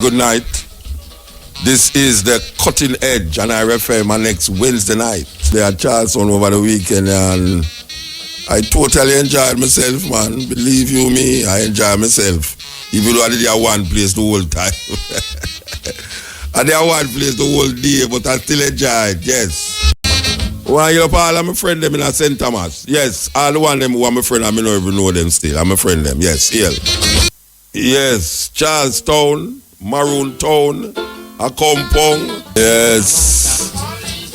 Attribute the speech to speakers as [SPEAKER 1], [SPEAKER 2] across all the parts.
[SPEAKER 1] good night. This is the Cutting Edge, and I refer my next Wednesday night. They had Charleston over the weekend, and I totally enjoyed myself, man. Believe you me, I enjoyed myself. Even though I did have one place the whole time. I did have one place the whole day, but I still enjoyed, yes. One you up all of my friend them in a St. Thomas. Yes, all the one them who are my friend, I may not even know them still. I'm a friend them, yes, here. Yes, Charlestown, Maroon Town, a compound. Yes.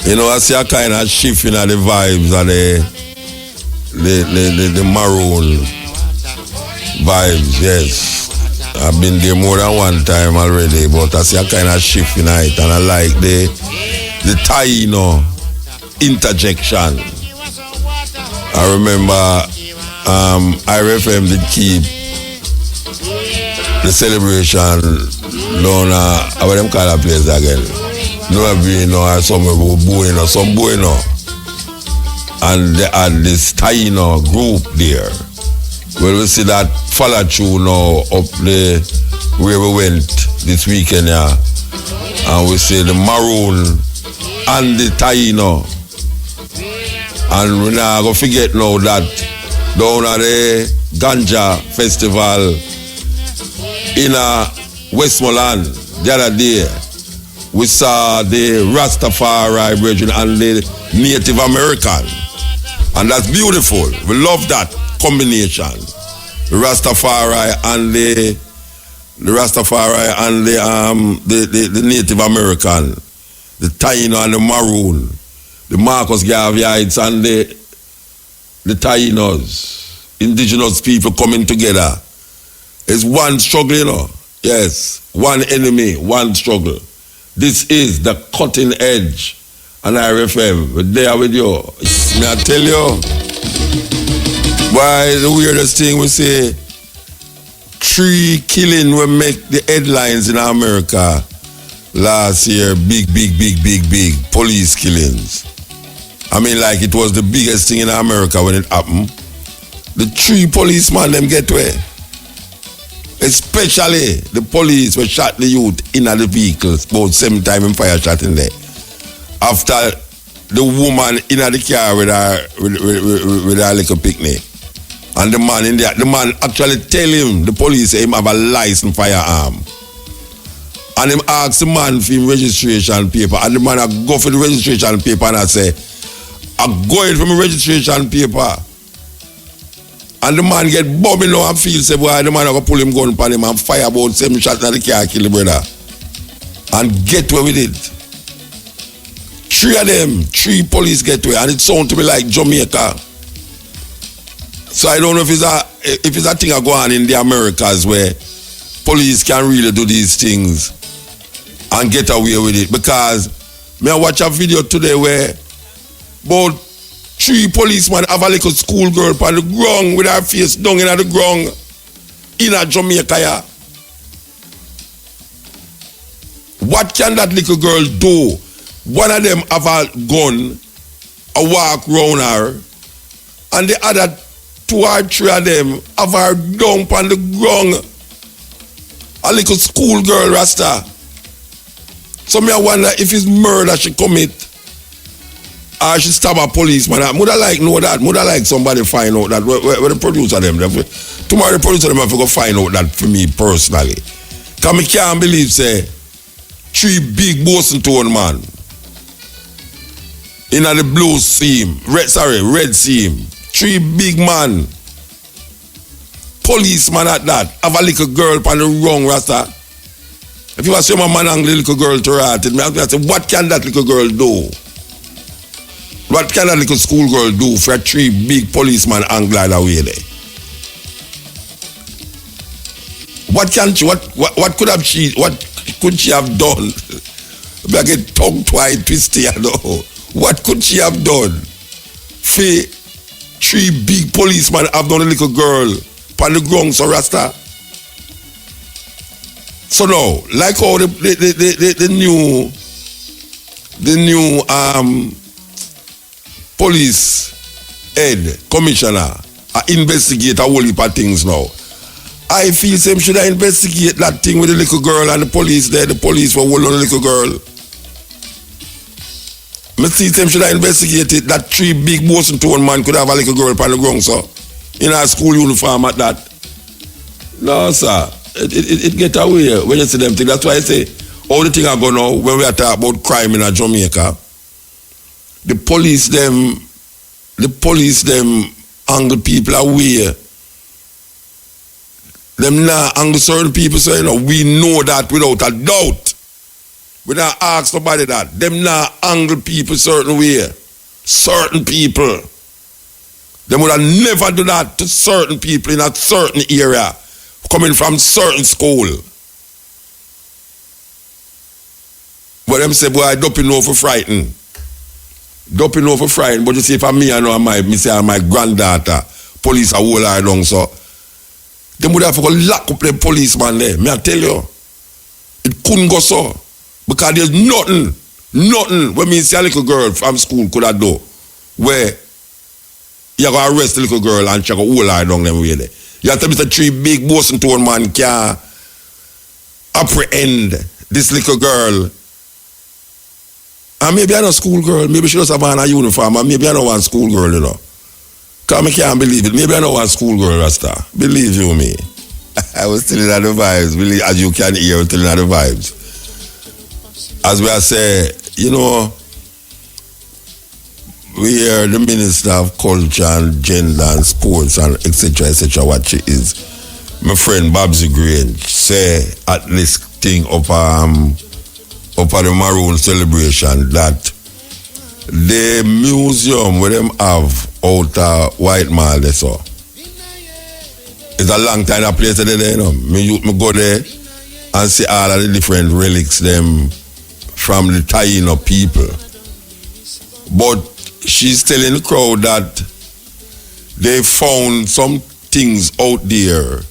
[SPEAKER 1] You know, I see a kind of shift in the vibes and the maroon vibes, yes. I've been there more than one time already, but I see a kind of shift in it, and I like the Taino interjection. I remember IRFM did keep the celebration down how them call that place again? No Bueno or somewhere Bueno, some Bueno. And they had this Taino group there. Well, we see that follow through now up the where we went this weekend, yeah. And we see the Maroon and the Taino. And we're not going to forget now that down at the Ganja Festival in Westmoreland the other day, we saw the Rastafari region and the Native American. And that's beautiful. We love that combination. The Rastafari and the Native American, the Taino and the Maroon, the Marcus Garveyites and the Tainos, indigenous people coming together. It's one struggle, you know. Yes, one enemy, one struggle. This is the Cutting Edge. And IRFM, we're there with you. May I tell you? Why the weirdest thing we say, 3 killing will make the headlines in America last year. Big police killings. I mean, like it was the biggest thing in America when it happened. The 3 policemen them get away. Especially the police were shot the youth in the vehicles about 7 times in fire shot in there. After the woman in the car with her little picnic. And the man in there, the man actually tell him, the police say him have a licensed firearm. And him ask the man for him registration paper. And the man go for the registration paper and I say, I'm going for my registration paper. And the man get bombing now and feel say, boy, the man go pull him gun upon him and fire about 7 shots in the car, kill the brother. And get away with it. 3 of them, 3 police get away, and it sounds to me like Jamaica. So I don't know if it's a thing that go on in the Americas where police can really do these things and get away with it. Because I watch a video today where about 3 policemen have a little schoolgirl on the ground with her face down in the ground in a Jamaica. Yeah. What can that little girl do? One of them have a gun, a walk round her, and the other 2 or 3 of them have her down on the ground. A little schoolgirl Rasta. So I wonder if it's murder she commit or she stab a policeman. Would I like know that? Would I like somebody find out that? Where the producer them? Tomorrow the producer them have to go find out that for me personally. Because I can't believe say 3 big Boston Town man in the blue seam, red seam, 3 big man, policeman at that, have a little girl on the wrong Rasta. If you assume a man and the little girl to rat it, I say, what can that little girl do? What can that little school girl do for a 3 big policeman angled away there? What can she, what could she have done? I get tongue twice twisted, you know. What could she have done? For 3 big policemen have done a little girl on the ground, so Rasta. So now, like how the new police head commissioner investigate a whole heap of things now. I feel same should I investigate that thing with the little girl and the police there. The police were holding the little girl. Me see them should I investigate it. That 3 big Boston Town man could have a little girl on the ground, sir. In a school uniform at that. No, sir. It get away when you see them things. That's why I say all the things are going on when we are talking about crime in Jamaica. The police them angle people away. Them not angle certain people, so you know, we know that without a doubt. We not ask nobody that. Them not angle people certain way. Certain people. Them would have never do that to certain people in a certain area. Coming from certain school. But them say, boy, I don't know for frightened. Don't know for frightened. But you see, for me, I know my granddaughter, police are all eye down, so. Them would have to lock up the policeman there. Me I tell you. It couldn't go so. Because there's nothing when me see a little girl from school could have do where you go arrest the little girl and she go hold her down them way there. You have to be the 3 big Boston Town man can apprehend this little girl. And maybe I know school girl, maybe she just have on a uniform, and maybe I know one school girl, you know. Because I can't believe it. Maybe I know one school girl, Rasta. Believe you me. I was telling her the vibes. Believe, as you can hear, I was telling her the vibes. As we are saying, you know, we hear the Minister of Culture and Gender and Sports and etc. what she is. My friend Babsy Grange say at this thing of the Maroon celebration that the museum where them have out White Mall there, so it's a long time I place there, you know. Me go there and see all of the different relics them from the Taino people. But she's telling the crowd that they found some things out there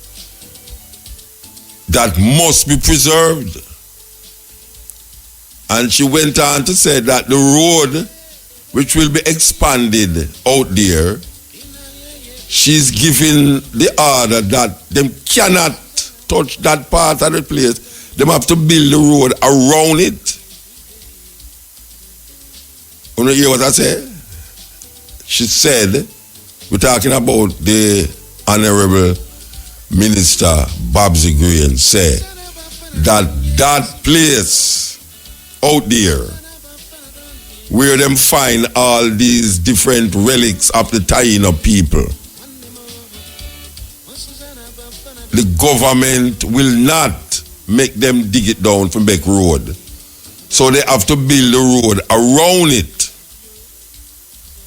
[SPEAKER 1] that must be preserved. And she went on to say that the road which will be expanded out there, she's giving the order that them cannot touch that part of the place. Them have to build the road around it. You know, hear what I say? She said, we're talking about the Honorable Minister Babsy Green say that place out there where them find all these different relics of the Taino people, the government will not make them dig it down from Beck Road. So they have to build the road around it.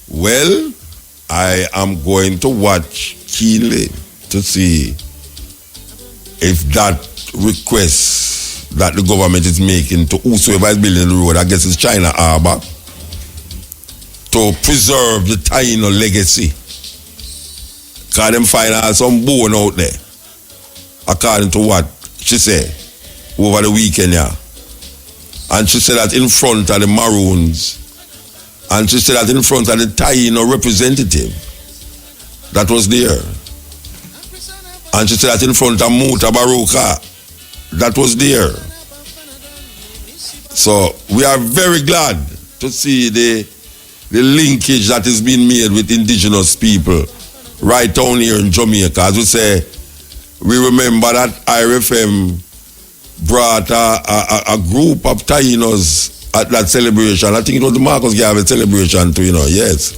[SPEAKER 1] Well, I am going to watch keenly to see if that request that the government is making to whosoever is building the road, I guess it's China Harbour, to preserve the Taino legacy. Because them find some bone out there, according to what she said over the weekend, yeah. And she said that in front of the Maroons, and she said that in front of the Taino representative that was there. And she said that in front of Mutabaruka that was there. So we are very glad to see the linkage that is being made with indigenous people right down here in Jamaica. As we say, we remember that IRFM brought a group of Tainos at that celebration. I think it was the Marcus Garvey celebration too, you know, yes.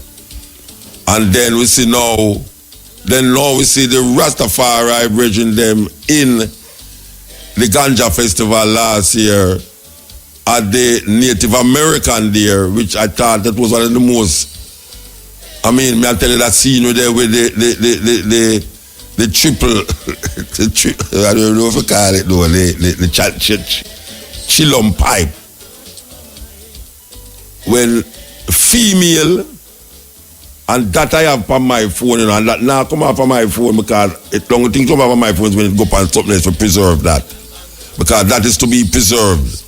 [SPEAKER 1] And then we see now we see the Rastafari bridging them in the Ganja Festival last year at the Native American there, which I thought that was one of the most, I mean, may I tell you that scene with the triple, I don't know if I call it though, the chillum pipe. When female, and that I have on my phone, you know, and that now come off on my phone because it don't think come off on my phone when it go on something else to preserve that. Because that is to be preserved.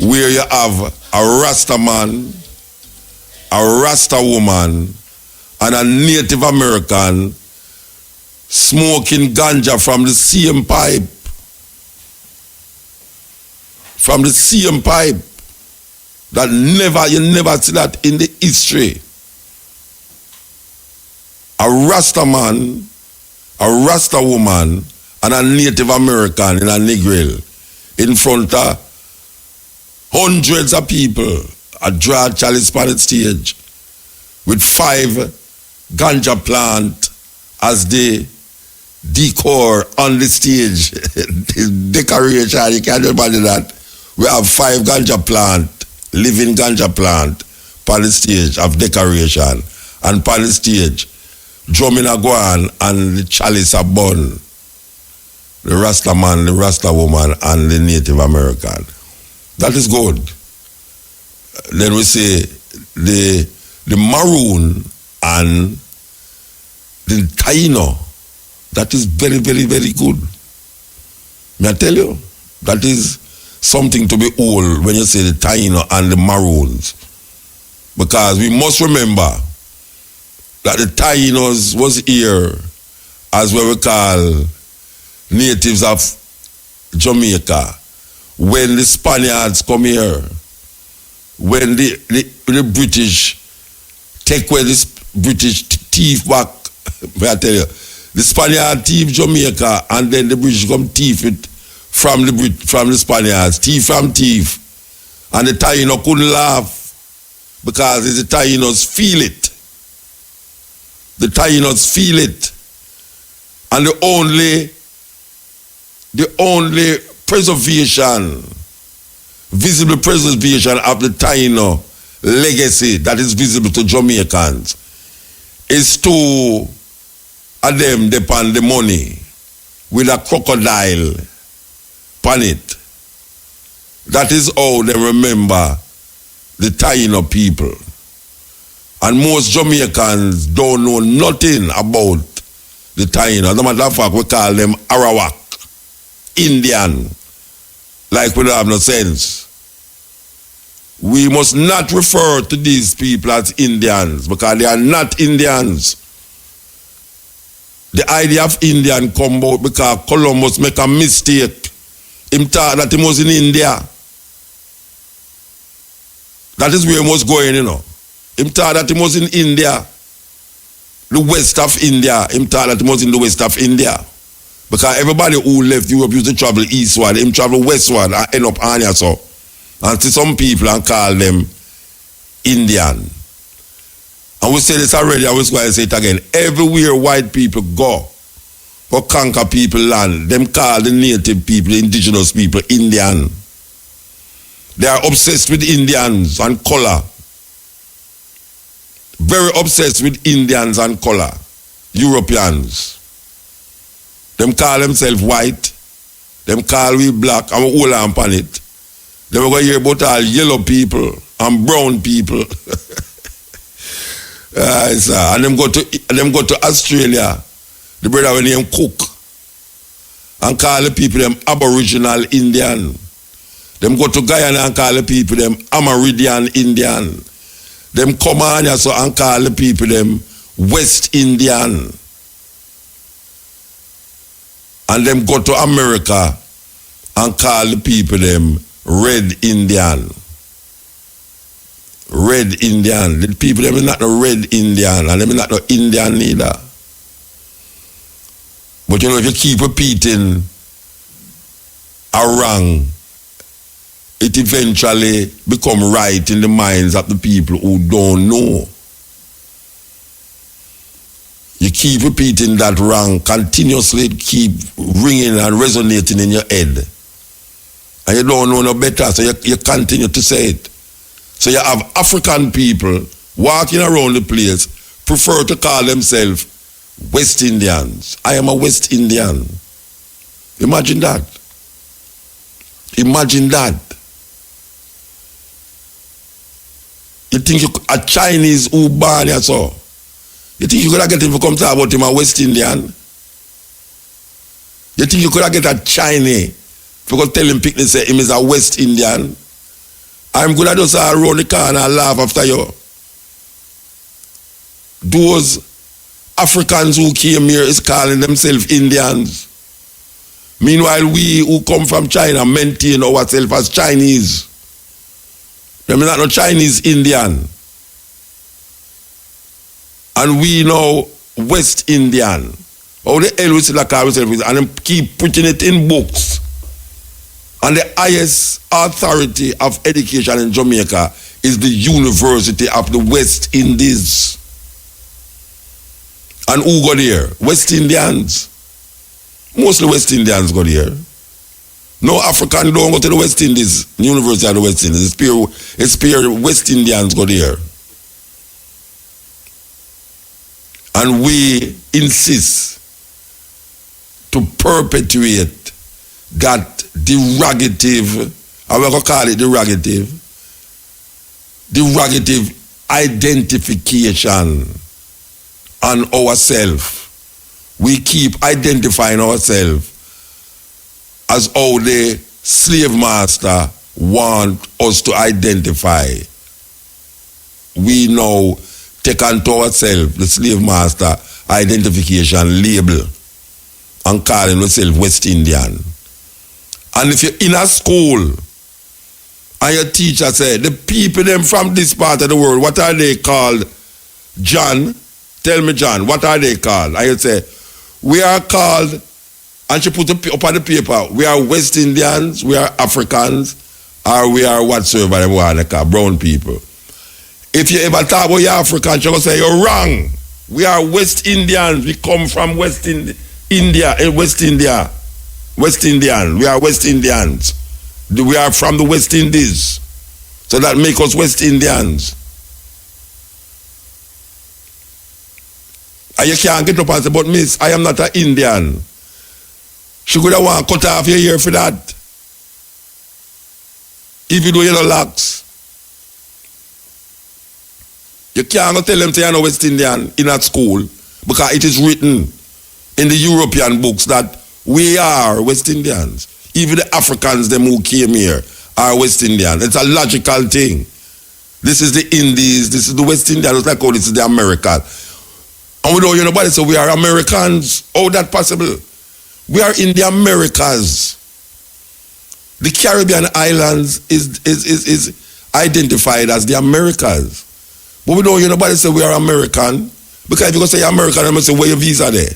[SPEAKER 1] Where you have a Rasta man, a Rasta woman, and a Native American smoking ganja from the same pipe. From the same pipe. That you never see that in the history. A Rasta man, a Rasta woman, and a Native American in a Negril in front of hundreds of people at Draw Chalice Planet stage with 5 ganja plant as the decor on the stage. The decoration, you can't imagine that. We have 5 ganja plant, living ganja plant, on the stage of decoration, and on the stage, drumming a guan and the chalice a bun. The Rasta man, the Rasta woman, and the Native American. That is good. Then we say the maroon and the taino. That is very, very, very good. May I tell you? That is something to be old when you say the taino and the maroons. Because we must remember that the tainos was here as what we call natives of Jamaica. When the Spaniards come here, when the British take away this British thief back, may I tell you, the Spaniards thief Jamaica and then the British come thief it from the Spaniards, thief from thief. And the Taino couldn't laugh because the Tainos feel it. The Tainos feel it. And the only preservation, visible preservation of the Taino legacy that is visible to Jamaicans is to them depend the money with a crocodile upon it. That is how they remember the Taino people. And most Jamaicans don't know nothing about the Taino. As a matter of fact, we call them Arawak, Indian, like we don't have no sense. We must not refer to these people as Indians because they are not Indians. The idea of Indian come about because Columbus make a mistake. He thought that he was in India. That is where he was going, you know. He thought that he was in India, the west of India. He thought that he was in the west of India. Because everybody who left Europe used to travel eastward, him travel westward and end up on here so. And see some people and call them Indian. And we say this already, I was going to say it again. Everywhere white people go for conquer people land, them call the native people, the indigenous people, Indian. They are obsessed with Indians and color. Very obsessed with Indians and color. Europeans. Them call themselves white. Them call we black and we hold on upon it. Then we're going to hear about all yellow people and brown people. And them go to Australia. The brother when name Cook. And call the people them Aboriginal Indian. Them go to Guyana and call the people them Amerindian Indian. Them come on here so and call the people them West Indian. And them go to America and call the people them Red Indian. Red Indian. The people them is not no Red Indian and them is not no Indian neither. But you know, if you keep repeating a wrong, it eventually become right in the minds of the people who don't know. You keep repeating that wrong, continuously keep ringing and resonating in your head. And you don't know no better, so you continue to say it. So you have African people walking around the place, prefer to call themselves West Indians. I am a West Indian. Imagine that. Imagine that. You think a Chinese who born here so? You think you could have get him to come talk about him a West Indian? You think you could have get a Chinese to tell him picnic say him is a West Indian? I'm gonna just around the corner and laugh after you. Those Africans who came here is calling themselves Indians. Meanwhile, we who come from China maintain ourselves as Chinese. Them not no Chinese Indian. And we know West Indian. How the hell we still call ourselves, and them keep putting it in books. And the highest authority of education in Jamaica is the University of the West Indies. And who go there? West Indians. Mostly West Indians go there. No African don't go to the West Indies, University of the West Indies. It's pure West Indians go there. And we insist to perpetuate that derogative, I will call it derogative identification on ourselves. We keep identifying ourselves as how the slave master want us to identify. We now take unto ourselves the slave master identification label and calling ourselves West Indian. And if you're in a school and your teacher say, the people them from this part of the world, what are they called? John, tell me John, what are they called? And you say, we are called, and she put it up on the paper, we are West Indians, we are Africans, or we are whatsoever they want to call brown people. If you ever talk about your Africans, you're going to say, you're wrong. We are West Indians. We come from West India, West India. West Indian. We are West Indians. We are from the West Indies. So that makes us West Indians. And you can't get up and say, but miss, I am not an Indian. She could have want to cut off your ear for that. If you do yellow locks. You can't go tell them say you're not West Indian in that school because it is written in the European books that we are West Indians. Even the Africans, them who came here, are West Indians. It's a logical thing. This is the Indies, this is the West Indians, it's like, oh, this is the Americans. And we don't hear nobody say we are Americans. How that possible? We are in the Americas. The Caribbean islands is identified as the Americas. But we don't hear nobody say we are American. Because if you go say you're American, I'm going to say, where your visa there?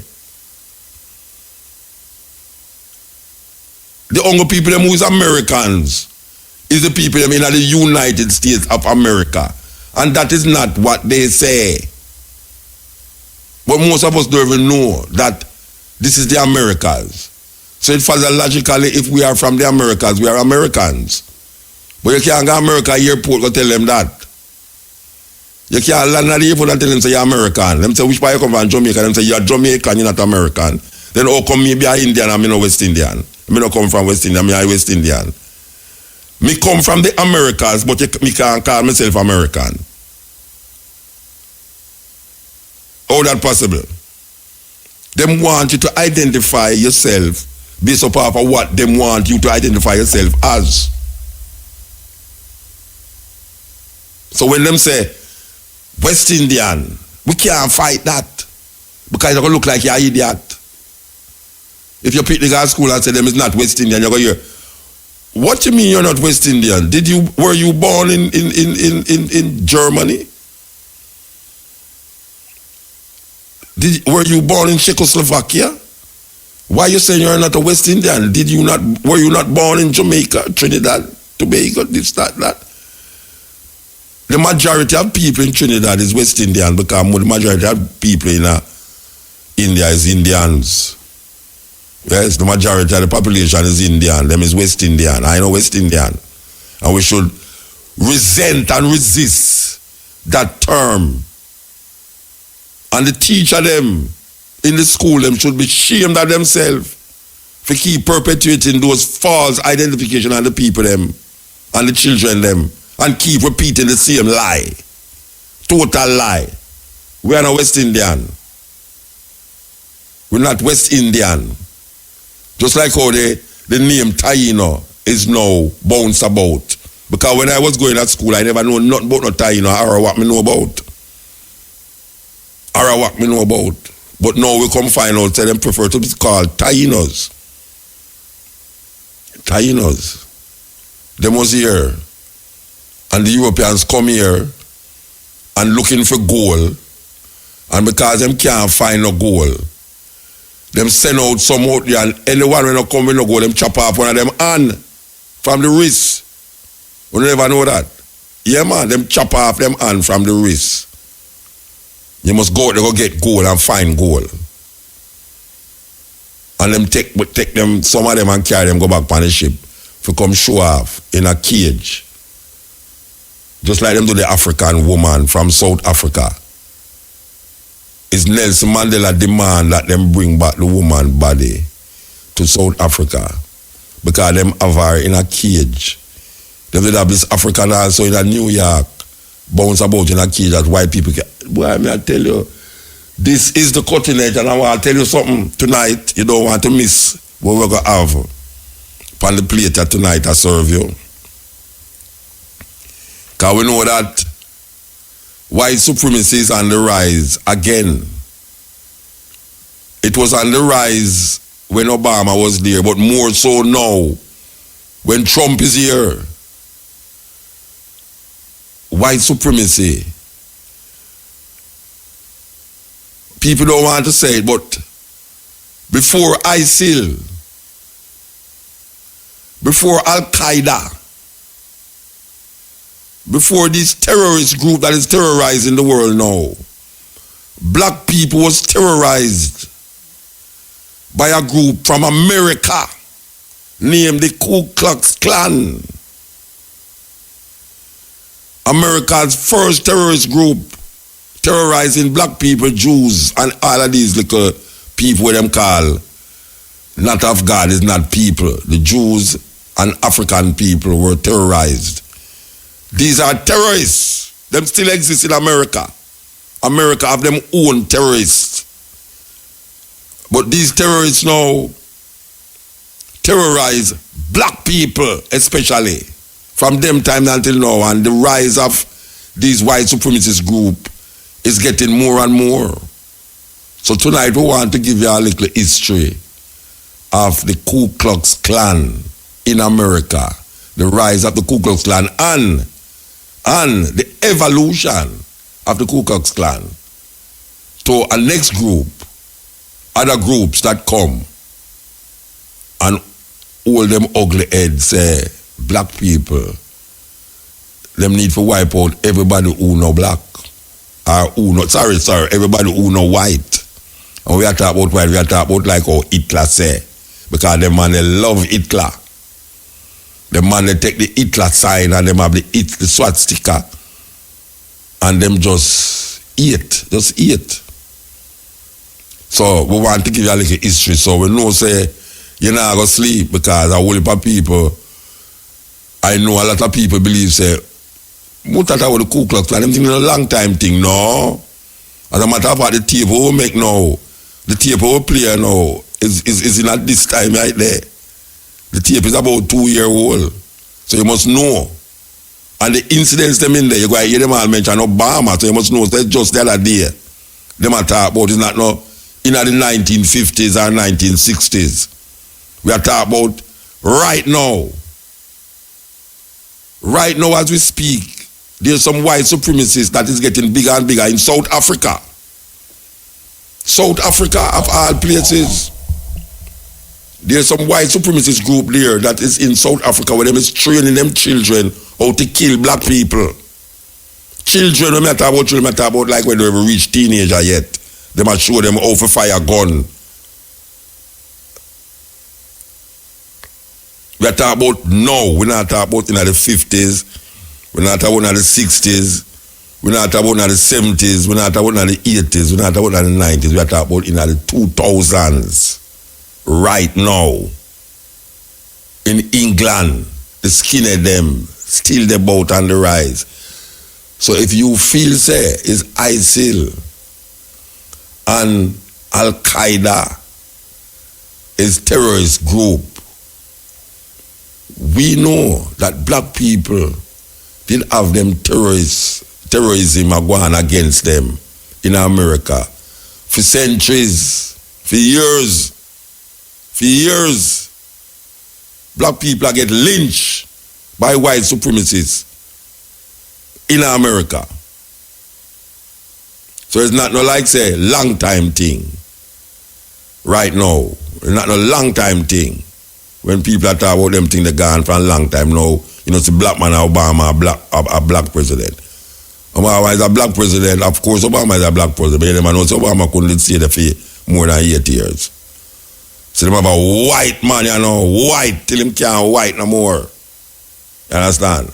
[SPEAKER 1] The only people them who is Americans is the people them in the United States of America. And that is not what they say. But most of us don't even know that this is the Americas. So it follows logically, if we are from the Americas, we are Americans. But you can't go to America airport and tell them that. You can't land at the airport and tell them say you're American. Them say, which part you come from? Jamaica. Them say you're Jamaican, you're not American. Then how come me be an Indian and me no West Indian? Me no come from West India, me a West Indian. Me come from the Americas, but me can't call myself American. How that possible? Them want you to identify yourself based upon what them want you to identify yourself as. So when them say West Indian, we can't fight that because you're going to look like you're an idiot. If you pick the guy at school and say them is not West Indian, you're going to hear, what you mean you're not West Indian? Were you born in Germany? Were you born in Czechoslovakia? Why are you saying you're not a West Indian? Were you not born in Jamaica, Trinidad, Tobago, this, that? The majority of people in Trinidad is West Indian because the majority of people in India is Indians. Yes, the majority of the population is Indian. Them is West Indian. I know West Indian. And we should resent and resist that term. And the teacher them in the school, them should be ashamed of themselves for keep perpetuating those false identification on the people them and the children them and keep repeating the same lie. Total lie. We are not West Indian. We're not West Indian. Just like how the name Taino is now bounced about. Because when I was going at school, I never know nothing about no Taino or what me know about. Or what me know about. But now we come find out that them prefer to be called Tainos. Tainos. They was here. And the Europeans come here and looking for gold. And because them can't find no gold, them send out some out there, and anyone when they come with no gold, them chop off one of them hand from the wrist. You never know that. Yeah, man, them chop off them hand from the wrist. You must go out there go get gold and find gold. And them take them, some of them and carry them go back on the ship to come show off in a cage. Just like them do the African woman from South Africa. It's Nelson Mandela demand that them bring back the woman body to South Africa because them have her in a cage. They did have this African also in a New York bounce about in a cage that white people can. Boy, may I tell you, this is the cutting edge, and I want to tell you something tonight you don't want to miss what we're going to have on the plate tonight I serve you. Because we know that white supremacy is on the rise again. It was on the rise when Obama was there, but more so now when Trump is here. White supremacy. People don't want to say it, but before ISIL, before Al-Qaeda, before this terrorist group that is terrorizing the world now, black people was terrorized by a group from America named the Ku Klux Klan. America's first terrorist group terrorizing black people, Jews, and all of these little people what them call not of God is not people. The Jews and African people were terrorized. These are terrorists. Them still exist in America. America have them own terrorists. But these terrorists now terrorize black people especially from them time until now, and the rise of these white supremacist group is getting more and more. So tonight we want to give you a little history of the Ku Klux Klan in America, the rise of the Ku Klux Klan and the evolution of the Ku Klux Klan to a next group, other groups that come and hold them ugly heads, say black people, them need to wipe out everybody who no black, or who no, sorry, everybody who no white. And we are talking about white, we are talking about like how Hitler say, because them man they love Hitler. The man they take the Hitler sign and them have the swastika and them just eat. So we want to give you a little history so we know say you're not going to sleep because a whole heap of people, I know a lot of people believe say, Mutata with the Ku Klux Klan, them think a long time thing, no. As a matter of fact, the tape we make now, the tape we play now is in at this time right there. The tape is about 2 years old. So you must know. And the incidents them in there, you go hear them all mention Obama, so you must know that's just the other day. Them are talking about it's not no in the 1950s or 1960s. We are talking about right now. Right now as we speak, there's some white supremacists that is getting bigger and bigger in South Africa. South Africa of all places. There's some white supremacist group there that is in South Africa where them is training them children how to kill black people. Children, no matter about children, matter about like when they ever reach teenager yet. They must show them how to fire a gun. We are talking about now. We're not talking about in the 50s. We're not talking about in the 60s. We're not talking about in the 70s. We're not talking about in the 80s. We're not talking about in the 90s. We're talking about in the 2000s. Right now. In England, the skinhead them still the boat on the rise. So if you feel say is ISIL and Al-Qaeda is terrorist group, we know that black people did have them terrorism going against them in America for centuries, for years, black people get lynched by white supremacists in America. So it's not no like say long time thing. Right now, it's not no long time thing. When people are talking about them thing, they gone for a long time now. You know, it's a black man, Obama, a black president. Obama is a black president. Of course, Obama is a black president. But them know Obama couldn't stay there for more than 8 years. So them have a white man, you know, white, till him can't white no more. You understand?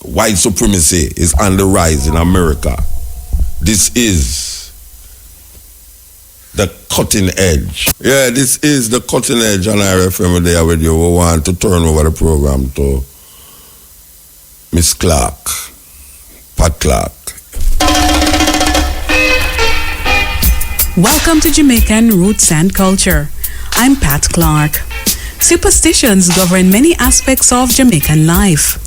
[SPEAKER 1] White supremacy is on the rise in America. This is the cutting edge. Yeah, this is the cutting edge on RFM there with you. We want to turn over the program to Miss Clark, Pat Clark.
[SPEAKER 2] Welcome to Jamaican Roots and Culture. I'm Pat Clark. Superstitions govern many aspects of Jamaican life.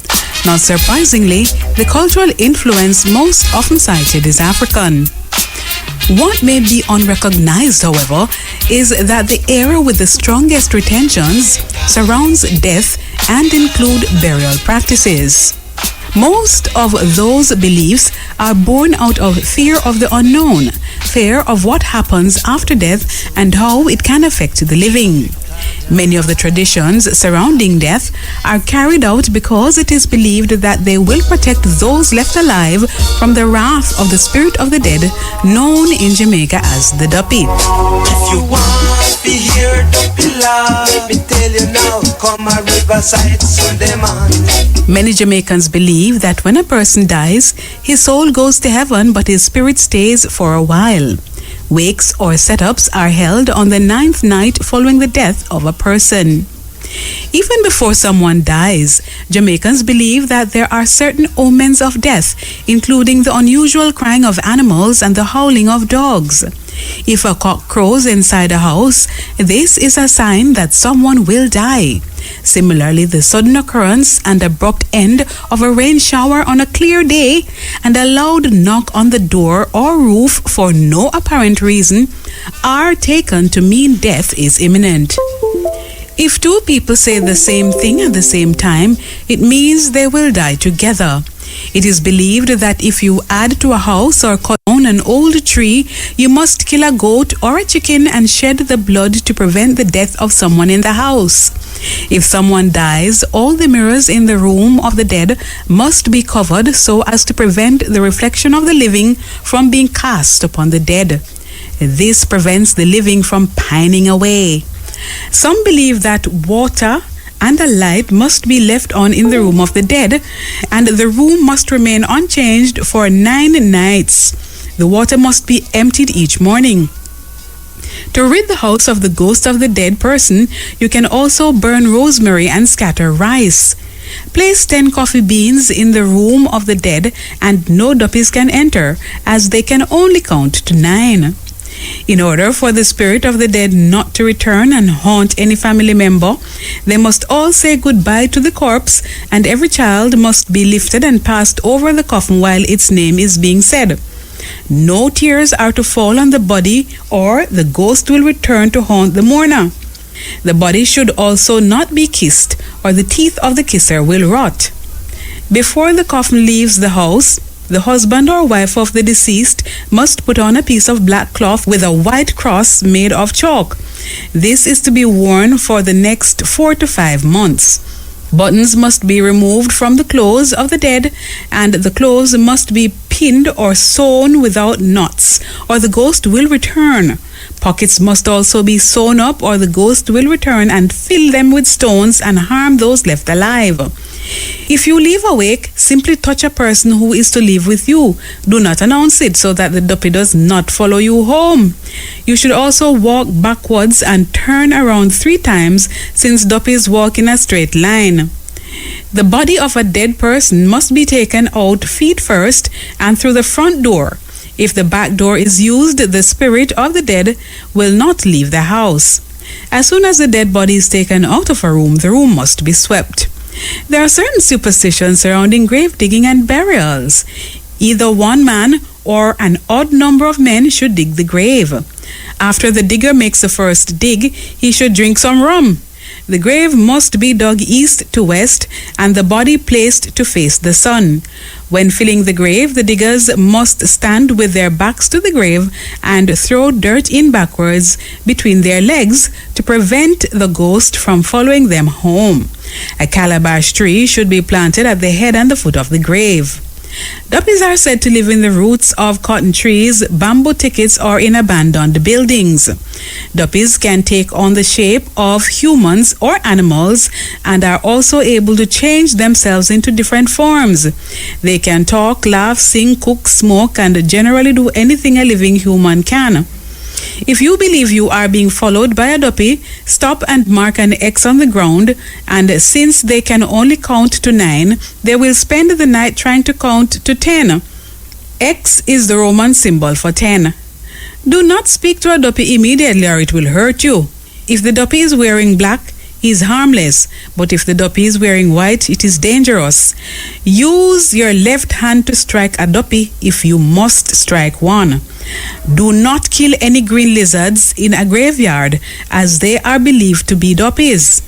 [SPEAKER 2] Not surprisingly, the cultural influence most often cited is African. What may be unrecognized, however, is that the era with the strongest retentions surrounds death and include burial practices. Most of those beliefs are born out of fear of the unknown, fear of what happens after death and how it can affect the living. Many of the traditions surrounding death are carried out because it is believed that they will protect those left alive from the wrath of the spirit of the dead, known in Jamaica as the Duppy.
[SPEAKER 3] If you want to hear Duppy love, let me tell you now, come a riverside Sunday man.
[SPEAKER 2] Many Jamaicans believe that when a person dies, his soul goes to heaven but his spirit stays for a while. Wakes or setups are held on the 9th night following the death of a person. Even before someone dies, Jamaicans believe that there are certain omens of death, including the unusual crying of animals and the howling of dogs. If a cock crows inside a house, this is a sign that someone will die. Similarly, the sudden occurrence and abrupt end of a rain shower on a clear day and a loud knock on the door or roof for no apparent reason are taken to mean death is imminent. If two people say the same thing at the same time, it means they will die together. It is believed that if you add to a house or cut down an old tree, you must kill a goat or a chicken and shed the blood to prevent the death of someone in the house. If someone dies, all the mirrors in the room of the dead must be covered so as to prevent the reflection of the living from being cast upon the dead. This prevents the living from pining away. Some believe that water and a light must be left on in the room of the dead, and the room must remain unchanged for 9 nights. The water must be emptied each morning. To rid the house of the ghost of the dead person, you can also burn rosemary and scatter rice. Place 10 coffee beans in the room of the dead, and no duppies can enter, as they can only count to 9. In order for the spirit of the dead not to return and haunt any family member, they must all say goodbye to the corpse, and every child must be lifted and passed over the coffin while its name is being said. No tears are to fall on the body, or the ghost will return to haunt the mourner. The body should also not be kissed, or the teeth of the kisser will rot. Before the coffin leaves the house, the husband or wife of the deceased must put on a piece of black cloth with a white cross made of chalk. This is to be worn for the next 4 to 5 months. Buttons must be removed from the clothes of the dead, and the clothes must be pinned or sewn without knots, or the ghost will return. Pockets must also be sewn up, or the ghost will return and fill them with stones and harm those left alive. If you leave awake, simply touch a person who is to live with you. Do not announce it so that the duppy does not follow you home. You should also walk backwards and turn around 3 times, since duppies walk in a straight line. The body of a dead person must be taken out feet first and through the front door. If the back door is used, the spirit of the dead will not leave the house. As soon as the dead body is taken out of a room, the room must be swept. There are certain superstitions surrounding grave digging and burials. Either one man or an odd number of men should dig the grave. After the digger makes the first dig, he should drink some rum. The grave must be dug east to west and the body placed to face the sun. When filling the grave, the diggers must stand with their backs to the grave and throw dirt in backwards between their legs to prevent the ghost from following them home. A calabash tree should be planted at the head and the foot of the grave. Duppies are said to live in the roots of cotton trees, bamboo thickets, or in abandoned buildings. Duppies can take on the shape of humans or animals and are also able to change themselves into different forms. They can talk, laugh, sing, cook, smoke, and generally do anything a living human can. If you believe you are being followed by a duppy, stop and mark an X on the ground, and since they can only count to 9, they will spend the night trying to count to 10. X is the Roman symbol for 10. Do not speak to a duppy immediately or it will hurt you. If the duppy is wearing black, he is harmless, but if the duppy is wearing white, it is dangerous. Use your left hand to strike a duppy if you must strike one. Do not kill any green lizards in a graveyard, as they are believed to be duppies.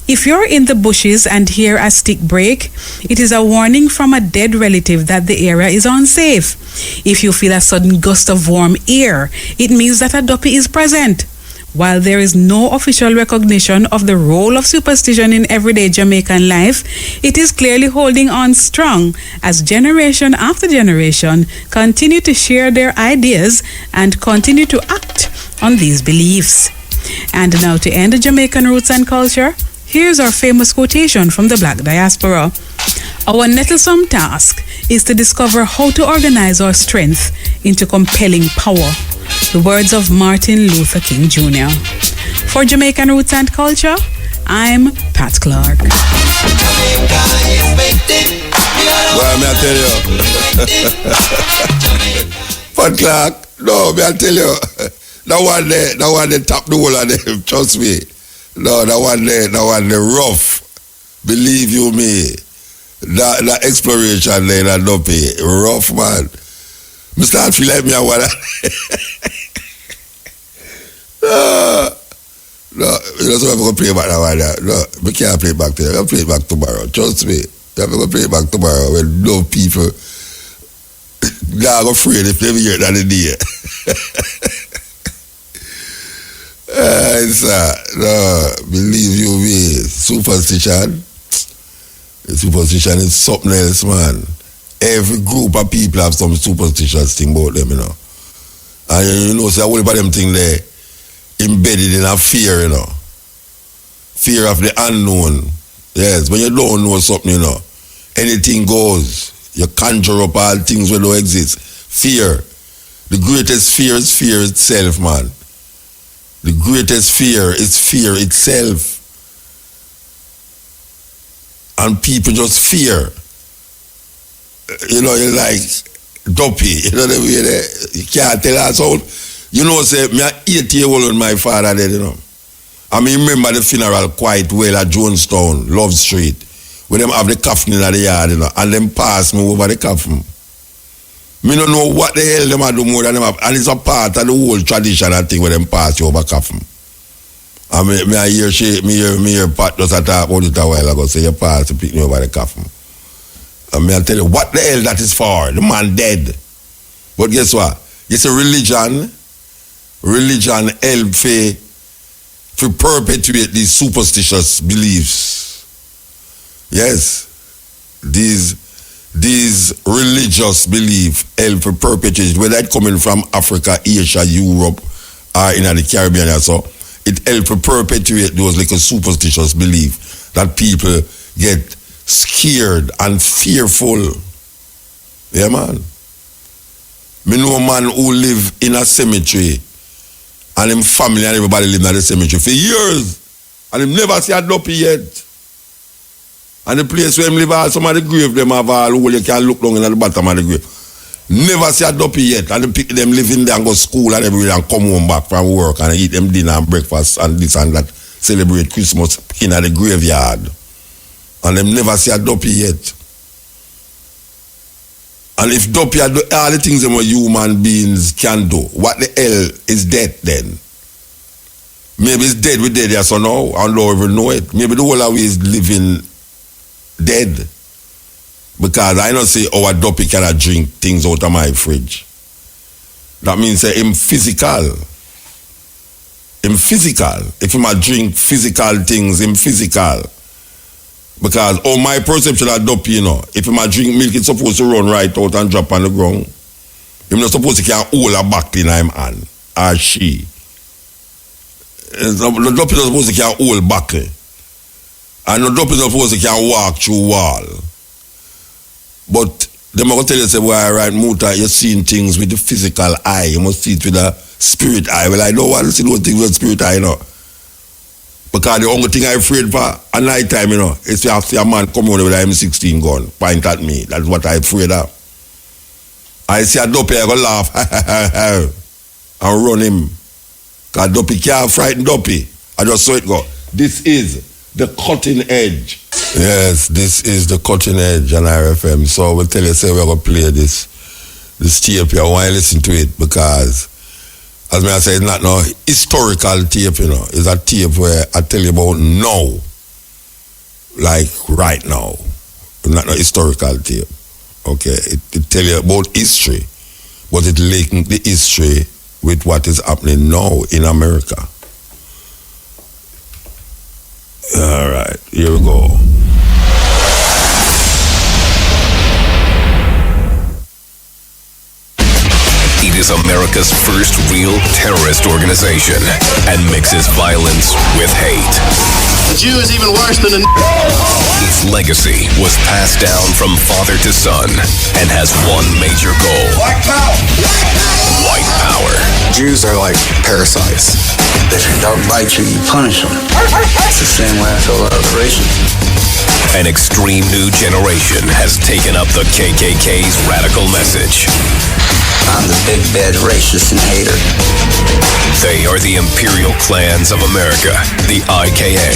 [SPEAKER 2] If you're in the bushes and hear a stick break, it is a warning from a dead relative that the area is unsafe. If you feel a sudden gust of warm air, it means that a duppy is present. While there is no official recognition of the role of superstition in everyday Jamaican life, it is clearly holding on strong as generation after generation continue to share their ideas and continue to act on these beliefs. And now, to end the Jamaican roots and culture, here's our famous quotation from the Black diaspora. Our nettlesome task is to discover how to organize our strength into compelling power. The words of Martin Luther King Jr. For Jamaican Roots and Culture, I'm Pat Clark.
[SPEAKER 1] Well, may I tell you? Pat Clark, no, may I tell you? That one they tap the whole of them, trust me. No, that one they rough. Believe you me. That exploration there, that duppy, rough man. I start feel like me and what No, that's why I'm going to play back that one. No, we can't play it back today. I'll play it back tomorrow. Trust me. I'm going to play it back tomorrow when no people are afraid if they hear that in the day. No, believe you me, superstition is something else, man. Every group of people have some superstitious thing about them, you know. And you know, so all about them thing there embedded in a fear, you know. Fear of the unknown. Yes, when you don't know something, you know, anything goes. You conjure up all things that don't exist. Fear. The greatest fear is fear itself, man. The greatest fear is fear itself. And people just fear. You know, you're like duppy. You know the way you can't tell us out. You know, say, me 8-year-old when my father dead, you know. I mean, remember the funeral quite well at Jonestown, Love Street, where them have the coffin in the yard, you know, and them pass me over the coffin. Me don't know what the hell them are do more than them have, and it's a part of the whole traditional thing where them pass you over coffin. And me I hear Pat just talk about it a while ago, say you pass to pick me over the coffin. And me I tell you, what the hell that is for? The man dead. But guess what? It's a religion help to perpetuate these superstitious beliefs. Yes. These religious beliefs help to perpetuate, whether it coming from Africa, Asia, Europe, or in the Caribbean or so, it help to perpetuate those like a superstitious belief that people get scared and fearful. Yeah, man. Me know a man who live in a cemetery and him family and everybody live in the cemetery for years and him never see a duppy yet. And the place where him live, some of the grave them have all hole, you can look down in the bottom of the grave. Never see a duppy yet. And them live in there and go school and everywhere and come home back from work and eat them dinner and breakfast and this and that, celebrate Christmas in the graveyard. And them never see a duppy yet. And if Dopey do all the things that human beings can do, what the hell is death then? Maybe it's dead, we dead here so now, and don't even know it. Maybe the whole of we is living dead. Because I don't say our Dopey cannot drink things out of my fridge. That means him physical. Him physical. If he might drink physical things, him physical. Because my perception of Dopey, if he might drink milk, it's supposed to run right out and drop on the ground. He's not supposed to can hold a back in him hand. Or she. The Dopey is supposed to can hold back. And the Dopey is supposed to can walk through wall. But they might tell you, say, well, right, Muta, you're seeing things with the physical eye. You must see it with the spirit eye. Well, I don't want to see those things with the spirit eye, Because the only thing I'm afraid for at night time, is to see a man come on with an M16 gun, point at me. That's what I'm afraid of. I see a Dopey, I go laugh, and run him. Because Dopey can't frighten Dopey. I just saw it go. This is the cutting edge. Yes, this is the cutting edge on RFM. So we'll tell you, say we're going to play this tape. I want you to listen to it because, as I say, it's not no historical tape, It's a tape where I tell you about now. Like right now. It's not no historical tape. Okay? It tell you about history. But it links the history with what is happening now in America. All right, here we go.
[SPEAKER 4] It is America's first real terrorist organization and mixes violence with hate.
[SPEAKER 5] The Jew is even worse than a...
[SPEAKER 4] Its legacy was passed down from father to son and has one major goal.
[SPEAKER 5] White power!
[SPEAKER 4] White power.
[SPEAKER 6] Jews are like parasites.
[SPEAKER 7] If a dog bites you, you punish them. It's the same way I feel about other races.
[SPEAKER 4] An extreme new generation has taken up the KKK's radical message.
[SPEAKER 7] I'm the big bad racist and hater.
[SPEAKER 4] They are the imperial clans of America, the IKA.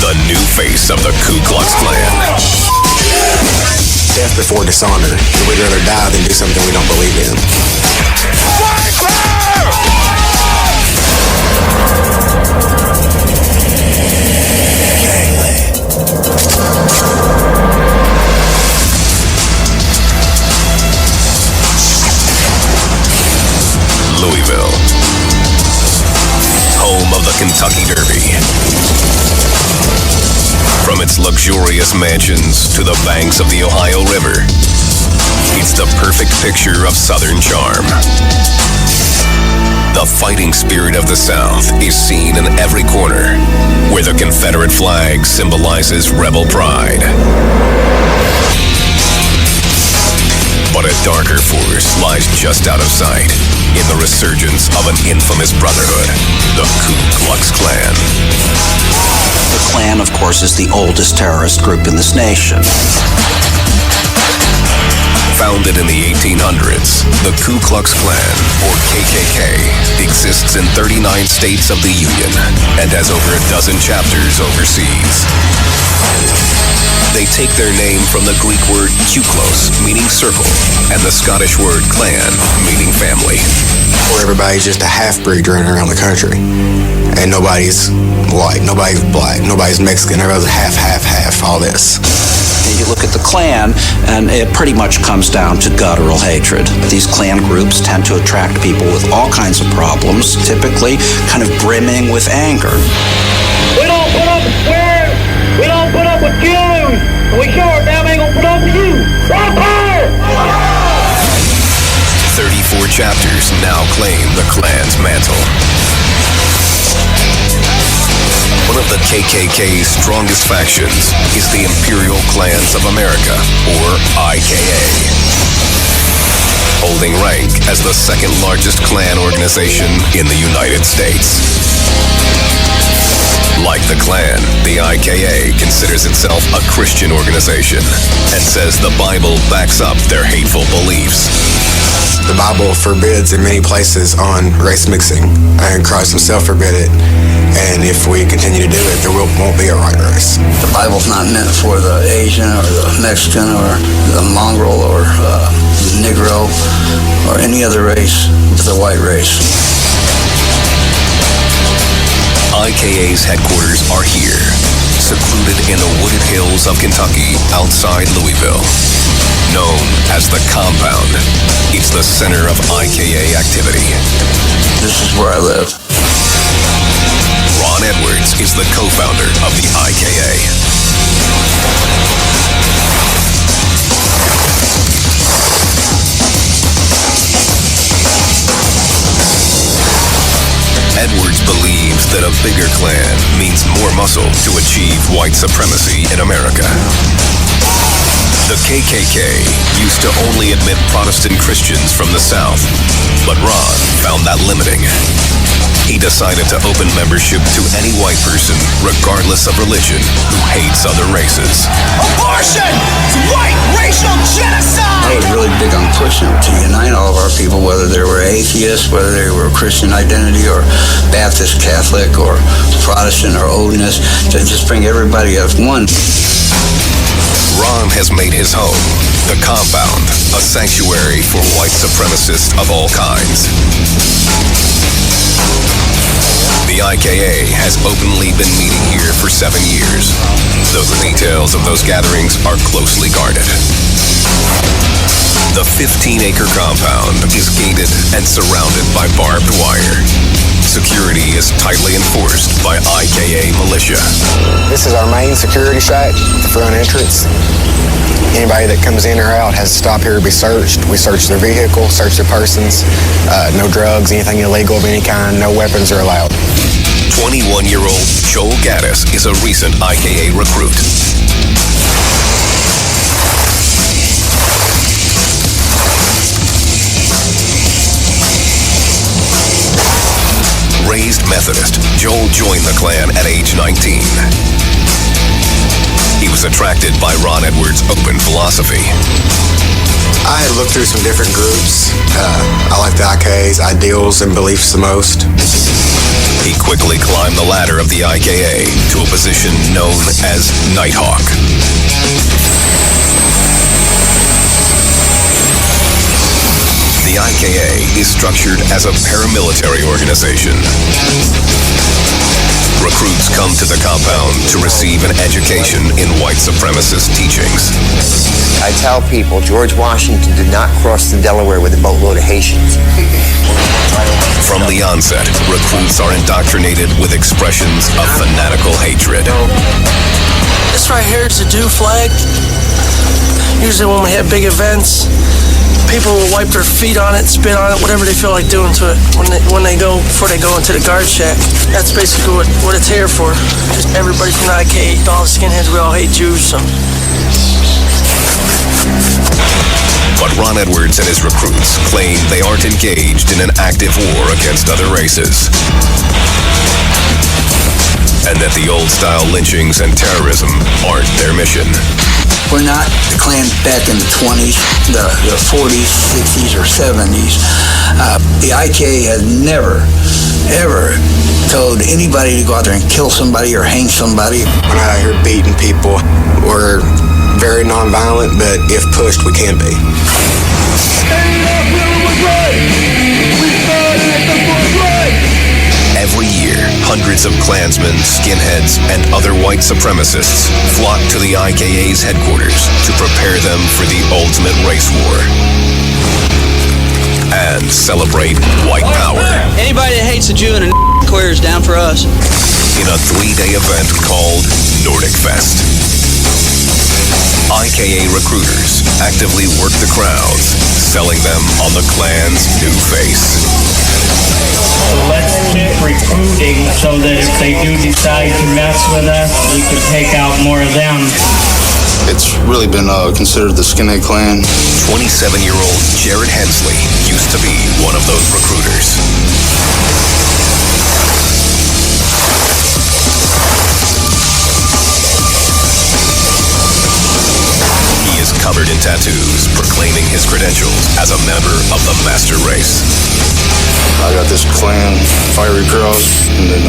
[SPEAKER 4] The new face of the Ku Klux Klan.
[SPEAKER 6] Death before dishonor. We'd rather die than do something we don't believe in.
[SPEAKER 4] Louisville, home of the Kentucky Derby. From its luxurious mansions to the banks of the Ohio River, it's the perfect picture of Southern charm. The fighting spirit of the South is seen in every corner, where the Confederate flag symbolizes rebel pride. But a darker force lies just out of sight in the resurgence of an infamous brotherhood, the Ku Klux Klan.
[SPEAKER 7] The Klan, of course, is the oldest terrorist group in this nation.
[SPEAKER 4] Founded in the 1800s, the Ku Klux Klan, or KKK, exists in 39 states of the Union and has over a dozen chapters overseas. They take their name from the Greek word kuklos, meaning circle, and the Scottish word clan, meaning family.
[SPEAKER 6] Where everybody's just a half-breed running around the country. And nobody's white, nobody's black, nobody's Mexican, everybody's half, all this.
[SPEAKER 7] You look at the Klan, and it pretty much comes down to guttural hatred. These Klan groups tend to attract people with all kinds of problems, typically kind of brimming with anger.
[SPEAKER 8] We don't put up with swears. We don't put up with Jews. We sure damn ain't gonna put up with you. Rock power!
[SPEAKER 4] 34 chapters now claim the Klan's mantle. One of the KKK's strongest factions is the Imperial Clans of America, or IKA, holding rank as the second largest Klan organization in the United States. Like the Klan, the IKA considers itself a Christian organization and says the Bible backs up their hateful beliefs.
[SPEAKER 6] The Bible forbids in many places on race mixing, and Christ himself forbid it. And if we continue to do it, there won't be a right race.
[SPEAKER 9] The Bible's not meant for the Asian or the Mexican or the mongrel or the Negro or any other race. It's the white race.
[SPEAKER 4] IKA's headquarters are here, secluded in the wooded hills of Kentucky outside Louisville. Known as the Compound, it's the center of IKA activity.
[SPEAKER 9] This is where I live.
[SPEAKER 4] Ron Edwards is the co-founder of the IKA. Edwards believes that a bigger clan means more muscle to achieve white supremacy in America. The KKK used to only admit Protestant Christians from the South, but Ron found that limiting. He decided to open membership to any white person, regardless of religion, who hates other races.
[SPEAKER 3] Abortion! It's white racial genocide!
[SPEAKER 9] I was really big on pushing to unite all of our people, whether they were atheists, whether they were Christian identity or Baptist, Catholic, or Protestant, or Odinist, to just bring everybody as one.
[SPEAKER 4] Ron has made his home, the Compound, a sanctuary for white supremacists of all kinds. The IKA has openly been meeting here for 7 years, though the details of those gatherings are closely guarded. The 15-acre compound is gated and surrounded by barbed wire. Security is tightly enforced by IKA militia.
[SPEAKER 6] This is our main security shack, the front entrance. Anybody that comes in or out has to stop here to be searched. We search their vehicle, search their persons. No drugs, anything illegal of any kind, no weapons are allowed.
[SPEAKER 4] 21-year-old Joel Gaddis is a recent IKA recruit. Raised Methodist, Joel joined the Klan at age 19. He was attracted by Ron Edwards' open philosophy.
[SPEAKER 6] I had looked through some different groups. I like the IKA's ideals and beliefs the most.
[SPEAKER 4] He quickly climbed the ladder of the IKA to a position known as Nighthawk. The IKA is structured as a paramilitary organization. Recruits come to the compound to receive an education in white supremacist teachings.
[SPEAKER 10] I tell people George Washington did not cross the Delaware with a boatload of Haitians.
[SPEAKER 4] From the onset, recruits are indoctrinated with expressions of fanatical hatred.
[SPEAKER 11] This right here is the Jew flag. Usually when we have big events, people will wipe their feet on it, spit on it, whatever they feel like doing to it before they go into the guard shack. That's basically what it's here for. Just everybody from the IK, all the skinheads, we all hate Jews, so.
[SPEAKER 4] But Ron Edwards and his recruits claim they aren't engaged in an active war against other races. And that the old-style lynchings and terrorism aren't their mission.
[SPEAKER 9] We're not the Klan back in the 20s, the 40s, 60s, or 70s. The IKA has never, ever told anybody to go out there and kill somebody or hang somebody.
[SPEAKER 6] We're not out here beating people. We're very nonviolent, but if pushed, we can be.
[SPEAKER 4] Every year, hundreds of Klansmen, skinheads, and other white supremacists flock to the IKA's headquarters to prepare them for the ultimate race war and celebrate white power.
[SPEAKER 12] Anybody that hates a Jew and a queer is down for us.
[SPEAKER 4] In a 3-day event called Nordic Fest. IKA recruiters actively work the crowds, selling them on the Klan's new face.
[SPEAKER 13] Let's keep recruiting so that if they do decide to mess with us, we can take out more of them.
[SPEAKER 14] It's really been considered the Skinhead Klan.
[SPEAKER 4] 27-year-old Jared Hensley used to be one of those recruiters. He is covered in tattoos, proclaiming his credentials as a member of the master race.
[SPEAKER 14] I got this Klan fiery cross, and then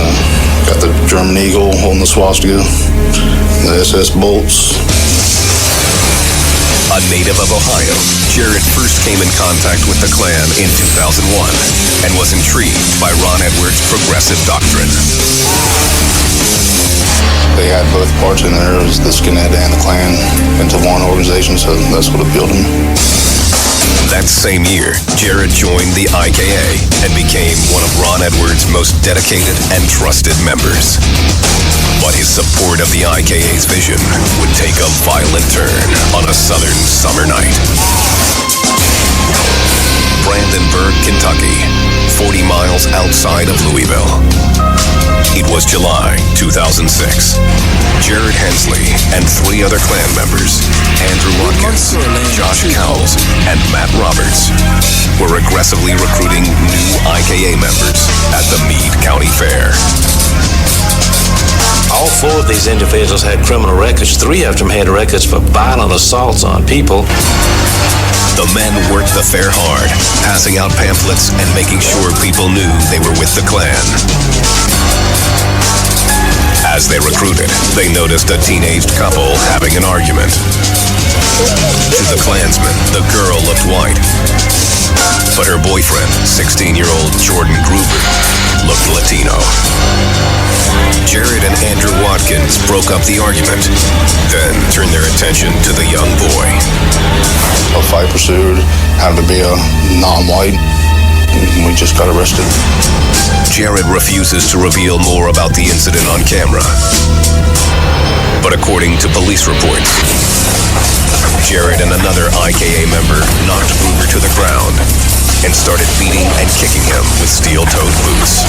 [SPEAKER 14] got the German eagle holding the swastika, the SS bolts.
[SPEAKER 4] A native of Ohio, Jared first came in contact with the Klan in 2001 and was intrigued by Ron Edwards' progressive doctrine.
[SPEAKER 14] They had both parts in there, it was the skinhead and the Klan into one organization, so that's what appealed to me.
[SPEAKER 4] That same year, Jared joined the IKA and became one of Ron Edwards' most dedicated and trusted members. But his support of the IKA's vision would take a violent turn on a southern summer night. Brandenburg, Kentucky, 40 miles outside of Louisville. It was July 2006. Jared Hensley and 3 other Klan members, Andrew Watkins, Josh Cowles, and Matt Roberts, were aggressively recruiting new IKA members at the Meade County Fair.
[SPEAKER 15] All 4 of these individuals had criminal records. 3 of them had records for violent assaults on people.
[SPEAKER 4] The men worked the fair hard, passing out pamphlets and making sure people knew they were with the Klan. As they recruited, they noticed a teenaged couple having an argument. To the Klansmen, the girl looked white, but her boyfriend, 16-year-old Jordan Gruber, looked Latino. Jared and Andrew Watkins broke up the argument, then turned their attention to the young boy.
[SPEAKER 14] A fight pursued, happened to be a non-white, and we just got arrested.
[SPEAKER 4] Jared refuses to reveal more about the incident on camera. But according to police reports, Jared and another IKA member knocked Gruber to the ground and started beating and kicking him with steel-toed boots.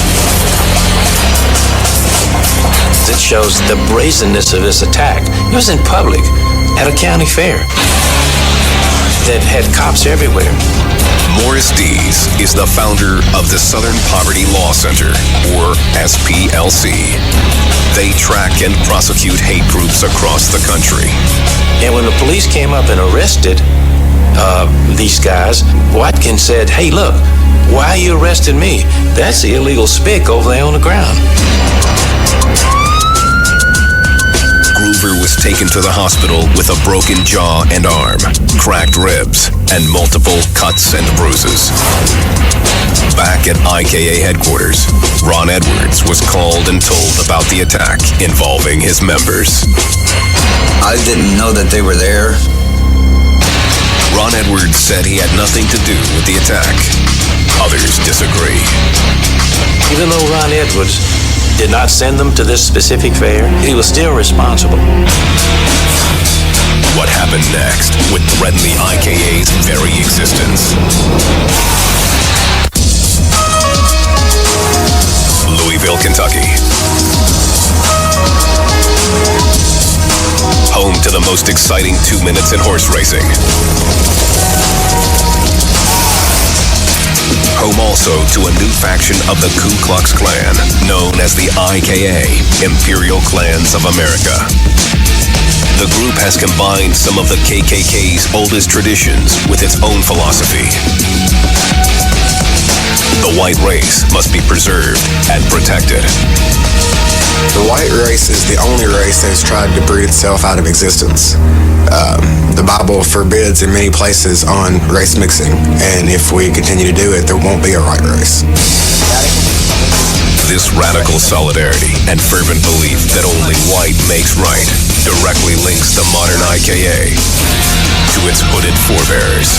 [SPEAKER 15] It shows the brazenness of this attack. It was in public, at a county fair, that had cops everywhere.
[SPEAKER 4] Morris Dees is the founder of the Southern Poverty Law Center, or SPLC. They track and prosecute hate groups across the country.
[SPEAKER 15] And when the police came up and arrested these guys, Watkins said, "Hey, look, why are you arresting me? That's the illegal spick over there on the ground."
[SPEAKER 4] Gruber was taken to the hospital with a broken jaw and arm, cracked ribs, and multiple cuts and bruises. Back at IKA headquarters, Ron Edwards was called and told about the attack involving his members.
[SPEAKER 9] I didn't know that they were there.
[SPEAKER 4] Ron Edwards said he had nothing to do with the attack. Others disagree.
[SPEAKER 15] Even though Ron Edwards did not send them to this specific fair, he was still responsible.
[SPEAKER 4] What happened next would threaten the IKA's very existence. Louisville, Kentucky. Home to the most exciting 2 minutes in horse racing. Home also to a new faction of the Ku Klux Klan, known as the IKA, Imperial Klans of America. The group has combined some of the KKK's oldest traditions with its own philosophy. The white race must be preserved and protected.
[SPEAKER 6] The white race is the only race that has tried to breed itself out of existence. The Bible forbids in many places on race mixing, and if we continue to do it, there won't be a white race.
[SPEAKER 4] This radical solidarity and fervent belief that only white makes right directly links the modern IKA to its hooded forebears.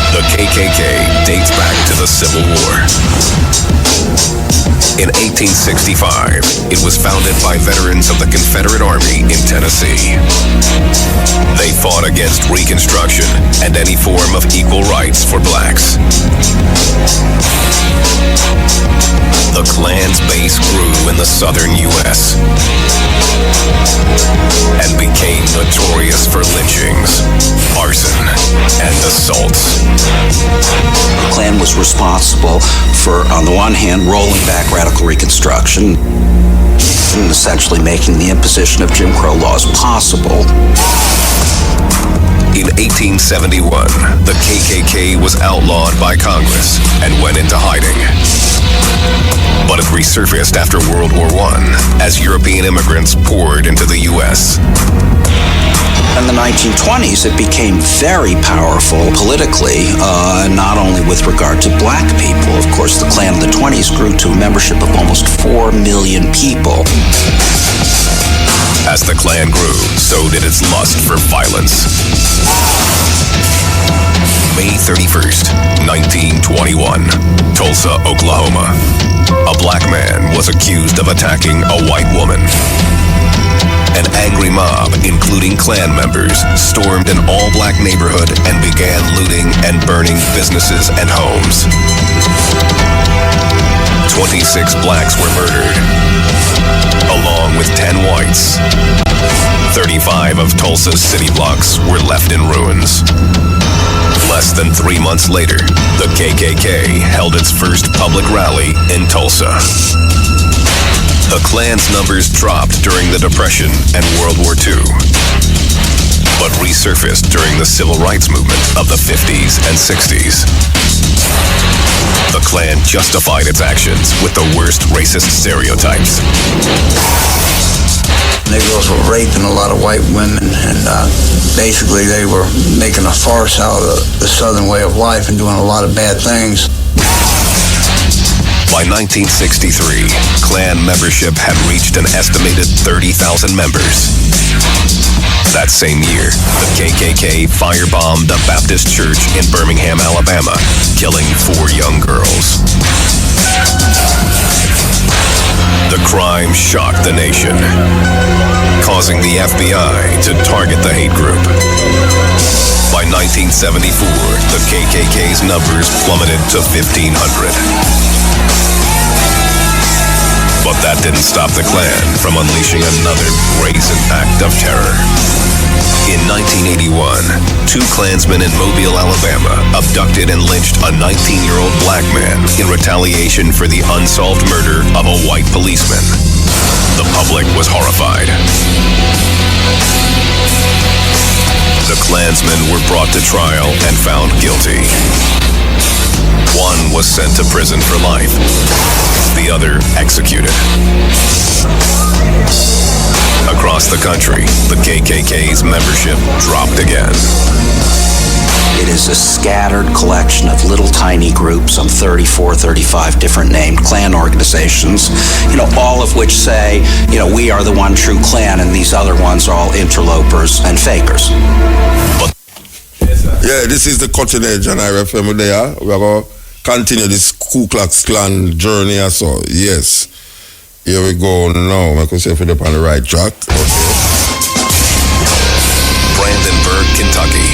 [SPEAKER 4] The KKK dates back to the Civil War. In 1865, it was founded by veterans of the Confederate Army in Tennessee. They fought against Reconstruction and any form of equal rights for blacks. The Klan's base grew in the southern U.S. and became notorious for lynchings, arson, and assaults.
[SPEAKER 7] The Klan was responsible for, on the one hand, rolling back radical Reconstruction. Legislation, essentially making the imposition of Jim Crow laws possible.
[SPEAKER 4] In 1871, the KKK was outlawed by Congress and went into hiding. But it resurfaced after World War I as European immigrants poured into the U.S.
[SPEAKER 7] In the 1920s, it became very powerful politically, not only with regard to black people. Of course, the Klan in the 20s grew to a membership of almost 4 million people.
[SPEAKER 4] As the Klan grew, so did its lust for violence. May 31st, 1921, Tulsa, Oklahoma. A black man was accused of attacking a white woman. An angry mob, including Klan members, stormed an all-black neighborhood and began looting and burning businesses and homes. 26 blacks were murdered, along with 10 whites. 35 of Tulsa's city blocks were left in ruins. Less than 3 months later, the KKK held its first public rally in Tulsa. The Klan's numbers dropped during the Depression and World War II, but resurfaced during the civil rights movement of the 50s and 60s. The Klan justified its actions with the worst racist stereotypes.
[SPEAKER 9] Negroes were raping a lot of white women, and basically they were making a farce out of the Southern way of life and doing a lot of bad things.
[SPEAKER 4] By 1963, Klan membership had reached an estimated 30,000 members. That same year, the KKK firebombed a Baptist church in Birmingham, Alabama, killing 4 young girls. The crime shocked the nation, causing the FBI to target the hate group. By 1974, the KKK's numbers plummeted to 1,500. But that didn't stop the Klan from unleashing another brazen act of terror. In 1981, 2 Klansmen in Mobile, Alabama, abducted and lynched a 19-year-old black man in retaliation for the unsolved murder of a white policeman. The public was horrified. The Klansmen were brought to trial and found guilty. One was sent to prison for life. The other executed. Across the country, the KKK's membership dropped again.
[SPEAKER 7] It is a scattered collection of little tiny groups, some 34, 35 different named Klan organizations, all of which say, we are the one true Klan and these other ones are all interlopers and fakers.
[SPEAKER 1] Yeah, this is the Cutting Edge on IRFM there. We are going to continue this Ku Klux Klan journey or so. Yes. Here we go now. I can say if we're on the right track. Okay.
[SPEAKER 4] Brandenburg, Kentucky,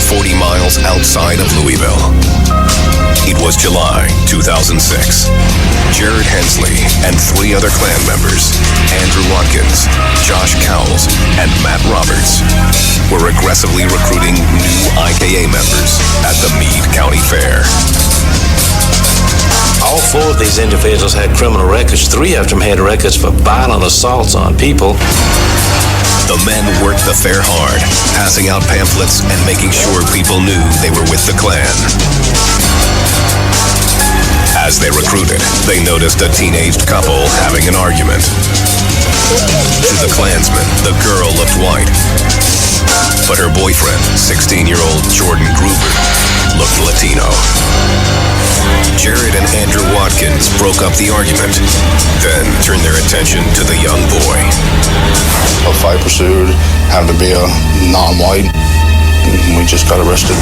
[SPEAKER 4] 40 miles outside of Louisville. It was July 2006. Jared Hensley and 3 other Klan members, Andrew Watkins, Josh Cowles, and Matt Roberts, were aggressively recruiting new IKA members at the Meade County Fair.
[SPEAKER 15] All 4 of these individuals had criminal records. 3 of them had records for violent assaults on people.
[SPEAKER 4] The men worked the fair hard, passing out pamphlets and making sure people knew they were with the Klan. As they recruited, they noticed a teenaged couple having an argument. To the Klansmen, the girl looked white, but her boyfriend, 16-year-old Jordan Gruber, looked Latino. Jared and Andrew Watkins broke up the argument, then turned their attention to the young boy.
[SPEAKER 14] A fight pursued, happened to be a non-white, and we just got arrested.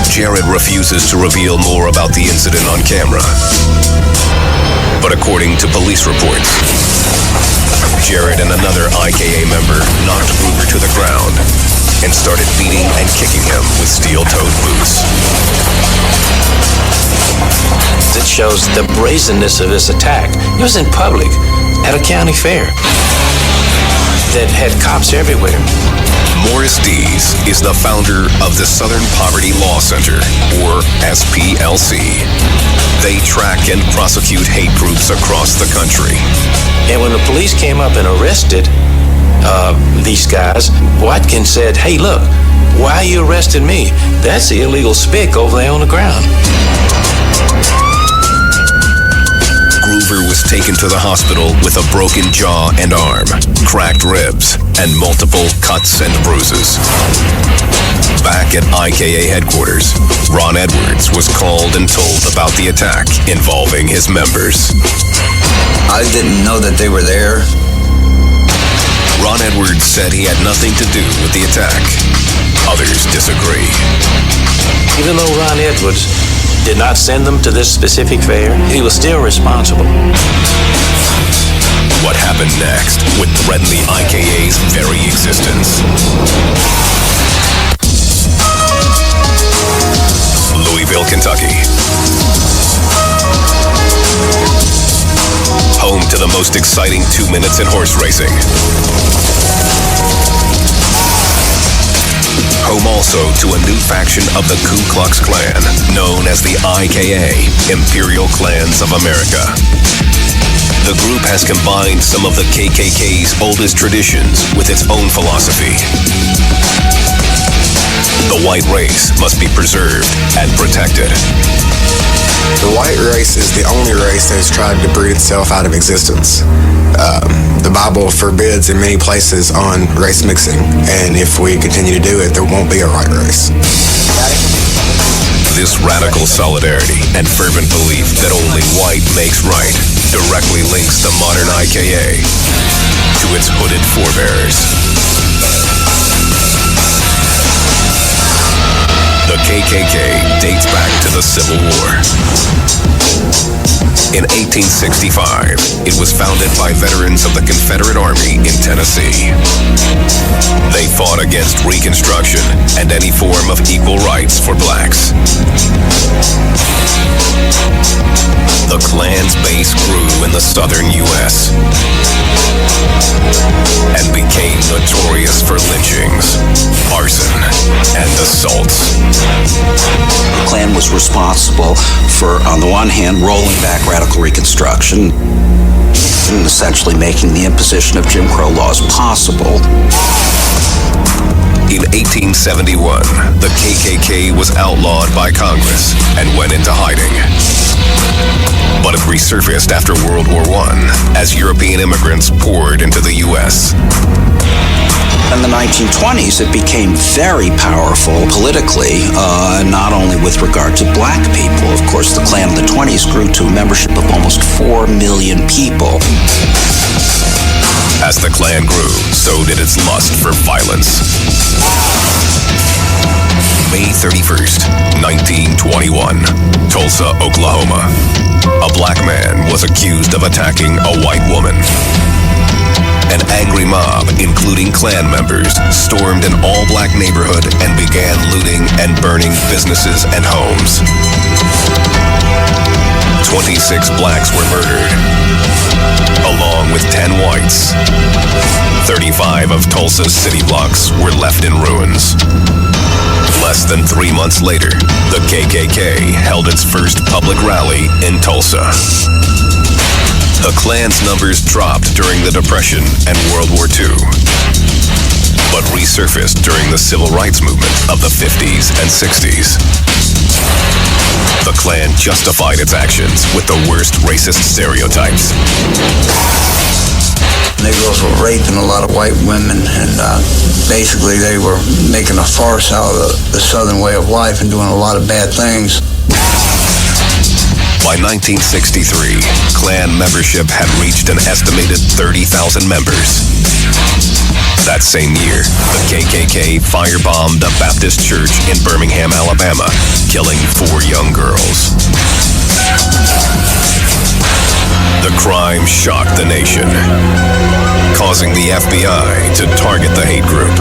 [SPEAKER 4] Jared refuses to reveal more about the incident on camera. But according to police reports, Jared and another IKA member knocked Gruber to the ground and started beating and kicking him with steel-toed boots.
[SPEAKER 15] It shows the brazenness of this attack. It was in public, at a county fair, that had cops everywhere.
[SPEAKER 4] Morris Dees is the founder of the Southern Poverty Law Center, or SPLC. They track and prosecute hate groups across the country.
[SPEAKER 15] And when the police came up and arrested these guys, Watkins said, hey, look, why are you arresting me? That's the illegal spick over there on the ground.
[SPEAKER 4] Groover was taken to the hospital with a broken jaw and arm, cracked ribs, and multiple cuts and bruises. Back at IKA headquarters, Ron Edwards was called and told about the attack involving his members.
[SPEAKER 9] I didn't know that they were there.
[SPEAKER 4] Ron Edwards said he had nothing to do with the attack. Others disagree.
[SPEAKER 15] Even though Ron Edwards did not send them to this specific fair, he was still responsible.
[SPEAKER 4] What happened next would threaten the IKA's very existence. Louisville, Kentucky. Home to the most exciting 2 minutes in horse racing. Home also to a new faction of the Ku Klux Klan, known as the IKA, Imperial Klans of America. The group has combined some of the KKK's oldest traditions with its own philosophy. The white race must be preserved and protected.
[SPEAKER 6] The white race is the only race that has tried to breed itself out of existence. The Bible forbids in many places on race mixing, and if we continue to do it, there won't be a white race.
[SPEAKER 4] This radical solidarity and fervent belief that only white makes right directly links the modern IKA to its hooded forebears. The KKK dates back to the Civil War. In 1865, it was founded by veterans of the Confederate Army in Tennessee. They fought against Reconstruction and any form of equal rights for blacks. The Klan's base grew in the southern U.S. and became notorious for lynchings, arson, and assaults.
[SPEAKER 7] The Klan was responsible for, on the one hand, rolling back radical Reconstruction and essentially making the imposition of Jim Crow laws possible.
[SPEAKER 4] In 1871, the KKK was outlawed by Congress and went into hiding. But it resurfaced after World War I as European immigrants poured into the U.S.
[SPEAKER 7] In the 1920s, it became very powerful politically, not only with regard to black people. Of course, the Klan in the 20s grew to a membership of almost 4 million people.
[SPEAKER 4] As the Klan grew, so did its lust for violence. May 31st, 1921, Tulsa, Oklahoma. A black man was accused of attacking a white woman. An angry mob, including Klan members, stormed an all-black neighborhood and began looting and burning businesses and homes. 26 blacks were murdered, along with 10 whites. 35 of Tulsa's city blocks were left in ruins. Less than 3 months later, the KKK held its first public rally in Tulsa. The Klan's numbers dropped during the Depression and World War II, but resurfaced during the Civil Rights Movement of the 50s and 60s. The Klan justified its actions with the worst racist stereotypes.
[SPEAKER 9] Negroes were raping a lot of white women, and basically they were making a farce out of the Southern way of life and doing a lot of bad things.
[SPEAKER 4] By 1963, Klan membership had reached an estimated 30,000 members. That same year, the KKK firebombed a Baptist church in Birmingham, Alabama, killing 4 young girls. The crime shocked the nation, causing the FBI to target the hate group.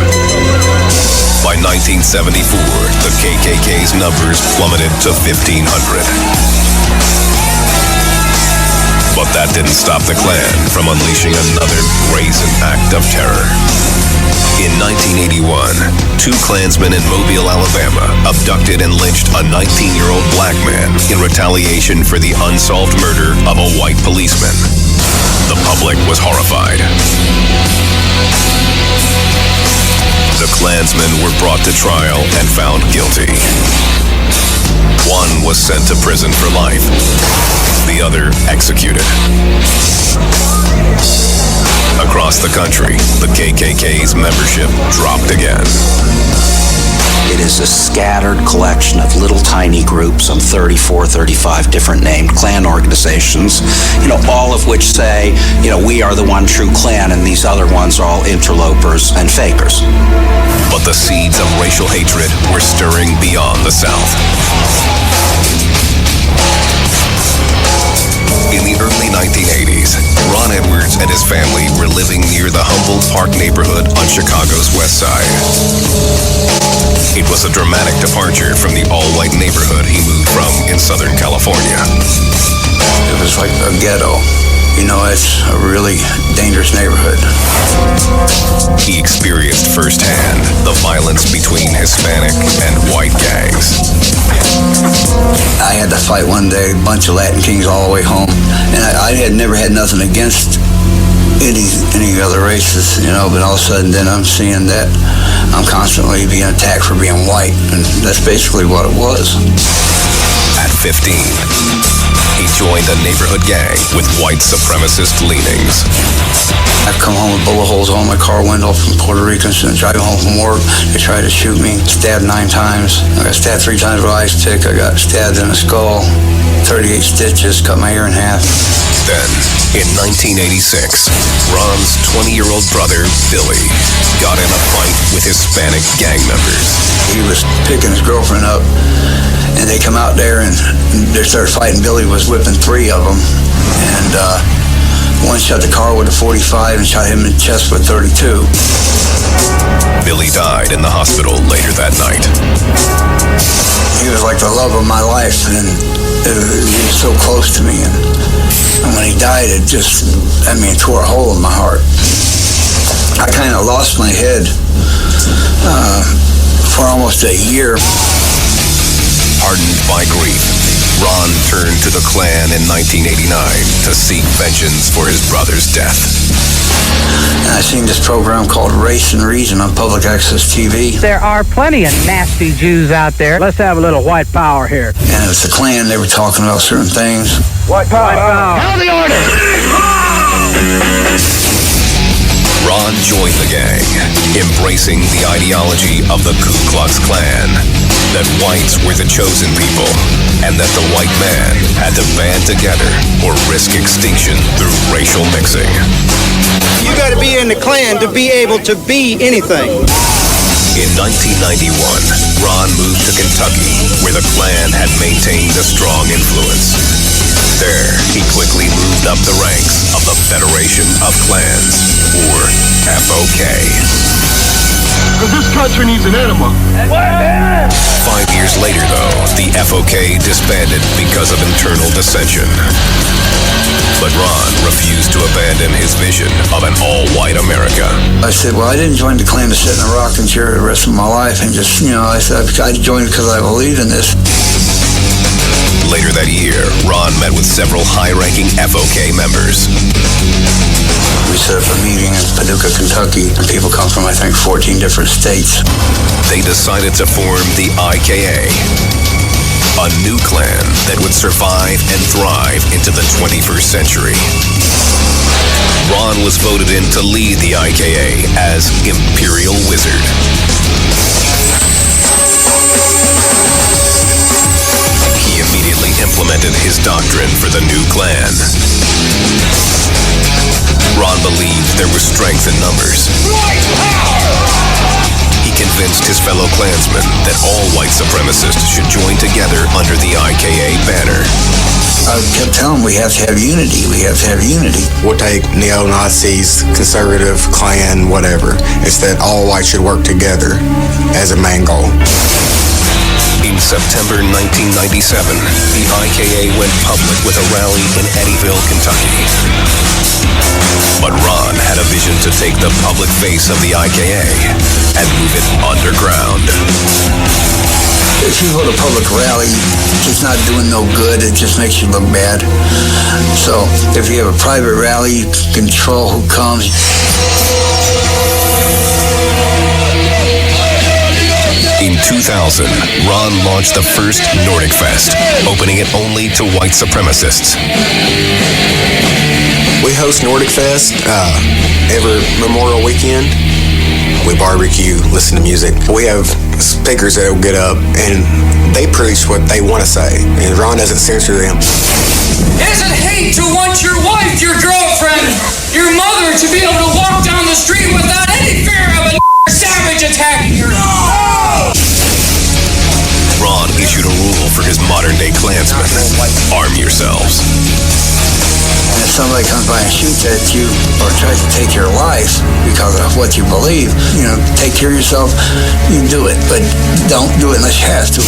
[SPEAKER 4] By 1974, the KKK's numbers plummeted to 1,500. But that didn't stop the Klan from unleashing another brazen act of terror. In 1981, two Klansmen in Mobile, Alabama, abducted and lynched a 19-year-old black man in retaliation for the unsolved murder of a white policeman. The public was horrified. The Klansmen were brought to trial and found guilty. One was sent to prison for life. The other executed. Across the country, the KKK's membership dropped again.
[SPEAKER 7] It is a scattered collection of little tiny groups, some 34, 35 different named Klan organizations, all of which say, we are the one true Klan and these other ones are all interlopers and fakers.
[SPEAKER 4] But the seeds of racial hatred were stirring beyond the South. In the early 1980s, Ron Edwards and his family were living near the Humboldt Park neighborhood on Chicago's west side. It was a dramatic departure from the all-white neighborhood he moved from in Southern California.
[SPEAKER 9] It was like a ghetto. It's a really dangerous neighborhood.
[SPEAKER 4] He experienced firsthand the violence between Hispanic and white gangs.
[SPEAKER 9] I had to fight one day, a bunch of Latin Kings all the way home, and I had never had nothing against any other races, but all of a sudden then I'm seeing that I'm constantly being attacked for being white, and that's basically what it was.
[SPEAKER 4] At 15, he joined a neighborhood gang with white supremacist leanings.
[SPEAKER 9] I come home with bullet holes on my car window from Puerto Ricans and driving home from work. They tried to shoot me, stabbed 9 times. I got stabbed 3 times with an ice pick. I got stabbed in the skull, 38 stitches, cut my ear in half.
[SPEAKER 4] Then, in 1986, Ron's 20-year-old brother, Billy, got in a fight with Hispanic gang members.
[SPEAKER 9] He was picking his girlfriend up, and they come out there and they started fighting. Billy was whipping 3 of them, and one shot the car with a 45 and shot him in the chest with 32.
[SPEAKER 4] Billy died in the hospital later that night.
[SPEAKER 9] He was like the love of my life, and he was so close to me. And when he died, it just, tore a hole in my heart. I kind of lost my head for almost a year.
[SPEAKER 4] Hardened by grief, Ron turned to the Klan in 1989 to seek vengeance for his brother's death.
[SPEAKER 9] And I seen this program called Race and Reason on public access TV.
[SPEAKER 16] There are plenty of nasty Jews out there. Let's have a little white power here.
[SPEAKER 9] And it was the Klan. They were talking about certain things.
[SPEAKER 16] White power. White power.
[SPEAKER 8] Hell the order!
[SPEAKER 4] Ron joined the gang, embracing the ideology of the Ku Klux Klan, that whites were the chosen people, and that the white man had to band together or risk extinction through racial mixing.
[SPEAKER 17] You gotta be in the Klan to be able to be anything.
[SPEAKER 4] In 1991, Ron moved to Kentucky, where the Klan had maintained a strong influence. There, he quickly moved up the ranks of the Federation of Klans, or FOK.
[SPEAKER 5] Because this country needs an enema.
[SPEAKER 4] 5 years later, though, the FOK disbanded because of internal dissension. But Ron refused to abandon his vision of an all-white America.
[SPEAKER 9] I said, well, I didn't join the Klan to sit in a rocking chair the rest of my life and just, I said, I joined because I believed in this.
[SPEAKER 4] Later that year, Ron met with several high-ranking FOK members.
[SPEAKER 9] We set up a meeting in Paducah, Kentucky, and people come from, I think, 14 different states.
[SPEAKER 4] They decided to form the IKA, a new Klan that would survive and thrive into the 21st century. Ron was voted in to lead the IKA as Imperial Wizard. He immediately implemented his doctrine for the new Klan. Ron believed there was strength in numbers. He convinced his fellow Klansmen that all white supremacists should join together under the IKA banner.
[SPEAKER 9] I kept telling them we have to have unity. We have to have unity.
[SPEAKER 6] We'll take neo-Nazis, conservative, Klan, whatever. It's that all whites should work together as a main goal.
[SPEAKER 4] In September 1997, the IKA went public with a rally in Eddyville, Kentucky. But Ron had a vision to take the public face of the IKA and move it underground.
[SPEAKER 9] If you hold a public rally, it's not doing no good. It just makes you look bad. So if you have a private rally, you control who comes.
[SPEAKER 4] In 2000, Ron launched the first Nordic Fest, opening it only to white supremacists.
[SPEAKER 6] We host Nordic Fest every Memorial Weekend. We barbecue, listen to music. We have speakers that will get up and they preach what they want to say, and Ron doesn't censor them.
[SPEAKER 18] Isn't hate to want your wife, your girlfriend, your mother to be able to walk down the street without any fear of a savage attacking her?
[SPEAKER 4] Ron issued a rule for his modern-day Klansmen: arm yourselves.
[SPEAKER 9] If somebody comes by and shoots at you or tries to take your life because of what you believe, take care of yourself, you can do it, but don't do it unless you have to.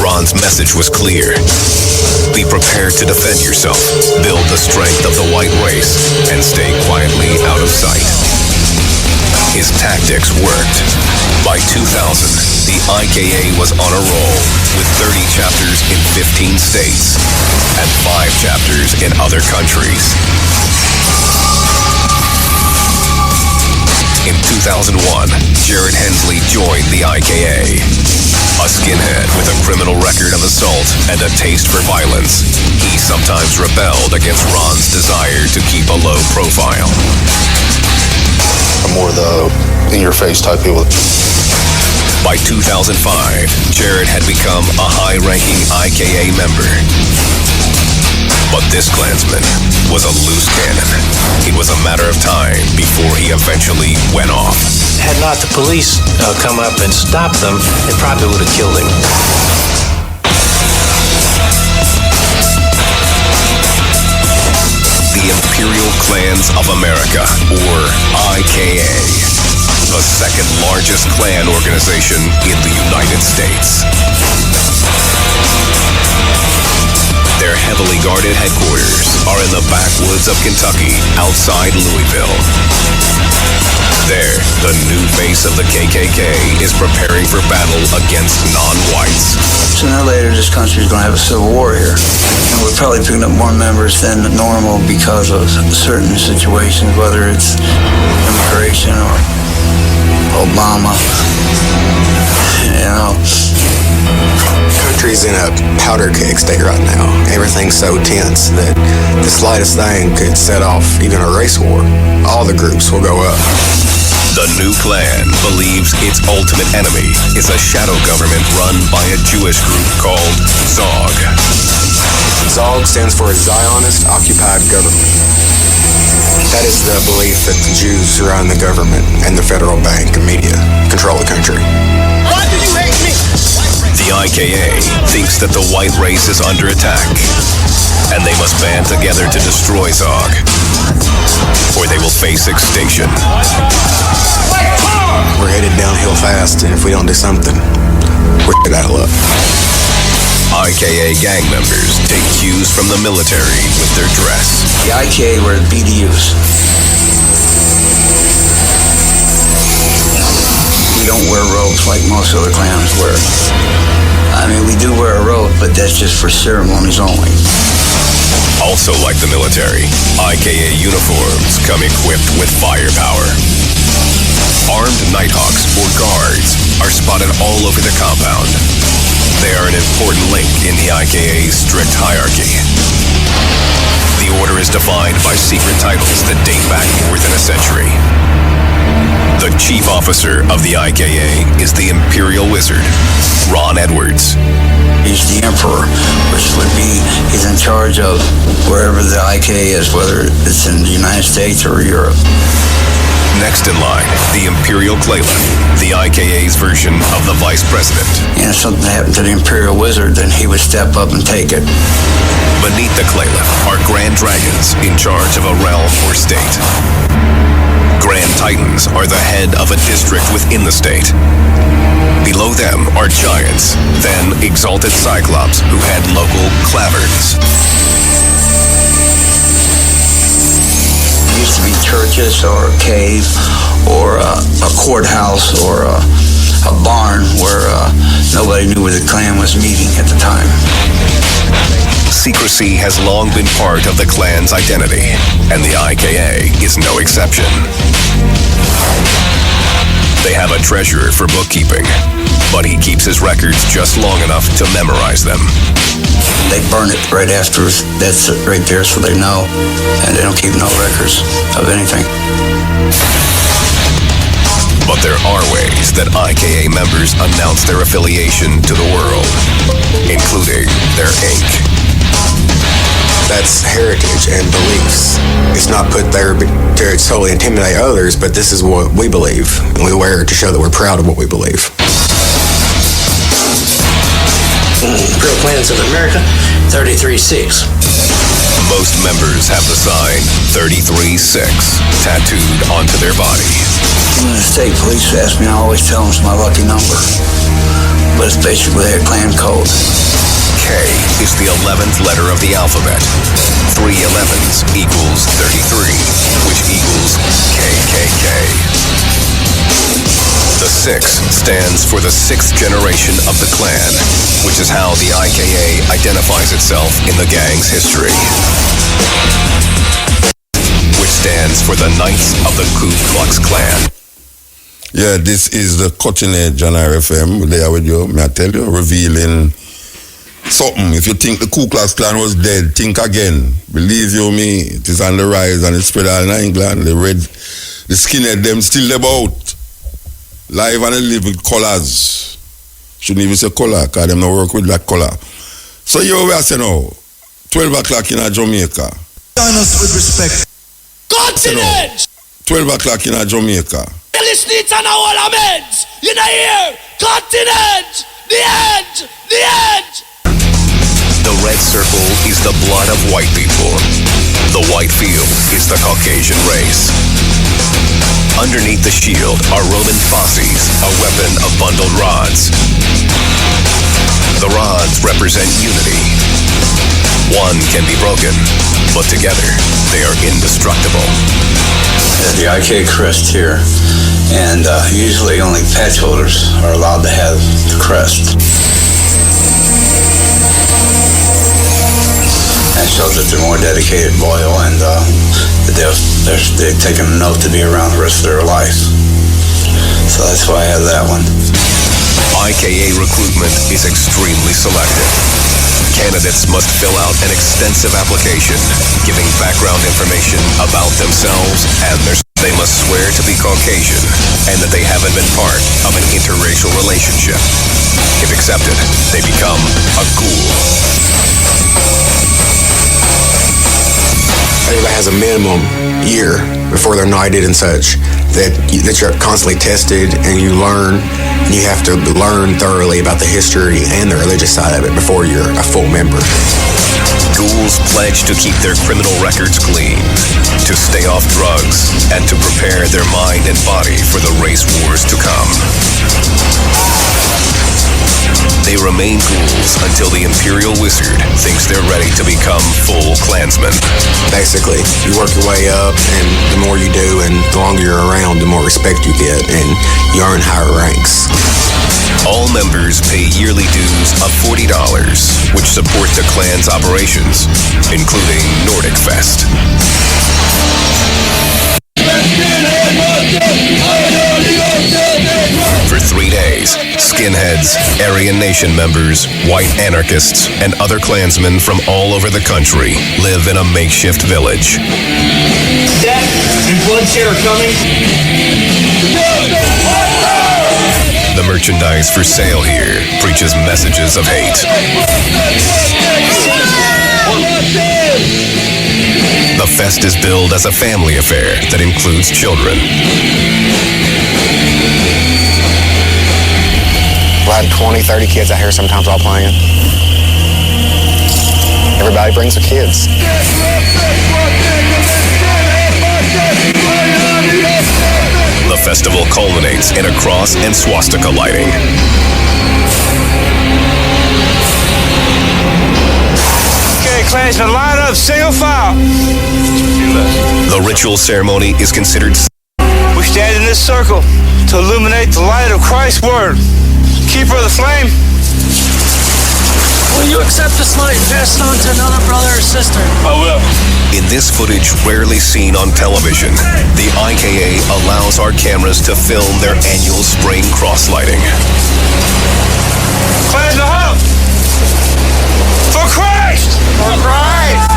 [SPEAKER 4] Ron's message was clear. Be prepared to defend yourself, build the strength of the white race, and stay quietly out of sight. His tactics worked. By 2000, the IKA was on a roll, with 30 chapters in 15 states and 5 chapters in other countries. In 2001, Jared Hensley joined the IKA. A skinhead with a criminal record of assault and a taste for violence, he sometimes rebelled against Ron's desire to keep a low profile.
[SPEAKER 14] I'm more the in-your-face type people.
[SPEAKER 4] By 2005, Jared had become a high-ranking IKA member. But this Klansman was a loose cannon. It was a matter of time before he eventually went off.
[SPEAKER 15] Had not the police come up and stopped them, it probably would have killed him.
[SPEAKER 4] The Imperial Clans of America, or IKA, the second largest Klan organization in the United States. Their heavily guarded headquarters are in the backwoods of Kentucky, outside Louisville. There, the new base of the KKK is preparing for battle against non-whites.
[SPEAKER 9] Sooner or later, this country is going to have a civil war here. And we're probably picking up more members than normal because of certain situations, whether it's immigration or Obama.
[SPEAKER 6] Country's in a powder keg state right now. Everything's so tense that the slightest thing could set off even a race war. All the groups will go up.
[SPEAKER 4] The new Klan believes its ultimate enemy is a shadow government run by a Jewish group called ZOG.
[SPEAKER 6] ZOG stands for Zionist Occupied Government. That is the belief that the Jews run the government and the federal bank and media control the country.
[SPEAKER 18] Why do you hate me?
[SPEAKER 4] The IKA thinks that the white race is under attack, and they must band together to destroy ZOG, or they will face extinction.
[SPEAKER 6] We're headed downhill fast, and if we don't do something, we're out of luck.
[SPEAKER 4] IKA gang members take cues from the military with their dress.
[SPEAKER 9] The IKA were BDUs. We don't wear robes like most other clans wear. I mean, we do wear a robe, but that's just for ceremonies only.
[SPEAKER 4] Also like the military, IKA uniforms come equipped with firepower. Armed Nighthawks, or guards, are spotted all over the compound. They are an important link in the IKA's strict hierarchy. The order is defined by secret titles that date back more than a century. The chief officer of the IKA is the Imperial Wizard, Ron Edwards.
[SPEAKER 9] He's the emperor, which would be, he's in charge of wherever the IKA is, whether it's in the United States or Europe.
[SPEAKER 4] Next in line, the Imperial Clayleth, the IKA's version of the vice president.
[SPEAKER 9] And if something happened to the Imperial Wizard, then he would step up and take it.
[SPEAKER 4] Beneath the Clayleth are Grand Dragons in charge of a realm or state. Grand Titans are the head of a district within the state. Below them are Giants, then Exalted Cyclops, who head local Claverns.
[SPEAKER 9] used to be churches or a cave or a courthouse or a barn where nobody knew where the Klan was meeting at the time.
[SPEAKER 4] Secrecy has long been part of the Klan's identity, and the IKA is no exception. They have a treasurer for bookkeeping, but he keeps his records just long enough to memorize them.
[SPEAKER 9] They burn it right after. That's right there, so they know, and they don't keep no records of anything.
[SPEAKER 4] But there are ways that IKA members announce their affiliation to the world, including their ink.
[SPEAKER 6] That's heritage and beliefs. It's not put there to solely intimidate others, but this is what we believe. And we wear it to show that we're proud of what we believe.
[SPEAKER 9] Imperial Klans of America, 33-6.
[SPEAKER 4] Most members have the sign 33-6 tattooed onto their body.
[SPEAKER 9] When the state police ask me, I always tell them it's my lucky number. But it's basically a Klan code.
[SPEAKER 4] K is the 11th letter of the alphabet. 3 11s equals 33, which equals KKK. The 6 stands for the 6th generation of the Klan, which is how the IKA identifies itself in the gang's history. Which stands for the 9th of the Ku Klux Klan.
[SPEAKER 1] Yeah, this is the Cutting Edge on RFM. There with you, may I tell you, revealing something. If you think the Ku Klux Klan was dead, think again. Believe you me, it is on the rise and it spread all in England. The red, the skinhead, them still about. Live and live with colors. Shouldn't even say color, because them don't work with that color. So you we are saying now, 12 o'clock in Jamaica.
[SPEAKER 3] Join us with respect. Continent!
[SPEAKER 1] 12 o'clock in Jamaica.
[SPEAKER 3] Listening to all our meds. You know here. Continent! The end! The end!
[SPEAKER 4] The red circle is the blood of white people. The white field is the Caucasian race. Underneath the shield are Roman fasces, a weapon of bundled rods. The rods represent unity. One can be broken, but together they are indestructible.
[SPEAKER 9] The IK crest here, and usually only patch holders are allowed to have the crest. That shows that they're more dedicated, loyal, and that they've taken a note to be around the rest of their life. So that's why I have that one.
[SPEAKER 4] IKA recruitment is extremely selective. Candidates must fill out an extensive application, giving background information about themselves and they must swear to be Caucasian and that they haven't been part of an interracial relationship. If accepted, they become a ghoul.
[SPEAKER 6] Everybody has a minimum year before they're knighted and such, that you're constantly tested and you learn. You have to learn thoroughly about the history and the religious side of it before you're a full member.
[SPEAKER 4] Ghouls pledge to keep their criminal records clean, to stay off drugs, and to prepare their mind and body for the race wars to come. They remain ghouls until the Imperial Wizard thinks they're ready to become full Klansmen.
[SPEAKER 6] Basically, you work your way up, and the more you do and the longer you're around, the more respect you get, and you earn higher ranks.
[SPEAKER 4] All members pay yearly dues of $40, which support the Klan's operations, including Nordic Fest. For 3 days, skinheads, Aryan Nation members, white anarchists, and other Klansmen from all over the country live in a makeshift village.
[SPEAKER 8] Death and bloodshed are coming.
[SPEAKER 4] The merchandise for sale here preaches messages of hate. The fest is billed as a family affair that includes children.
[SPEAKER 6] We'll have 20, 30 kids out here sometimes all playing. Everybody brings their kids.
[SPEAKER 4] The festival culminates in a cross and swastika lighting.
[SPEAKER 5] Klansmen line up, single file.
[SPEAKER 4] The ritual ceremony is considered.
[SPEAKER 5] We stand in this circle to illuminate the light of Christ's word. Keeper of the flame.
[SPEAKER 11] Will you accept this light and pass it on to another brother or sister?
[SPEAKER 5] I will.
[SPEAKER 4] In this footage rarely seen on television, the IKA allows our cameras to film their annual spring cross lighting.
[SPEAKER 5] Klansmen up! For Christ!
[SPEAKER 3] For Christ!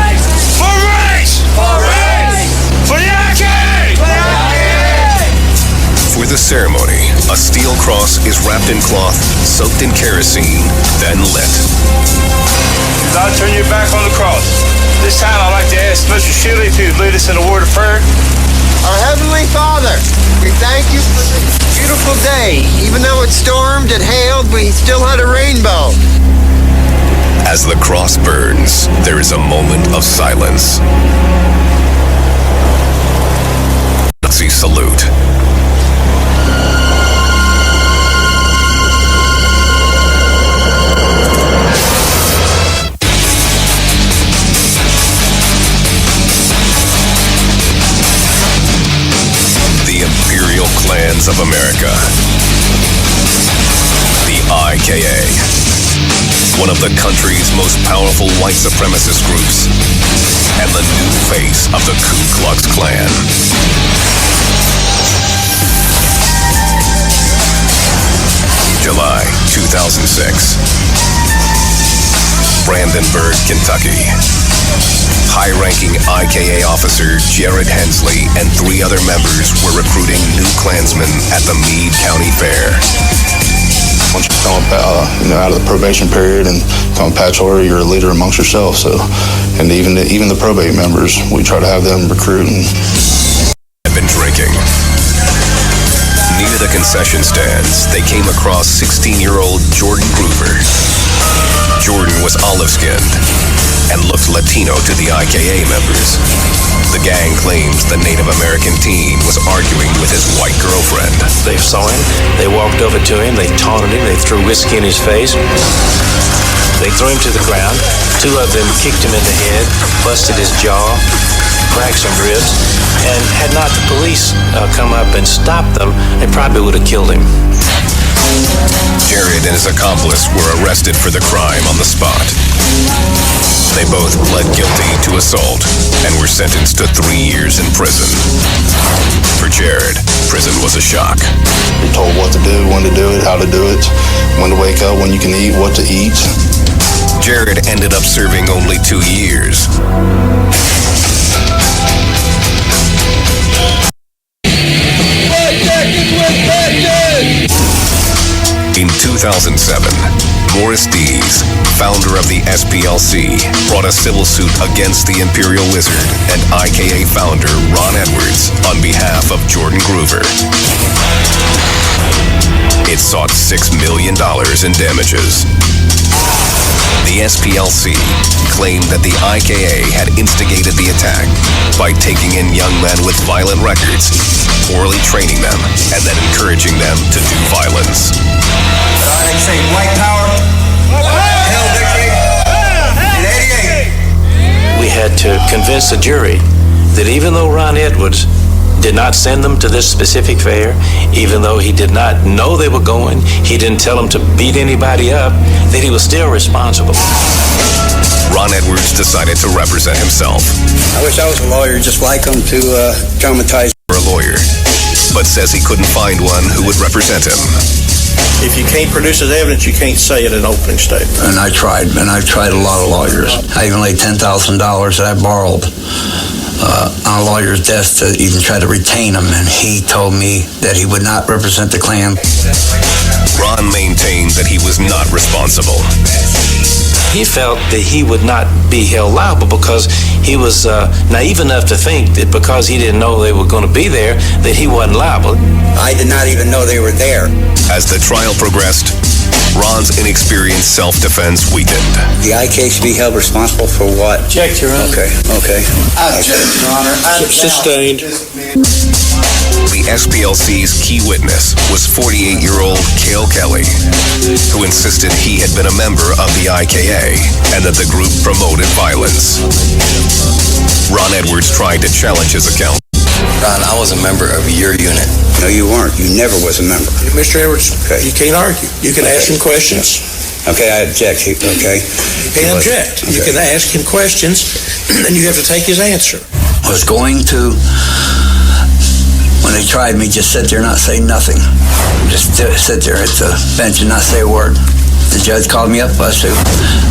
[SPEAKER 5] For race!
[SPEAKER 3] For race!
[SPEAKER 5] For the IKA!
[SPEAKER 3] For the IKA!
[SPEAKER 4] For the ceremony, a steel cross is wrapped in cloth, soaked in kerosene, then lit.
[SPEAKER 5] Now turn your back on the cross. This time I'd like to ask Mr. Shirley to lead us in a word of prayer.
[SPEAKER 10] Our Heavenly Father, we thank you for this beautiful day. Even though it stormed, it hailed, we still had a rainbow.
[SPEAKER 4] As the cross burns, there is a moment of silence. Nazi salute. The Imperial Clans of America. The IKA. One of the country's most powerful white supremacist groups, and the new face of the Ku Klux Klan. July 2006. Brandenburg, Kentucky. High-ranking IKA officer Jared Hensley and 3 other members were recruiting new Klansmen at the Meade County Fair.
[SPEAKER 14] Once you come out of the probation period and become a patch order, you're a leader amongst yourself. So, and even the probate members, we try to have them recruit.
[SPEAKER 4] Have been drinking. Near the concession stands, they came across 16-year-old Jordan Groover. Jordan was olive-skinned and looked Latino to the IKA members. The gang claims the Native American teen was arguing with his white girlfriend.
[SPEAKER 15] They saw him, they walked over to him, they taunted him, they threw whiskey in his face. They threw him to the ground. 2 of them kicked him in the head, busted his jaw, cracked some ribs, and had not the police come up and stopped them, they probably would have killed him.
[SPEAKER 4] Jared and his accomplice were arrested for the crime on the spot. They both pled guilty to assault and were sentenced to 3 years in prison. For Jared, prison was a shock.
[SPEAKER 14] You're told what to do, when to do it, how to do it, when to wake up, when you can eat, what to eat.
[SPEAKER 4] Jared ended up serving only 2 years. In 2007, Morris Dees, founder of the SPLC, brought a civil suit against the Imperial Wizard and IKA founder Ron Edwards on behalf of Jordan Groover. It sought $6 million in damages. The SPLC claimed that the IKA had instigated the attack by taking in young men with violent records, poorly training them, and then encouraging them to do violence.
[SPEAKER 3] I say white power, hell victory, in 88.
[SPEAKER 15] We had to convince the jury that even though Ron Edwards did not send them to this specific fair, even though he did not know they were going, he didn't tell them to beat anybody up, that he was still responsible.
[SPEAKER 4] Ron Edwards decided to represent himself.
[SPEAKER 17] I wish I was a lawyer just like him to traumatize.
[SPEAKER 4] For a lawyer, but says he couldn't find one who would represent him.
[SPEAKER 19] If you can't produce his evidence, you can't say it in an opening statement.
[SPEAKER 9] And I've tried a lot of lawyers. I even laid $10,000 that I borrowed on a lawyer's desk to even try to retain him, and he told me that he would not represent the Klan.
[SPEAKER 4] Ron maintained that he was not responsible.
[SPEAKER 15] He felt that he would not be held liable because he was naive enough to think that because he didn't know they were going to be there, that he wasn't liable.
[SPEAKER 17] I did not even know they were there.
[SPEAKER 4] As the trial progressed, Ron's inexperienced self-defense weakened.
[SPEAKER 9] The IK should be held responsible for what?
[SPEAKER 11] Object, Your Honor.
[SPEAKER 9] Okay.
[SPEAKER 17] I object, Your Honor.
[SPEAKER 19] Sustained.
[SPEAKER 4] The SPLC's key witness was 48-year-old Cale Kelly, who insisted he had been a member of the IKA and that the group promoted violence. Ron Edwards tried to challenge his account.
[SPEAKER 15] Ron, I was a member of your unit.
[SPEAKER 9] No, you weren't. You never was a member.
[SPEAKER 19] Mr. Edwards, you can't argue. You can ask him questions.
[SPEAKER 9] Okay, I object. Okay.
[SPEAKER 19] You can't object. You can ask him questions, and you have to take his answer.
[SPEAKER 9] I was going to, when they tried me, just sit there and not say nothing. Just sit there at the bench and not say a word. The judge called me up. I said,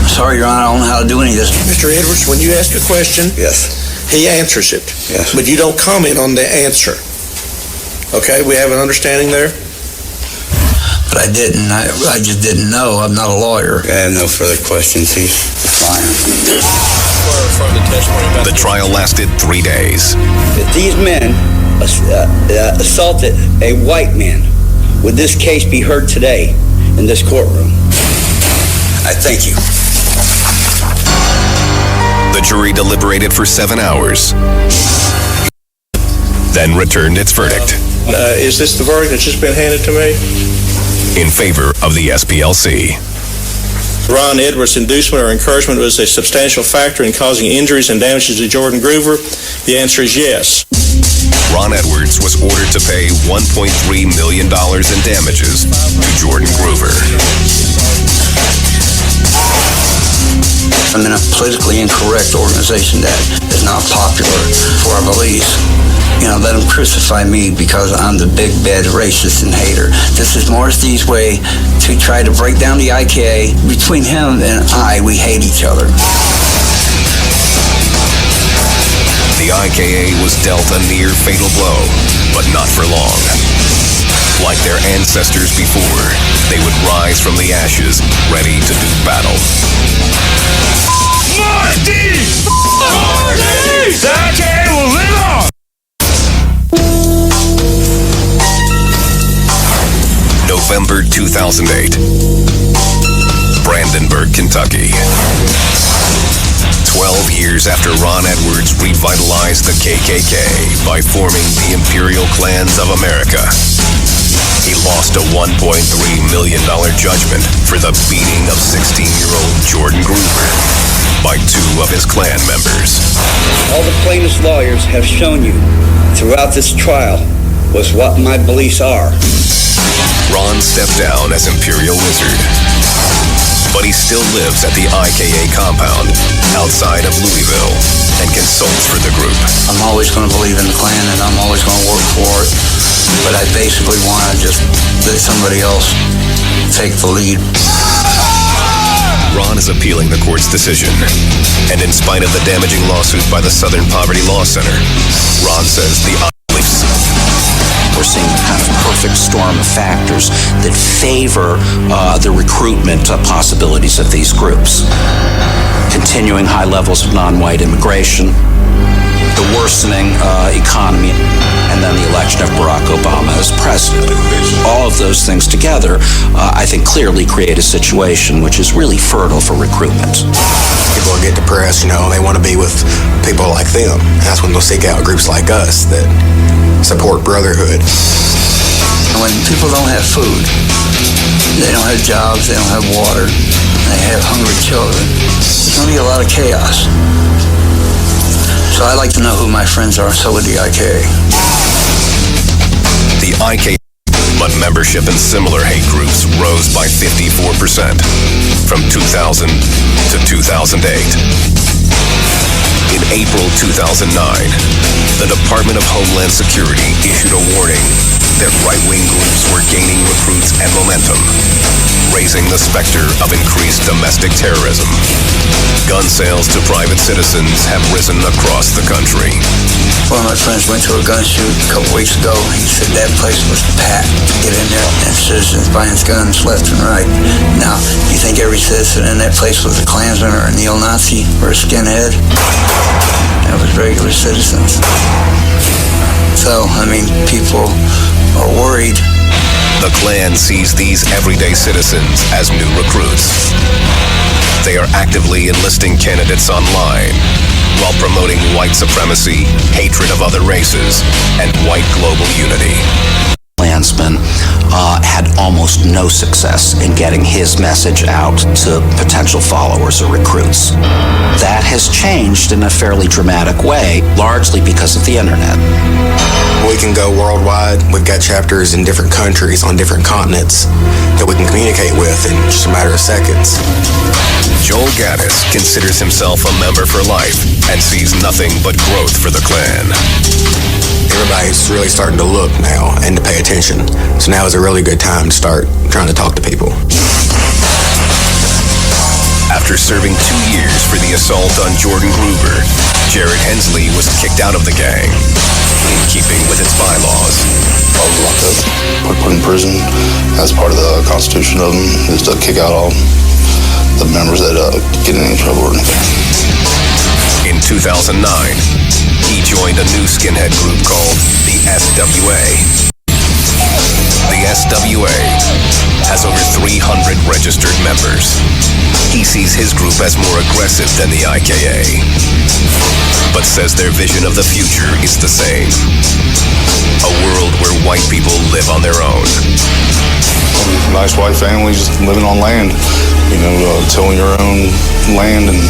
[SPEAKER 9] sorry, Your Honor, I don't know how to do any of this.
[SPEAKER 19] Mr. Edwards, when you ask a question,
[SPEAKER 9] yes,
[SPEAKER 19] he answers it.
[SPEAKER 9] Yes.
[SPEAKER 19] But you don't comment on the answer. Okay, we have an understanding there?
[SPEAKER 9] But I didn't. I just didn't know. I'm not a lawyer. I have no further questions. He's fine.
[SPEAKER 4] The trial lasted 3 days.
[SPEAKER 9] If these men assaulted a white man, would this case be heard today in this courtroom? I thank you.
[SPEAKER 4] The jury deliberated for 7 hours, then returned its verdict.
[SPEAKER 19] Is this the verdict that's just been handed to me?
[SPEAKER 4] In favor of the SPLC.
[SPEAKER 19] Ron Edwards' inducement or encouragement was a substantial factor in causing injuries and damages to Jordan Groover. The answer is yes.
[SPEAKER 4] Ron Edwards was ordered to pay $1.3 million in damages to Jordan Groover.
[SPEAKER 9] I'm in a politically incorrect organization that is not popular for our beliefs. You know, let them crucify me because I'm the big, bad racist and hater. This is Morris D's way to try to break down the IKA. Between him and I, we hate each other.
[SPEAKER 4] The IKA was dealt a near fatal blow, but not for long. Like their ancestors before, they would rise from the ashes, ready to do battle.
[SPEAKER 5] Marty! The IKA will live on!
[SPEAKER 4] November 2008, Brandenburg, Kentucky. 12 years after Ron Edwards revitalized the KKK by forming the Imperial Clans of America, he lost a $1.3 million judgment for the beating of 16-year-old Jordan Groover by 2 of his Klan members.
[SPEAKER 9] All the plaintiff's lawyers have shown you throughout this trial was what my beliefs are.
[SPEAKER 4] Ron stepped down as Imperial Wizard, but he still lives at the IKA compound outside of Louisville and consults for the group.
[SPEAKER 9] I'm always going to believe in the Klan and I'm always going to work for it, but I basically want to just let somebody else take the lead.
[SPEAKER 4] Ron is appealing the court's decision, and in spite of the damaging lawsuit by the Southern Poverty Law Center, Ron says the
[SPEAKER 7] we're seeing a kind of perfect storm of factors that favor the recruitment possibilities of these groups. Continuing high levels of non-white immigration, the worsening economy, and then the election of Barack Obama as president. All of those things together, I think, clearly create a situation which is really fertile for recruitment.
[SPEAKER 6] People get depressed, you know, they want to be with people like them. That's when they'll seek out groups like us that support brotherhood.
[SPEAKER 9] When people don't have food, they don't have jobs, they don't have water, they have hungry children, there's going to be a lot of chaos. So I like to know who my friends are, so would the IKA.
[SPEAKER 4] The IKA, but membership in similar hate groups rose by 54% from 2000 to 2008. In April 2009, the Department of Homeland Security issued a warning that right-wing groups were gaining recruits and momentum, raising the specter of increased domestic terrorism. Gun sales to private citizens have risen across the country.
[SPEAKER 9] One of my friends went to a gun shoot a couple weeks ago. He said that place was packed. Get in there and citizens buying guns left and right. Now, you think every citizen in that place was a Klansman or a neo-Nazi or a skinhead? That was regular citizens. So, I mean, people are worried.
[SPEAKER 4] The Klan sees these everyday citizens as new recruits. They are actively enlisting candidates online while promoting white supremacy, hatred of other races, and white global unity.
[SPEAKER 7] Klansman had almost no success in getting his message out to potential followers or recruits. That has changed in a fairly dramatic way, largely because of the internet.
[SPEAKER 6] We can go worldwide. We've got chapters in different countries on different continents that we can communicate with in just a matter of seconds.
[SPEAKER 4] Joel Gaddis considers himself a member for life and sees nothing but growth for the Klan.
[SPEAKER 6] Everybody's really starting to look now and to pay attention. So now is a really good time to start trying to talk to people.
[SPEAKER 4] After serving 2 years for the assault on Jordan Gruber, Jared Hensley was kicked out of the gang, in keeping with its bylaws.
[SPEAKER 14] I was locked up, put in prison. That's part of the constitution of them, is to kick out all the members that get in any trouble or anything.
[SPEAKER 4] In 2009, he joined a new skinhead group called the SWA. The SWA has over 300 registered members. He sees his group as more aggressive than the IKA, but says their vision of the future is the same. A world where white people live on their own.
[SPEAKER 14] Nice white families living on land, tilling your own land and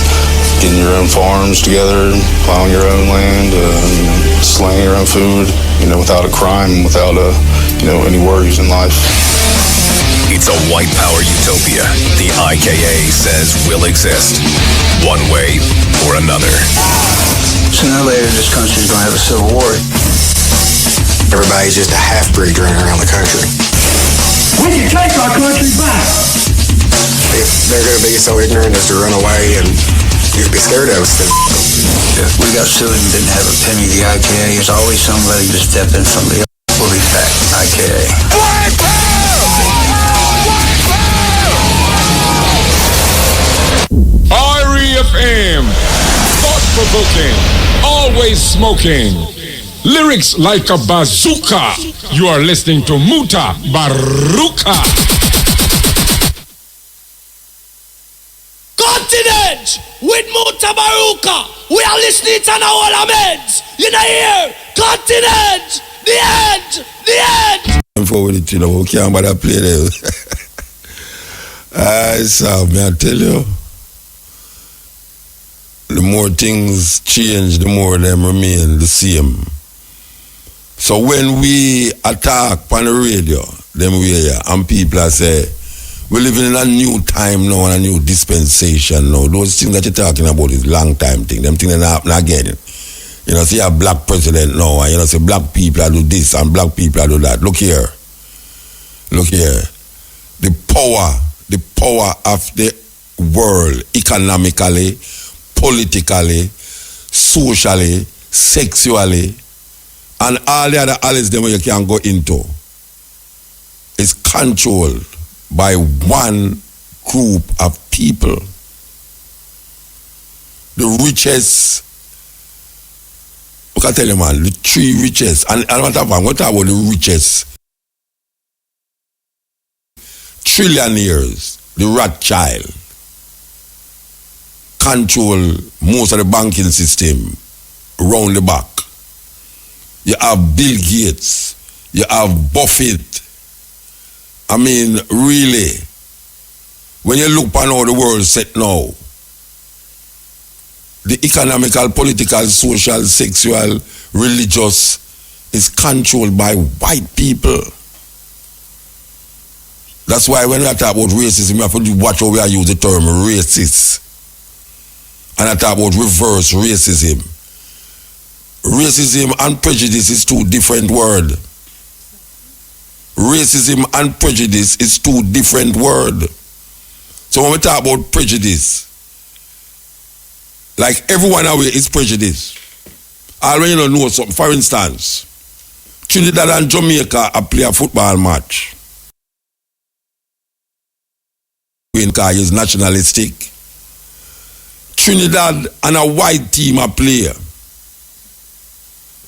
[SPEAKER 14] getting your own farms together, plowing your own land, slaying your own food, without a crime, without any worries in life.
[SPEAKER 4] It's a white power utopia the IKA says will exist, one way or another.
[SPEAKER 9] Sooner or later, this country's going to have a civil war.
[SPEAKER 6] Everybody's just a half-breed running around the country.
[SPEAKER 8] We can take our country back.
[SPEAKER 6] If they're going to be so ignorant as to run away and you'd be scared of us, then
[SPEAKER 9] If we got sued and didn't have a penny, the IKA is always somebody to step in, somebody else will be back. IKA.
[SPEAKER 20] REFM, thought-provoking, always smoking, lyrics like a bazooka. You are listening to Mutabaruka.
[SPEAKER 8] Continent with Mutabaruka. We are listening to our meds. You know here. Continent. The end. The end.
[SPEAKER 1] I'm forward it, we can't bother play there. May I tell you? The more things change, the more them remain the same. So when we attack on the radio, them we hear, and people say, we're living in a new time now and a new dispensation now. Those things that you're talking about is long time thing. Them things that happen again. See a black president now, and say black people do this and black people do that. Look here. The power of the world economically, politically, socially, sexually, and all the other alleys them you can go into is controlled by one group of people. The richest, I can tell you, man, the three richest, and what about the richest? Trillionaires, the Rothschild, control most of the banking system round the back. You have Bill Gates, you have Buffett. I mean, really, when you look on how the world set now, the economical, political, social, sexual, religious is controlled by white people. That's why when we talk about racism, we have to watch how we use the term racist. And I talk about reverse racism. Racism and prejudice is two different words. Racism and prejudice is two different words. So when we talk about prejudice, like everyone away is prejudice. I already know something. For instance, Trinidad and Jamaica play a football match. Because is nationalistic. Trinidad and a white team a play.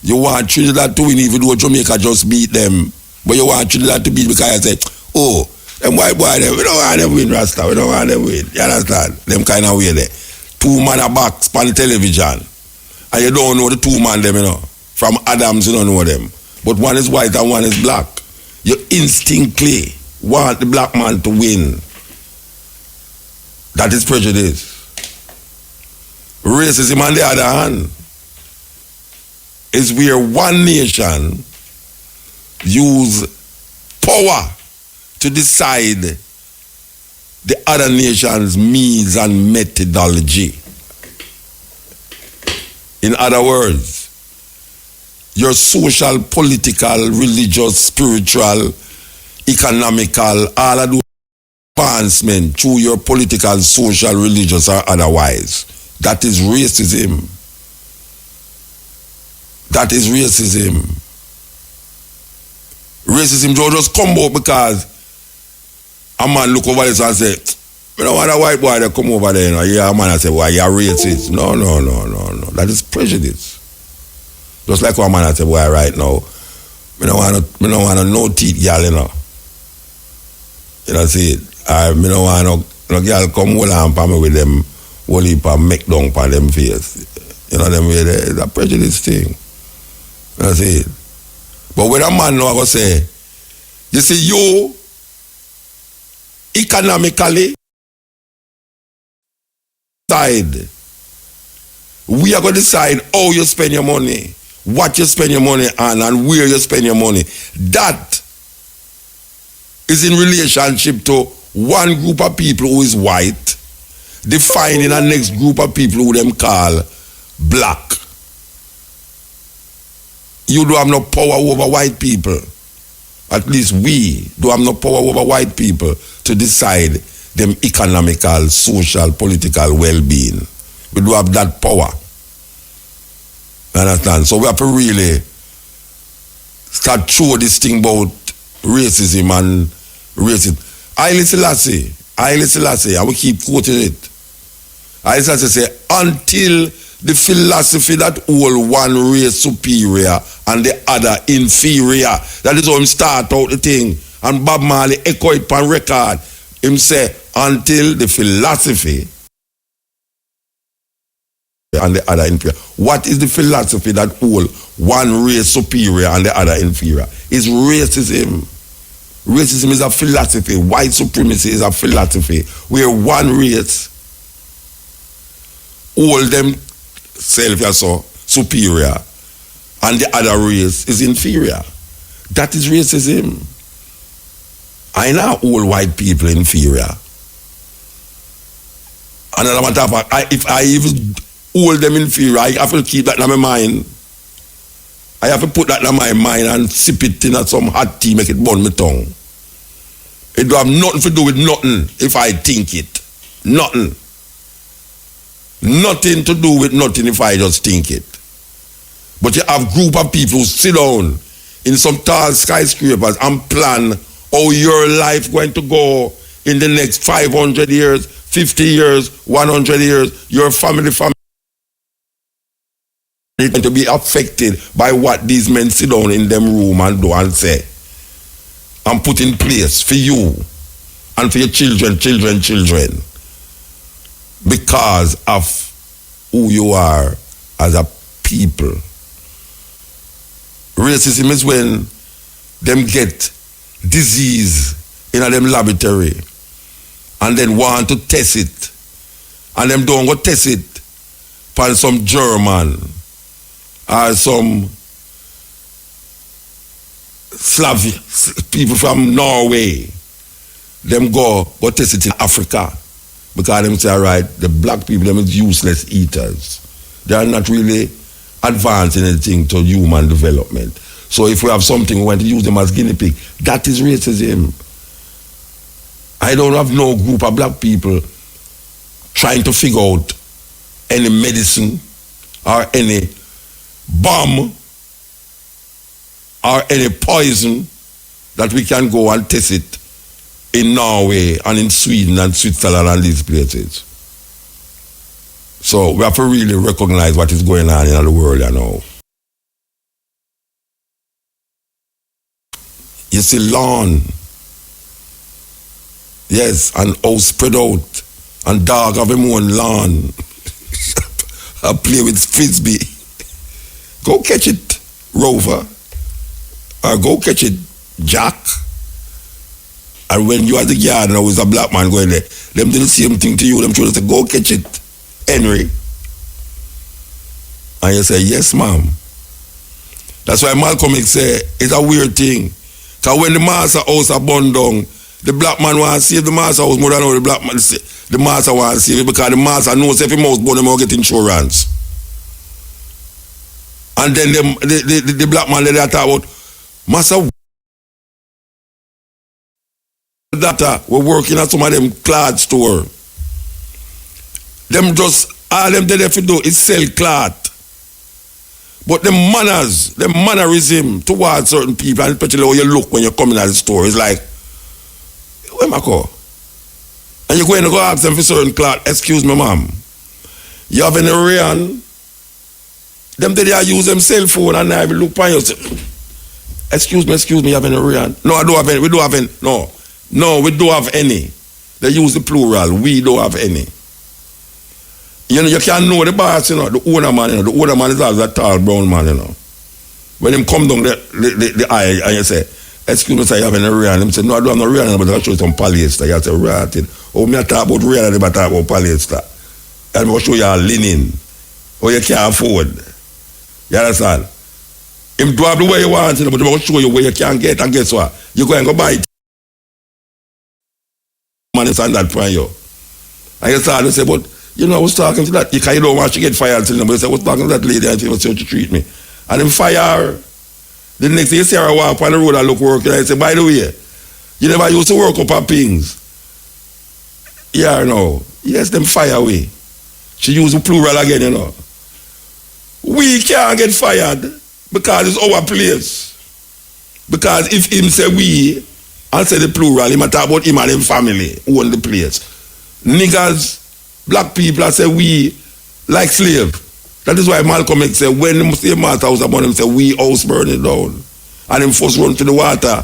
[SPEAKER 1] You want Trinidad to win even though Jamaica just beat them. But you want Trinidad to beat because you say, Oh, them white boy, we don't want them win, Rasta. We don't want them win. You understand? Them kind of way there. Two man a box on television. And you don't know the two man them, From Adams, you don't know them. But one is white and one is black. You instinctively want the black man to win. That is prejudice. Racism, on the other hand, is where one nation use power to decide the other nation's means and methodology. In other words, your social, political, religious, spiritual, economical, all of those advancement through your political, social, religious, or otherwise. That is racism. That is racism. Racism don't just come out because a man look over this and say, "We don't want a white boy to come over there." Yeah, a man and say, "Well, you're racist." No. That is prejudice. Just like one man and say, "Boy, right now, we don't want a no teeth girl, You know, see it. Me don't want no girl come hold on for me with them whole heap of make down for them face. You know them way there. It's a prejudice thing. You know, see it. But when a man know I go say, you see, you economically decide. We are going to decide how you spend your money, what you spend your money on, and where you spend your money. That is in relationship to one group of people who is white defining a next group of people who them call black. You don't have no power over white people. At least we don't have no power over white people to decide them economical, social, political well-being. We do have that power. Understand? So we have to really start through this thing about racism and racism. Haile Selassie, I will keep quoting it. Haile Selassie say, until the philosophy that hold one race superior and the other inferior. That is how him start out the thing. And Bob Marley echo it on record. Him say, until the philosophy and the other inferior. What is the philosophy that hold one race superior and the other inferior? It's racism. Racism is a philosophy. White supremacy is a philosophy where one race hold themselves as so superior and the other race is inferior. That is racism. I know all white people inferior. Another matter of fact, if I even hold them inferior, I have to keep that in my mind. I have to put that in my mind and sip it in some hot tea, make it burn my tongue. It don't have nothing to do with nothing if I think it. Nothing. Nothing to do with nothing if I just think it. But you have a group of people who sit down in some tall skyscrapers and plan how your life going to go in the next 500 years, 50 years, 100 years. Your family is going to be affected by what these men sit down in them room and do and say and put in place for you and for your children, because of who you are as a people. Racism is when them get disease in a them laboratory and then want to test it and them don't go test it for some German or some Slav people from Norway. Them go test it in Africa because them say, all right, the black people, them is useless eaters. They are not really advancing anything to human development. So if we have something, we want to use them as guinea pig. That is racism. I don't have no group of black people trying to figure out any medicine or any bomb or any poison that we can go and test it in Norway and in Sweden and Switzerland and these places. So we have to really recognize what is going on in the world, you know. You see, lawn Yes, and house spread out. And dog have him own lawn. I play with frisbee. Go catch it, Rover. Or go catch it, Jack. And when you are the yard and there was a black man going there, them do the same thing to you. Them children say, go catch it, Henry. And you say, yes, ma'am. That's why Malcolm X say, it's a weird thing. Because when the master house are burned down, the black man want to save the master house more than how the black man the master want to save it, because the master knows if he mouse burn, he will get insurance. And then the black man, they talk about, master, that we're working at some of them cloth store. Them just, all them they have to do is sell cloth. But the manners, the mannerism towards certain people, and especially how you look when you're coming at the store, is like, where am I go? And you're going to go ask them for certain cloth, excuse me, ma'am, you have any rayon? Them they use them cell phone and I will look upon you. Excuse me, you have any rayon? No, I don't have any. We don't have any. No, we don't have any. They use the plural. We don't have any. You know, you can't know the boss, you know, the owner man, you know. The owner man is always a tall brown man, you know. When him come down the aisle and you say, excuse me, sir, you have any rayon? Him say, no, I don't have no rayon, but I show you some polyester. You say, right. Oh, me I talk about rayon, I talk about polyester. And I show you a linen. Or you can't afford. You understand? Him do have the way you want, you know, but I will show you where you can get, and guess what? You go and go buy it. Man is on that for you. And you start to say, but you know, I was talking to that, you don't want to get fired, but you say, I was talking to that lady and she was saying to treat me. And then fire her. The next day you see her walk on the road and look working, and I say, by the way, you never used to work up at Pings. Yeah, no. Yes, them fire away. She used the plural again, you know. We can't get fired because it's our place. Because if him say we, and say the plural, he might talk about him and him family who own the place. Niggas, black people, I say we like slave. That is why Malcolm X said, when the same master house upon him, say we house burn it down. And him first run to the water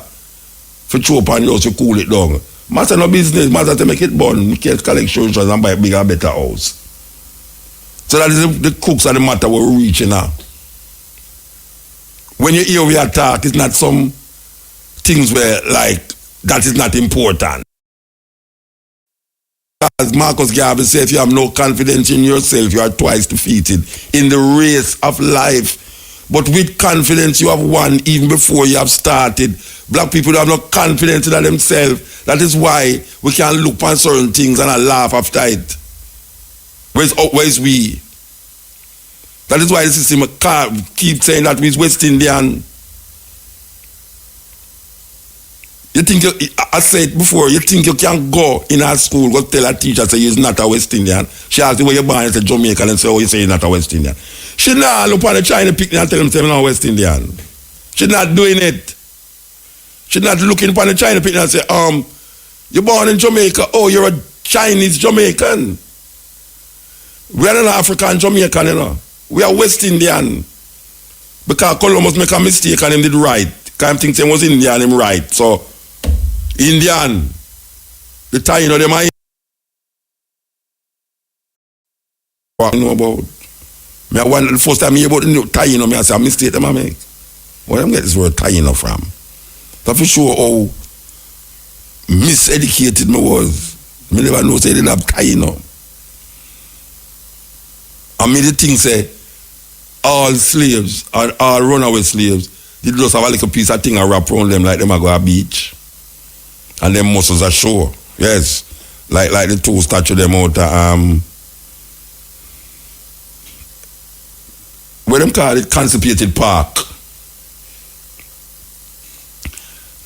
[SPEAKER 1] for chop and house to cool it down. Master no business, master to make it burn, we can't collect insurance and buy a bigger, better house. So that is the crux of the matter we're reaching now. When you hear we attack, it's not some things where like that is not important. As Marcus Garvey said, if you have no confidence in yourself, you are twice defeated in the race of life. But with confidence, you have won even before you have started. Black people don't have no confidence in themselves. That is why we can look on certain things and I laugh after it. Where's we? That is why the system keep saying that we're West Indian. You think, I said before, you think you can go in a school, go tell a teacher, say you're not a West Indian. She asks you where you're born, and say Jamaican, and say, oh, you say you're not a West Indian. She not look on the China picnic and tell them, say I'm not a West Indian. She not doing it. She not looking upon the China picnic and say, you're born in Jamaica, oh, you're a Chinese Jamaican. We are not African Jamaican, you know. We are West Indian. Because Columbus make a mistake and him did right. Because him think he was Indian, him right. So, Indian. The time, you know, them are what I know about. Me I want the first time I hear about the tie, you know, me I say a mistake them I make. Where them get this word tie, you know, from? That for sure how miseducated me was. Me never know say they didn't have tie, you know. I mean the thing say all slaves or all runaway slaves, they just have a little piece of thing and wrap around them like them a go a beach. And them muscles are sure. Yes. Like the two statue them out where them call it Constipated Park.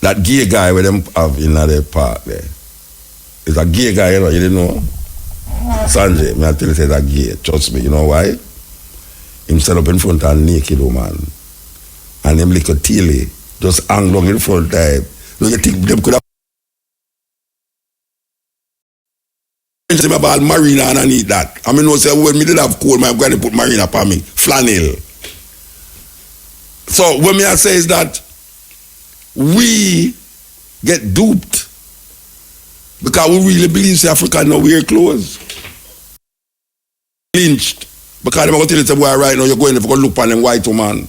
[SPEAKER 1] That gay guy where them have in that park there. It's a gay guy, you know, you didn't know. Sanjay, me I tell you say that gay. Trust me, you know why? Him set up in front of a naked woman. And him little tilly just hang down in front of him. Do you think them could have about marina and I need that. I mean, no say when me did have cold, I'm going to put marina upon me. Flannel. So what me I say is that we get duped Because we really believe the African now wear clothes. Lynched. Because they're going to tell you, say, boy, right now you're going to go look on them white woman.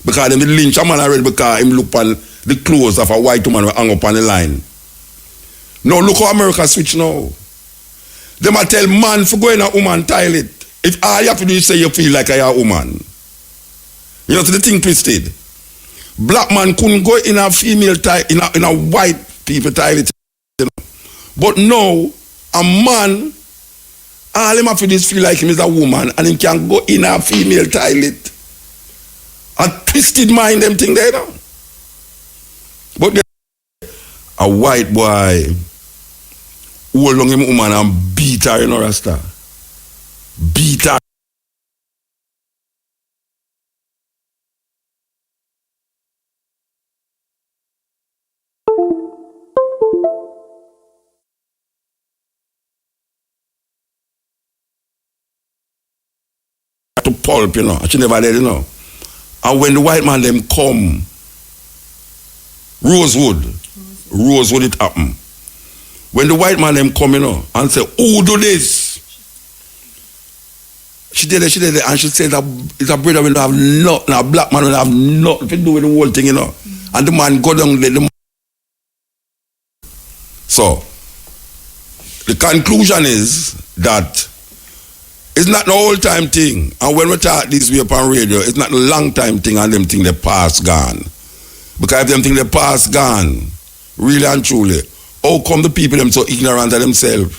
[SPEAKER 1] Because them lynch a man already because him look on the clothes of a white woman who hang up on the line. Now look how America switch now. Them a tell man for going a woman toilet. If all you have to do is say you feel like a woman. You know, so the thing twisted. Black man couldn't go in a female toilet, in a white people toilet. You know. But now, a man, all him have to do is feel like him is a woman and he can go in a female toilet. A twisted mind, them thing there now. But a white boy hold on him woman and beat her, you know, Rasta. Beat her. To pulp, you know. She never did, you know. And when the white man them come, Rosewood it happen. When the white man them come, you know, and say, who do this? She did it, and she said that it's a brother will have nothing, a black man will have nothing to do with the whole thing, you know. And the man go down there. So, the conclusion is that it's not the whole time thing. And when we talk this way upon radio, it's not a long time thing and them think the past gone. Because if them think the past gone, really and truly, how come the people them so ignorant of themselves?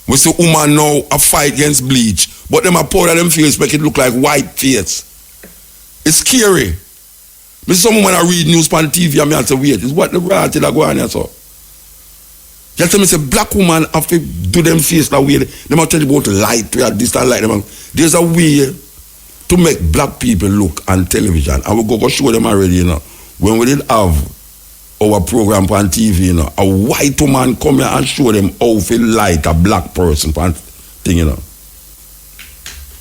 [SPEAKER 1] We see woman now a fight against bleach, but them a powder them face make it look like white face. It's scary. Me see some woman I read news on TV and me say, wait, it's what the reality that go on here so. You tell me say black woman have to do them face that way. They might tell you about light, we are this and light. There's a way to make black people look on television. And we go show them already, you know. When we did have our program on TV, you know, a white woman come here and show them how to light a black person thing, you know.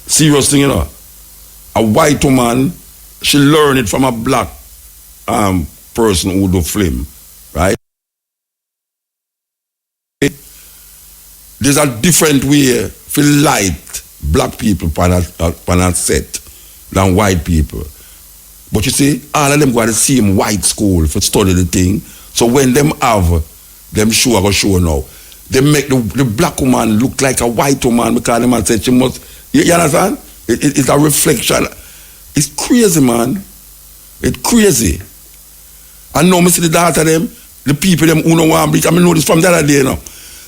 [SPEAKER 1] Serious thing, you know. A white woman, she learned it from a black person who do film, right? There's a different way to light black people on a set than white people. But you see, all of them go to the same white school for study the thing. So when them have them show now, they make the black woman look like a white woman because the man said she must. You understand? It's a reflection. It's crazy, man. It's crazy. And now I see the daughter them, the people them who don't want bleach. I mean, know this from the other day, you know.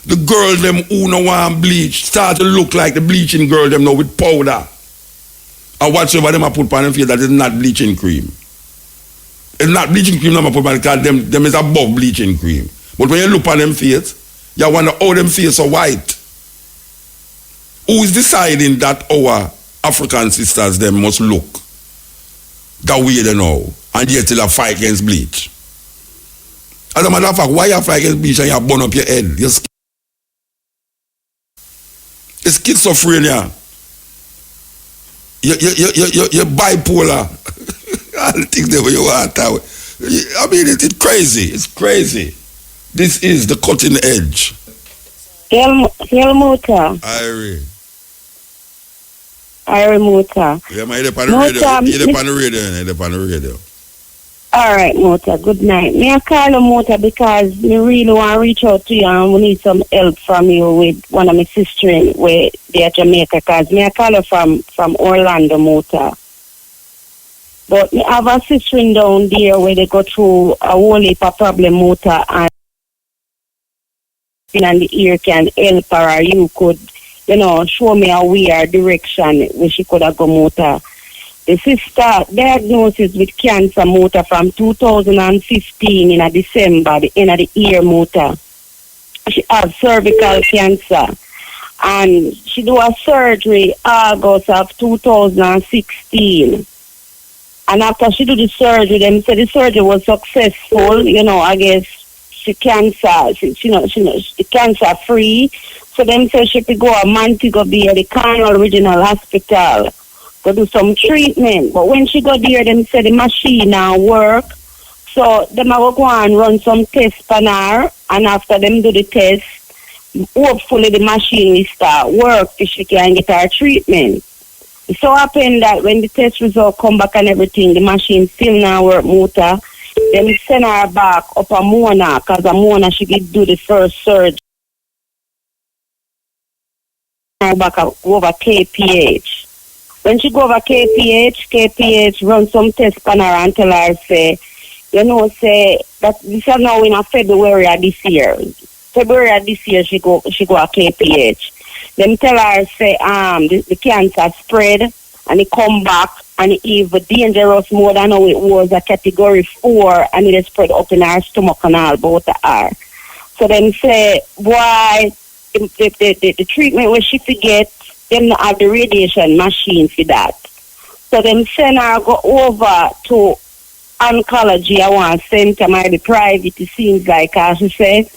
[SPEAKER 1] The girl them who don't want bleach start to look like the bleaching girl them now with powder. And whatsoever them I put on them face that is not bleaching cream. It's not bleaching cream them I put on because them is above bleaching cream. But when you look on them face, you wonder how them face are white. Who is deciding that our African sisters them must look that way they know and yet still a fight against bleach? As a matter of fact, why you fight against bleach and you burn up your head? It's schizophrenia. You're bipolar. I don't think the way you are. I mean, it's crazy. It's crazy. This is the cutting edge.
[SPEAKER 21] Muta. Irie Muta.
[SPEAKER 1] Yeah, man, you're on the radio.
[SPEAKER 21] All right, Muta. Good night. Me I call you Muta because me really want to reach out to you and we need some help from you with one of my sisters where they are Jamaica because me I call you from Orlando, Muta. But me have a sister down there where they go through a whole heap of problem, Muta, and the ear can help her or you could, you know, show me a weird direction where she could have go, Muta. The sister diagnosed with cancer, Muta, from 2015 in December, the end of the year, Muta. She had cervical cancer. And she do a surgery August of 2016. And after she do the surgery, them said the surgery was successful. You know, I guess she cancer free. So them said she could go to Montego Bay, the Cornwall Regional Hospital, to do some treatment. But when she got there, them said the machine now work. So them are go and run some tests on her, and after them do the test, hopefully the machine will start work so she can get her treatment. It so happened that when the test result come back and everything, the machine still not work motor. Then send her back up a Mona, because a Mona she could do the first surgery. Her back over KPH. When she go over KPH run some tests on her and tell her say, you know, say that this is now in a February of this year. February of this year she go a KPH. Them tell her say the cancer spread and it come back and it even dangerous more than how it was a category 4 and it spread up in her stomach and all about her. So them say why the treatment where she forget them not have the radiation machine for that. So them send her go over to oncology. I want center might be private. It seems like as she said.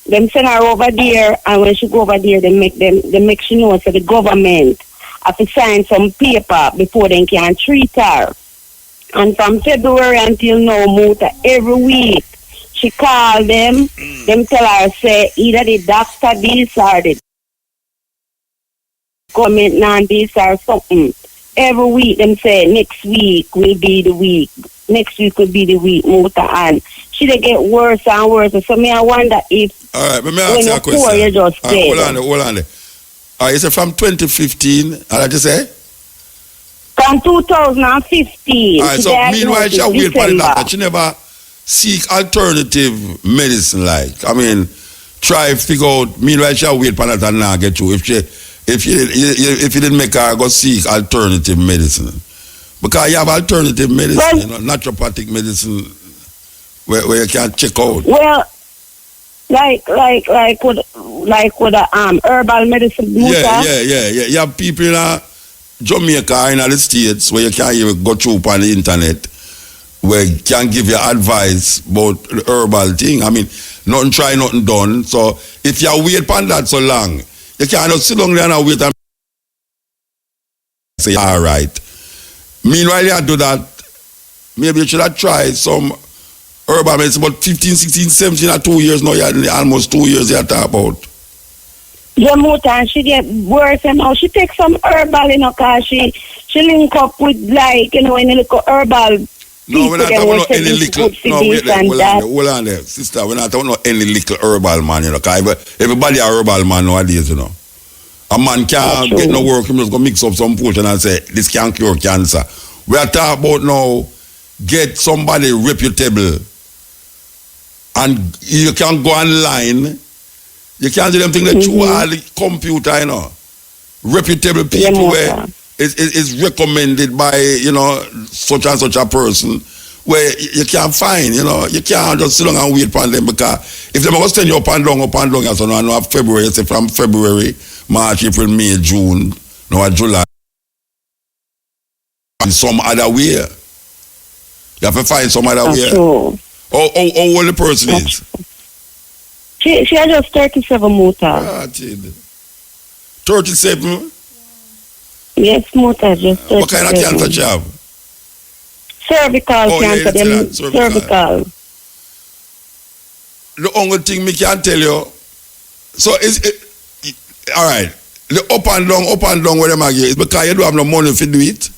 [SPEAKER 21] Them send her over there, and when she go over there, they make she know so the government have to sign some paper before they can treat her. And from February until now, Muta, every week she call them tell her say either the doctor this or the government non this or something. Every week them say next week will be the week. Next week will be the week, Muta, and she they get worse and worse. So me I wonder if
[SPEAKER 1] all right, but me ask you a question.
[SPEAKER 21] Poor, you're just
[SPEAKER 1] hold on. All right, you say from 2015, how did you say?
[SPEAKER 21] From 2015.
[SPEAKER 1] All right, so meanwhile she wait for the doctor. She never seek alternative medicine like. I mean, try figure out, meanwhile she wait for that and now get you. If you didn't make her go seek alternative medicine. Because you have alternative medicine, well, naturopathic medicine where you can check out.
[SPEAKER 21] Well, like with herbal medicine.
[SPEAKER 1] Yeah. You have people in Jamaica in the States where you can't even go through on the internet where you can give you advice about the herbal thing. I mean, nothing try, nothing done. So if you wait on that so long, you can't sit down there and wait and say, all right. Meanwhile, you do that, maybe you should have tried some herbal medicine, about 15, 16, 17 or 2 years now, almost 2 years you talk about.
[SPEAKER 21] Yeah, Muta, she get worse and now she takes some herbal, you know, because she link up with like, you know, any little herbal.
[SPEAKER 1] No, we're not talking about any little, no, wait there, hold on there, sister, we're not talking about any little herbal man, you know, because everybody a herbal man nowadays, you know. A man can't get no work, he just go mix up some potion and say, this can cure cancer. We are talking about now, get somebody reputable. And you can go online, you can't do them things that through all the computer, you know. Reputable people where is recommended by, you know, such and such a person where you can't find, you know, you can't just sit down and wait for them because if they're going to send you up and down, so now I know February, say from February, March, April, May, June, now July, in some other way. You have to find some other way. How old the person is?
[SPEAKER 21] She has just 37 Muta.
[SPEAKER 1] 37?
[SPEAKER 21] Yes, Muta, just 37.
[SPEAKER 1] What kind of cancer she have?
[SPEAKER 21] Cervical cancer.
[SPEAKER 1] Yeah, cervical. The only thing me can tell you, so is it, all right, the up and down where them are is because you don't have no money to do it?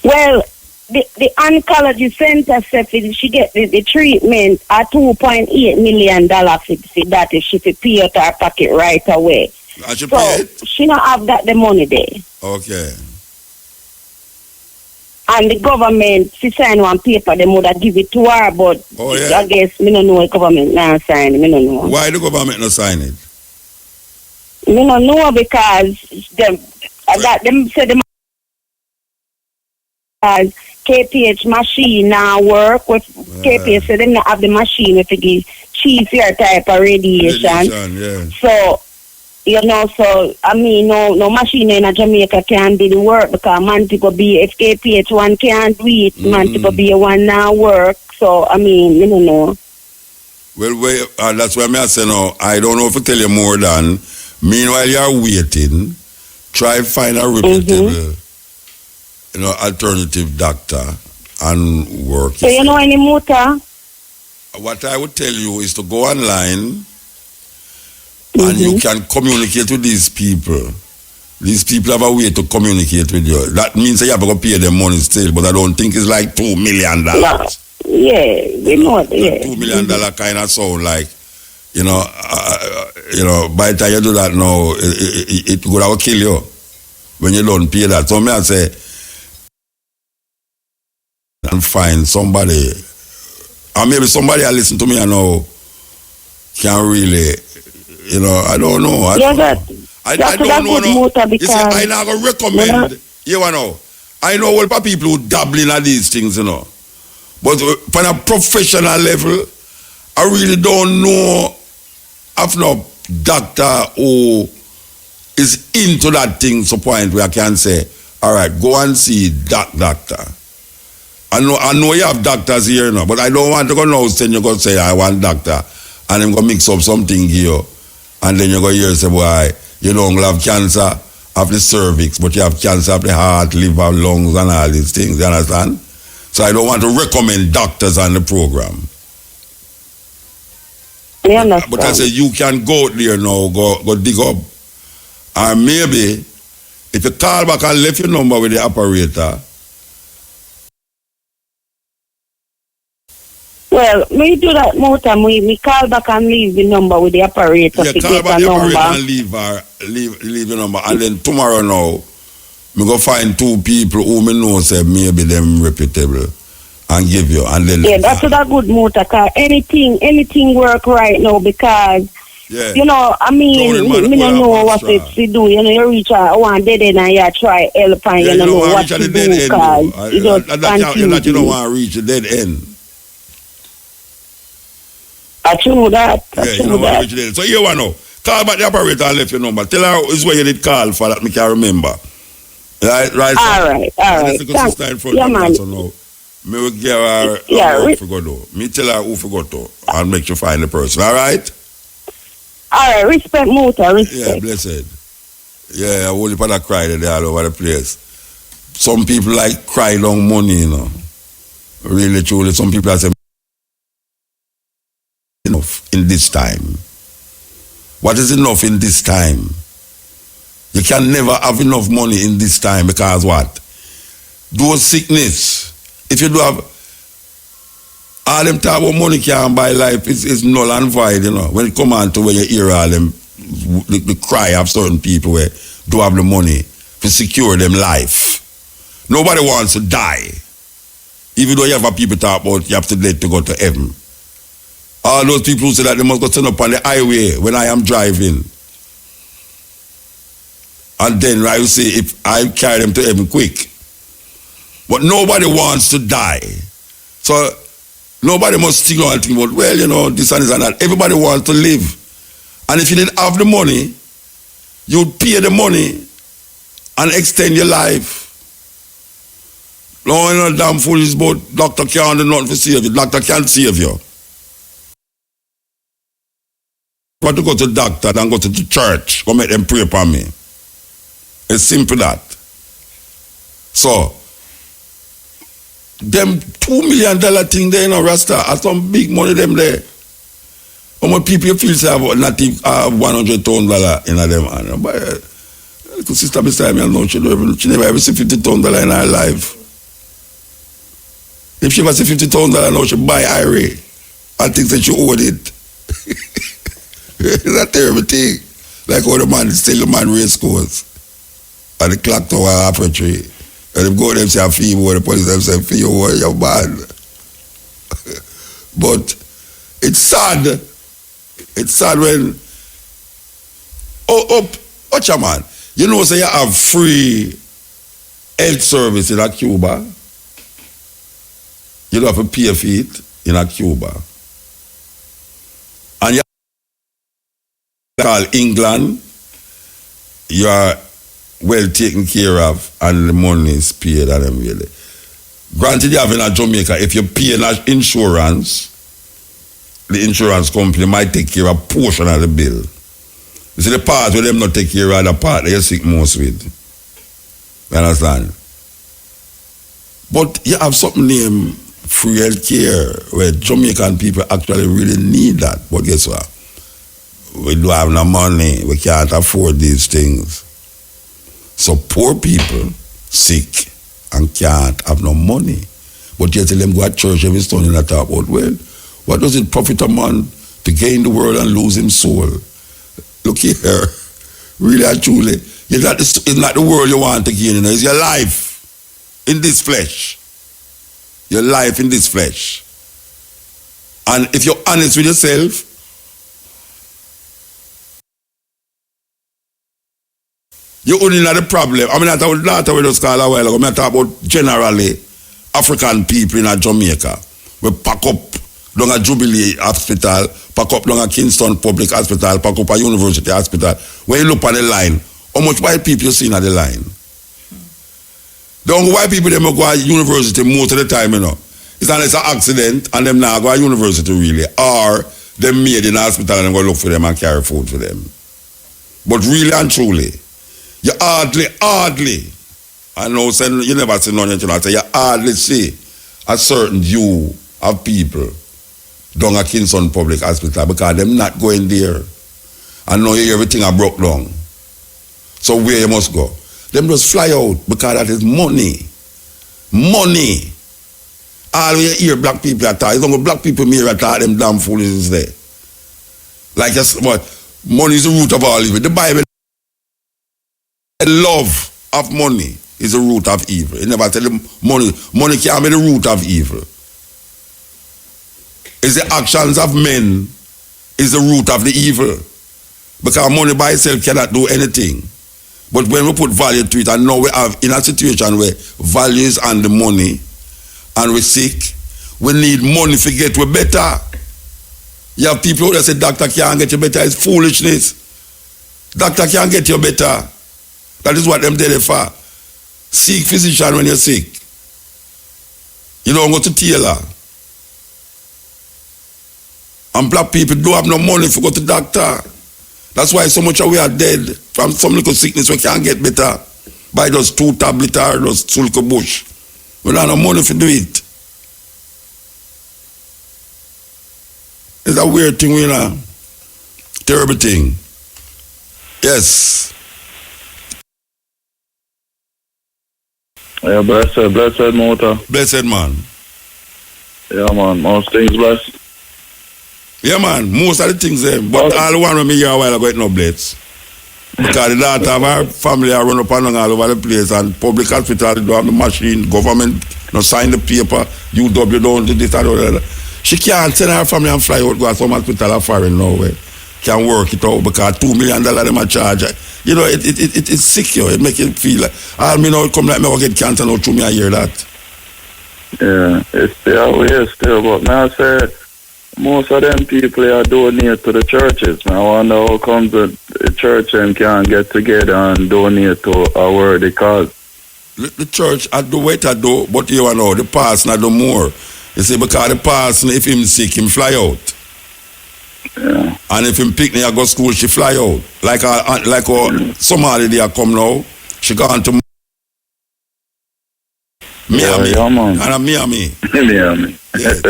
[SPEAKER 21] Well, the oncology center said she get the treatment at $2.8 million for that if she pay out her pocket right away.
[SPEAKER 1] And she pay it?
[SPEAKER 21] She don't have that the money there.
[SPEAKER 1] Okay.
[SPEAKER 21] And the government, she signed one paper, they would have give it to her, but I guess me don't know the government now sign it, me don't know.
[SPEAKER 1] Why the government not sign it?
[SPEAKER 21] Me don't know because them say the KPH machine now work with KPH, so them not have the machine to give cheap your type of radiation. So you know, so I mean, no machine in Jamaica can do the work because man to go be if KPH one can't do it, man to go be a one now work. So I mean, you don't know.
[SPEAKER 1] Well, that's why I say no. I don't know if I tell you more than. Meanwhile, you're waiting. Try find a reputable, you know, alternative doctor and work.
[SPEAKER 21] So you know any Muta?
[SPEAKER 1] What I would tell you is to go online and you can communicate with these people. These people have a way to communicate with you. That means that you have to go pay them money still, but I don't think it's like $2 million.
[SPEAKER 21] Yeah, we know it. Yeah.
[SPEAKER 1] $2 million kind of sound like, by the time you do that now, it could have kill you when you don't pay that. So I say, and find somebody, or maybe somebody I listen to me and know can really, I don't know. I don't know. I don't know. No. You see, I not gonna recommend. I know all the people who dabble in these things, But on a professional level, I really don't know of no doctor who is into that thing to the point where I can say, all right, go and see that doctor. I know you have doctors here now, but I don't want to go now saying you go say I want doctor and I'm gonna mix up something here and then you go here and say, boy, you don't have cancer of the cervix, but you have cancer of the heart, liver, lungs, and all these things. You understand? So I don't want to recommend doctors on the program.
[SPEAKER 21] I understand.
[SPEAKER 1] But I say you can go out there now, go dig up. Or maybe if you call back and left your number with the operator.
[SPEAKER 21] Well, we do that more time. We call back and leave the number with the operator.
[SPEAKER 1] Yeah, call back the operator and leave the number. And then tomorrow now, we go find 2 people who me know say maybe them reputable and give you. And then
[SPEAKER 21] that's a good motor car. Anything work right now because I don't know what to do. You reach out one dead end and you try help and you don't know what to do because you don't
[SPEAKER 1] want to reach the dead end.
[SPEAKER 21] I true that.
[SPEAKER 1] So you want to know. Call back the operator and left your number. Tell her it's where you did call for that me can remember. Right.
[SPEAKER 21] All right.
[SPEAKER 1] Yeah, man. So now, me will give her who for go do. Me tell her who for go to and make you find the person. All right.
[SPEAKER 21] All right. Respect motor. Respect.
[SPEAKER 1] Yeah, blessed. Yeah, I only put a cry there all over the place. Some people like cry long money, Really, truly. Some people are saying enough in this time. What is enough in this time? You can never have enough money in this time because what? Those sickness, if you do have all them type of money can't buy life, it's null and void, When it come on to when you hear all them the cry of certain people where do have the money to secure them life. Nobody wants to die. Even though you have a people talk about you have to live to go to heaven. All those people who say that they must go turn up on the highway when I am driving. And then I will say if I carry them to heaven quick. But nobody wants to die. So nobody must think and think about, well, this and this and that. Everybody wants to live. And if you didn't have the money, you'd pay the money and extend your life. No, damn foolish about doctor can't do nothing to save you. Doctor can't save you. I want to go to the doctor and go to the church. Go make them pray for me. It's simple that. So, them $2 million thing there, Rasta, are some big money them there. How much people you feel say have native $100,000 in them hand? But little sister beside me, I know she never ever see $50,000 in her life. If she ever see $50,000, now she buy IRA and thinks that she owed it. It's a terrible thing. Like how the man still the man race course. And the clock tower half a tree. And they go them say a fee more, the police them say fee over your man. But it's sad. It's sad when watch a man. You know say you have free health service in a Cuba. You don't have to pay for it in a Cuba. And you call England, you are well taken care of and the money is paid and them really. Granted you have in a Jamaica, if you pay insurance, the insurance company might take care of a portion of the bill. You see the part where them not take care of the part that you sick most with. You understand? But you have something named free health care where Jamaican people actually really need that. But guess what? We don't have no money. We can't afford these things. So poor people sick and can't have no money. But you tell them go to church every Sunday and talk about, well, what does it profit a man to gain the world and lose his soul? Look here, really and truly, it's not the world you want to gain, you know, it's your life in this flesh. Your life in this flesh. And if you're honest with yourself, you only know the problem. I mean, I thought we just called a while ago. I talk about generally African people in Jamaica. We pack up down a Jubilee Hospital, pack up down a Kingston Public Hospital, pack up a University Hospital. When you look on the line, how much white people you see on the line? The only white people, they go to university most of the time, you know. It's unless an accident and them now go to university really. Or them made in the hospital and go look for them and carry food for them. But really and truly, you hardly, I know you never see none, you know, you hardly see a certain view of people down at Kingston Public Hospital because them not going there. And know everything are broke down. So where you must go? Them just fly out because that is money. Money. All you hear black people attack. It's only black people here attack them damn foolishness there. Like yes, but money is the root of all evil. The Bible, the love of money is the root of evil. It never tell them money can't be the root of evil. It's the actions of men is the root of the evil. Because money by itself cannot do anything. But when we put value to it, and now we have in a situation where value is on the money, and we're sick, we need money to get we better. You have people that say, doctor can't get you better. It's foolishness. Doctor can't get you better. That is what them did for. Seek physician when you're sick. You don't go to tailor. And black people don't have no money to go to doctor. That's why so much of we are dead from some little sickness we can't get better. By those 2 tablets or those sulco bush. We don't have no money to do it. It's a weird thing, you know. Terrible thing. Yes.
[SPEAKER 2] Yeah, blessed motor.
[SPEAKER 1] Blessed man.
[SPEAKER 2] Yeah, man. Most things blessed.
[SPEAKER 1] Yeah, man. Most of the things there. But all the one with me here a while ago, it no blitz. Because the daughter of our family are run up and down all over the place, and public hospital don't have the machine, government no sign the paper, UW don't do this and that. She can't send her family and fly out, go to some hospital or foreign nowhere. Can work it out because $2 million them a charge. You know, it's secure. It make it feel like, me now come like me go get cancer now through me I hear that.
[SPEAKER 2] Yeah, it's still way still, but now I say most of them people are donate to the churches. I wonder how come the church and can get together and donate to a worthy cause.
[SPEAKER 1] The church I do what I do, but you know the pastor I do more. You see, because the pastor, if him sick, him fly out.
[SPEAKER 2] Yeah.
[SPEAKER 1] And if him pick me, I go school, she fly out. Like Somali they come now, she gone to Miami.
[SPEAKER 2] Yeah, man.
[SPEAKER 1] And Miami.
[SPEAKER 2] Miami.
[SPEAKER 1] Yes.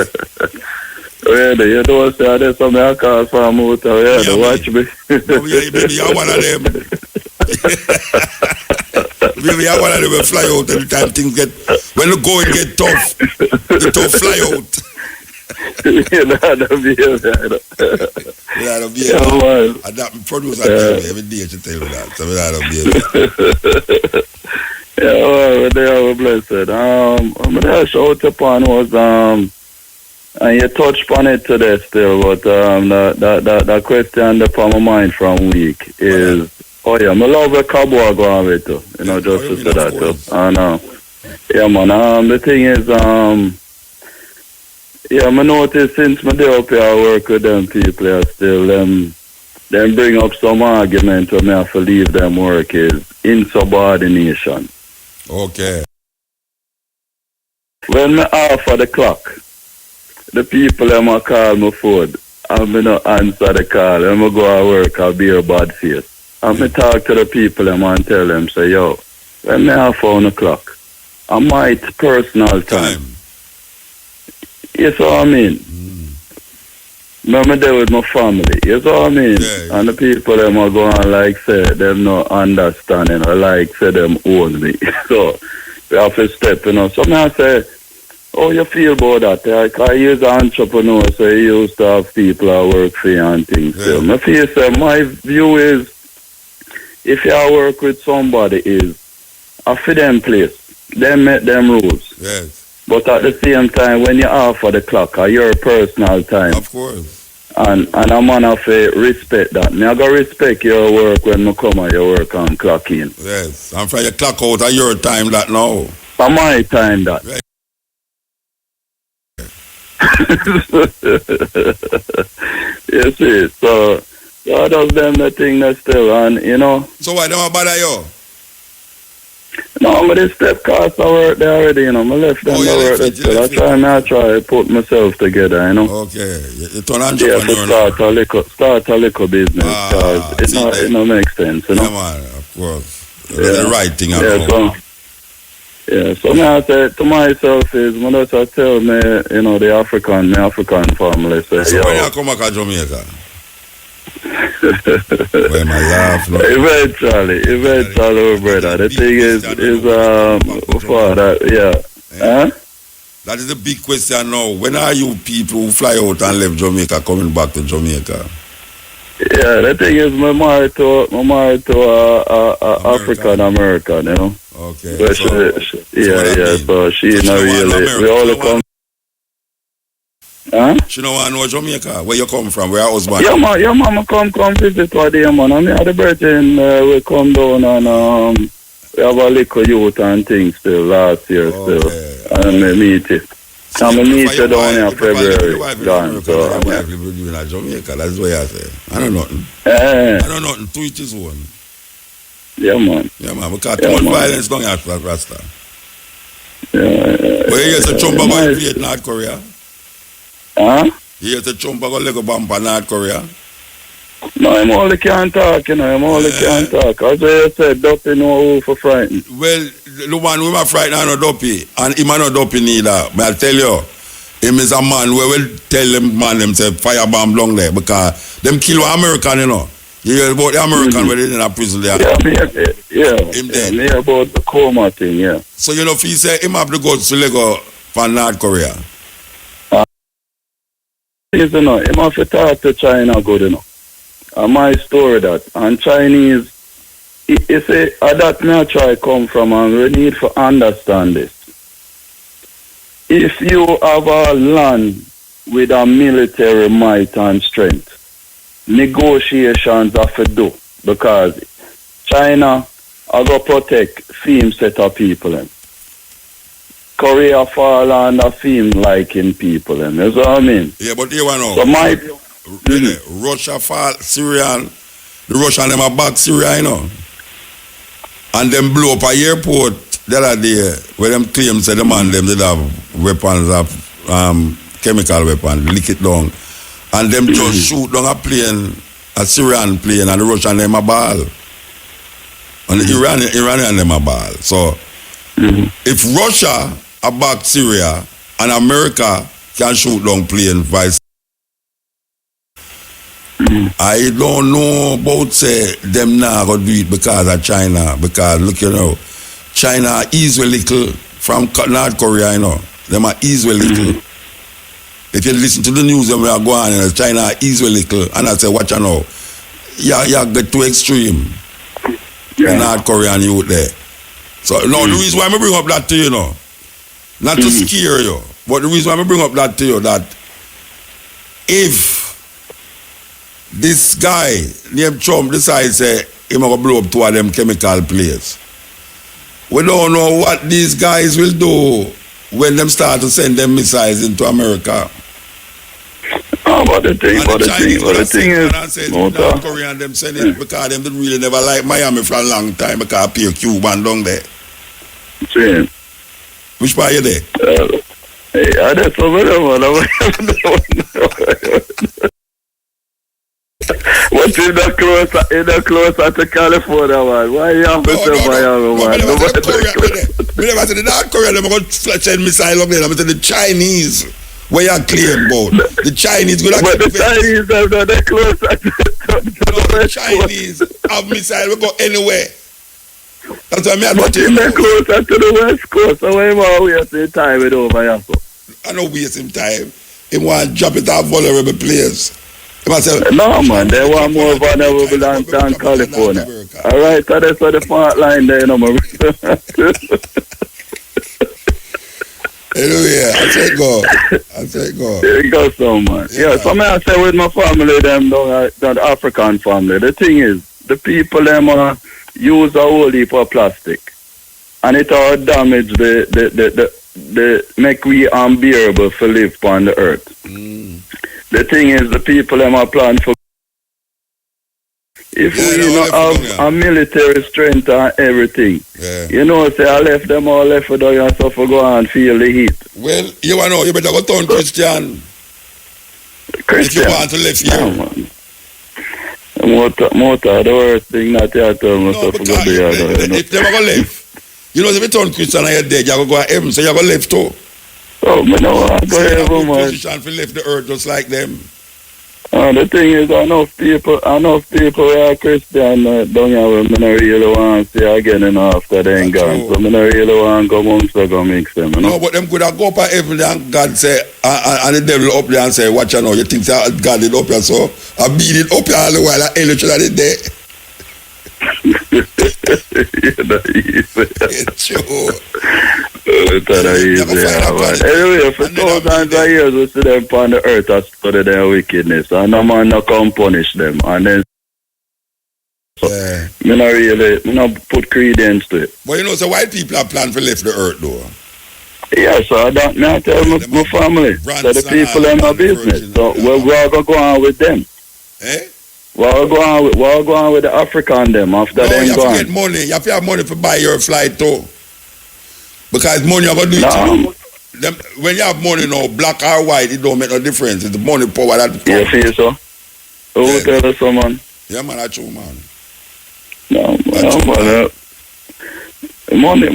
[SPEAKER 2] Really, you don't say there's something I call for a motor. Yeah, watch me.
[SPEAKER 1] Baby, you're one of them. Baby, you're one of them will fly out every time things get, when the going get tough, the tough fly out.
[SPEAKER 2] You know how to behave.
[SPEAKER 1] Yeah, the behave. And that producer tell me every day she tell me that. So we know how to behave.
[SPEAKER 2] Yeah, well, they are blessed. I'm going to shout upon was, and you touched upon it today still, but the question upon my mind from week is, I love a cowboy going with too, you know, just to say that too. And, yeah, man, the thing is, I noticed since my day up here, I work with them people still, them bring up some argument when I have to leave them work is insubordination.
[SPEAKER 1] Okay.
[SPEAKER 2] When I offer the clock, the people them call my phone, and I not answer the call, and I go to work, I'll be a bad face. And I talk to the people them and tell them, say, yo, when I offer on the clock, my personal time. You see what I mean? I'm there with my family. You see what I mean?
[SPEAKER 1] Yeah.
[SPEAKER 2] And the people them are going like say them not understanding or like say them own me. So we have to step, So I say, how you feel about that? Like I use an entrepreneur, so he used to have people that work for you and things. So I feel say my view is if you work with somebody is for them place. Them make them rules.
[SPEAKER 1] Yes.
[SPEAKER 2] But at the same time, when you offer the clock, your personal time.
[SPEAKER 1] Of course.
[SPEAKER 2] And a man have to respect that. I got to respect your work when I come and your work and clock in.
[SPEAKER 1] Yes. And from your clock out at your time that now.
[SPEAKER 2] For my time that.
[SPEAKER 1] Right.
[SPEAKER 2] You see, so does them the thing that still, and
[SPEAKER 1] So why don't bother you?
[SPEAKER 2] No, but this step cost I work there already, I left them to work there still. I try to put myself together,
[SPEAKER 1] Okay. You turn entrepreneur
[SPEAKER 2] to start a little business, because it no make sense,
[SPEAKER 1] Yeah, man, of course. The right thing,
[SPEAKER 2] so I say to myself is, when I tell me, the African family, say,
[SPEAKER 1] so when you come back to Jamaica?
[SPEAKER 2] When my laugh, eventually, brother. The thing is father, Huh?
[SPEAKER 1] That is the big question now. When are you people who fly out and leave Jamaica coming back to Jamaica?
[SPEAKER 2] Yeah, the thing is, I'm married to African American,
[SPEAKER 1] Okay.
[SPEAKER 2] But so she not really. We all come. Huh?
[SPEAKER 1] She don't want to know Jamaica. Where you come from? Where your husband?
[SPEAKER 2] Yeah, man, come visit one day, man. I mean, the birthday, we come down and we have a little youth and things still last year still. And we meet it. And we meet you down in February. Gone, so,
[SPEAKER 1] why have you been doing at Jamaica? That's what I say. I don't know nothing. I don't know nothing. To each his own.
[SPEAKER 2] Yeah, man.
[SPEAKER 1] Because too much violence don't have to Rasta.
[SPEAKER 2] Yeah.
[SPEAKER 1] But here's a chumba going to North Korea.
[SPEAKER 2] Huh?
[SPEAKER 1] Here's a chumba going to Lego Bumper North Korea.
[SPEAKER 2] No, I'm only can't talk, can't talk. As I said, Duppy know who for frightened.
[SPEAKER 1] Well, the one who are frightened are not Duppy, and him are not Duppy neither. But I tell you, him is a man who will tell them man themselves firebomb down there because them kill American, You hear about the American where they in a prison there?
[SPEAKER 2] Me about the coma thing,
[SPEAKER 1] So if he say him have to go to Lego for North Korea.
[SPEAKER 2] Him have to talk to China good enough. And my story that. And Chinese, it's that me I try come from, and we need to understand this. If you have a land with a military might and strength, negotiations have to do, because China are going to protect same set of people. Korea fall under same liking people. You know what I mean?
[SPEAKER 1] Yeah, but you know.
[SPEAKER 2] So
[SPEAKER 1] Russia fall, Syrian, the Russian them are back Syria, And them blow up a airport the other day where them claim say the man them did have weapons of chemical weapons, lick it down. And them just shoot down a plane, a Syrian plane, and the Russian them a ball. And the Iranian them a ball. So if Russia back Syria and America can shoot down plane vice, I don't know about say them now go do it because of China. Because look, China is a little from North Korea, Them are easy little. If you listen to the news and we are going, China is a little, and I say, watch out now. You get too extreme. The North Korean youth there. So now the reason why I bring up that to you, not to scare you, but the reason why I bring up that to you, that if this guy named Trump decides he going to blow up 2 of them chemical places, we don't know what these guys will do when them start to send them missiles into America.
[SPEAKER 2] But the thing is,
[SPEAKER 1] North Korean them send it because them didn't really never like Miami for a long time because pure Cuban down there.
[SPEAKER 2] Same.
[SPEAKER 1] Which part you there?
[SPEAKER 2] That's over there, man. But in the closer to California, man. Why you have to say Miami, man?
[SPEAKER 1] We never said the North Korea, they're going to send missile up there. I said the Chinese, where you claim about. The Chinese go
[SPEAKER 2] But the Chinese have done the closer to
[SPEAKER 1] the Chinese have missile, we go anywhere. That's why I'm
[SPEAKER 2] but in the closer to the West Coast, so why am I wasting time with over here?
[SPEAKER 1] I don't waste him time. He want to drop it off vulnerable players.
[SPEAKER 2] No, man, they want more vulnerable than California. All right, so that's the fault line there, you know, man.
[SPEAKER 1] Anyway, I say go.
[SPEAKER 2] There you go, so man. Yeah, so I say with my family, them, the African family, the thing is, the people, them, use a whole heap of plastic. And it all damage the make we unbearable to live on the earth. The thing is, the people them are plan for. If we have a military strength and everything, you know, say I left them all left for down and so for go and feel the heat.
[SPEAKER 1] Well, you know, you better go turn Christian. If you want to live here.
[SPEAKER 2] Motor, the worst thing that you tell me so for go there.
[SPEAKER 1] If they go left, you know, if you turn Christian and you're dead, you're going to go to heaven, so you're going to left too.
[SPEAKER 2] Oh, man, no, I go heaven, man.
[SPEAKER 1] Position to live the earth just like them.
[SPEAKER 2] The thing is, enough people who are Christian down here, I don't really want to see again after they ain't gone. So I don't really want to go amongst them and mix them. You know?
[SPEAKER 1] No, but them could have go up at heaven and God say, and the devil up there and say, watch you know, you think that God did up here, so I beat it up here all the while, I hell you did there. It's true.
[SPEAKER 2] Anyway, for thousands of years we see them upon the earth and study their wickedness, and no man no come punish them, and then me not put credence to it.
[SPEAKER 1] But you know, so white people are planning to leave the earth though.
[SPEAKER 2] Yeah, so I tell my family, so the people in my business, so we're going to go on with them.
[SPEAKER 1] Eh?
[SPEAKER 2] We're going on with the African them after
[SPEAKER 1] no,
[SPEAKER 2] them
[SPEAKER 1] you have
[SPEAKER 2] gone.
[SPEAKER 1] to get money. You have to have money to buy your flight too. Because money you're going to do it. When you have money now, black or white, it don't make no difference. It's the money power that comes.
[SPEAKER 2] You feel so? Who tell us so, man?
[SPEAKER 1] Yeah, man, that's true, man.
[SPEAKER 2] No, man.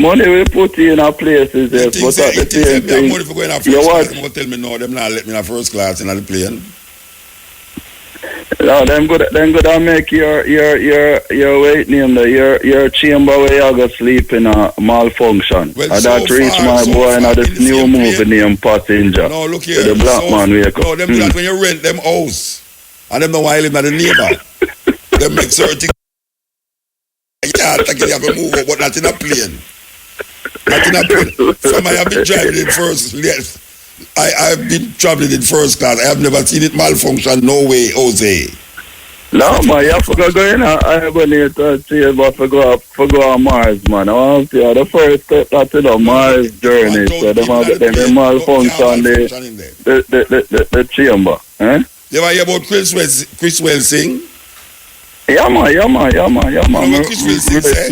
[SPEAKER 2] Money we put in our places, yes, but at the same
[SPEAKER 1] time, money for going to first class,
[SPEAKER 2] what?
[SPEAKER 1] they're going to tell me no, them not let me in first class in the plane.
[SPEAKER 2] No, them good to make your weight name your chamber where you go sleep in a malfunction.
[SPEAKER 1] Well,
[SPEAKER 2] and that reach my boy and this new movie named Passenger.
[SPEAKER 1] No, look here.
[SPEAKER 2] The black man wake up.
[SPEAKER 1] No, them that when you rent them house and them know why you live in the neighbor. Them make certain yeah, you have to move up, but not in a plane. Not in a plane. Some I have been driving in first. Yes. I've been traveling in first class. I have never seen it malfunction. No way, Jose.
[SPEAKER 2] No, man, you have to go in I hibernate and see but for go on Mars, man. I want to see the first step that's in the Mars journey. So them malfunction the chamber. Eh?
[SPEAKER 1] You ever hear about Chris Welsing?
[SPEAKER 2] Yeah, man.
[SPEAKER 1] You know what Chris Welsing say?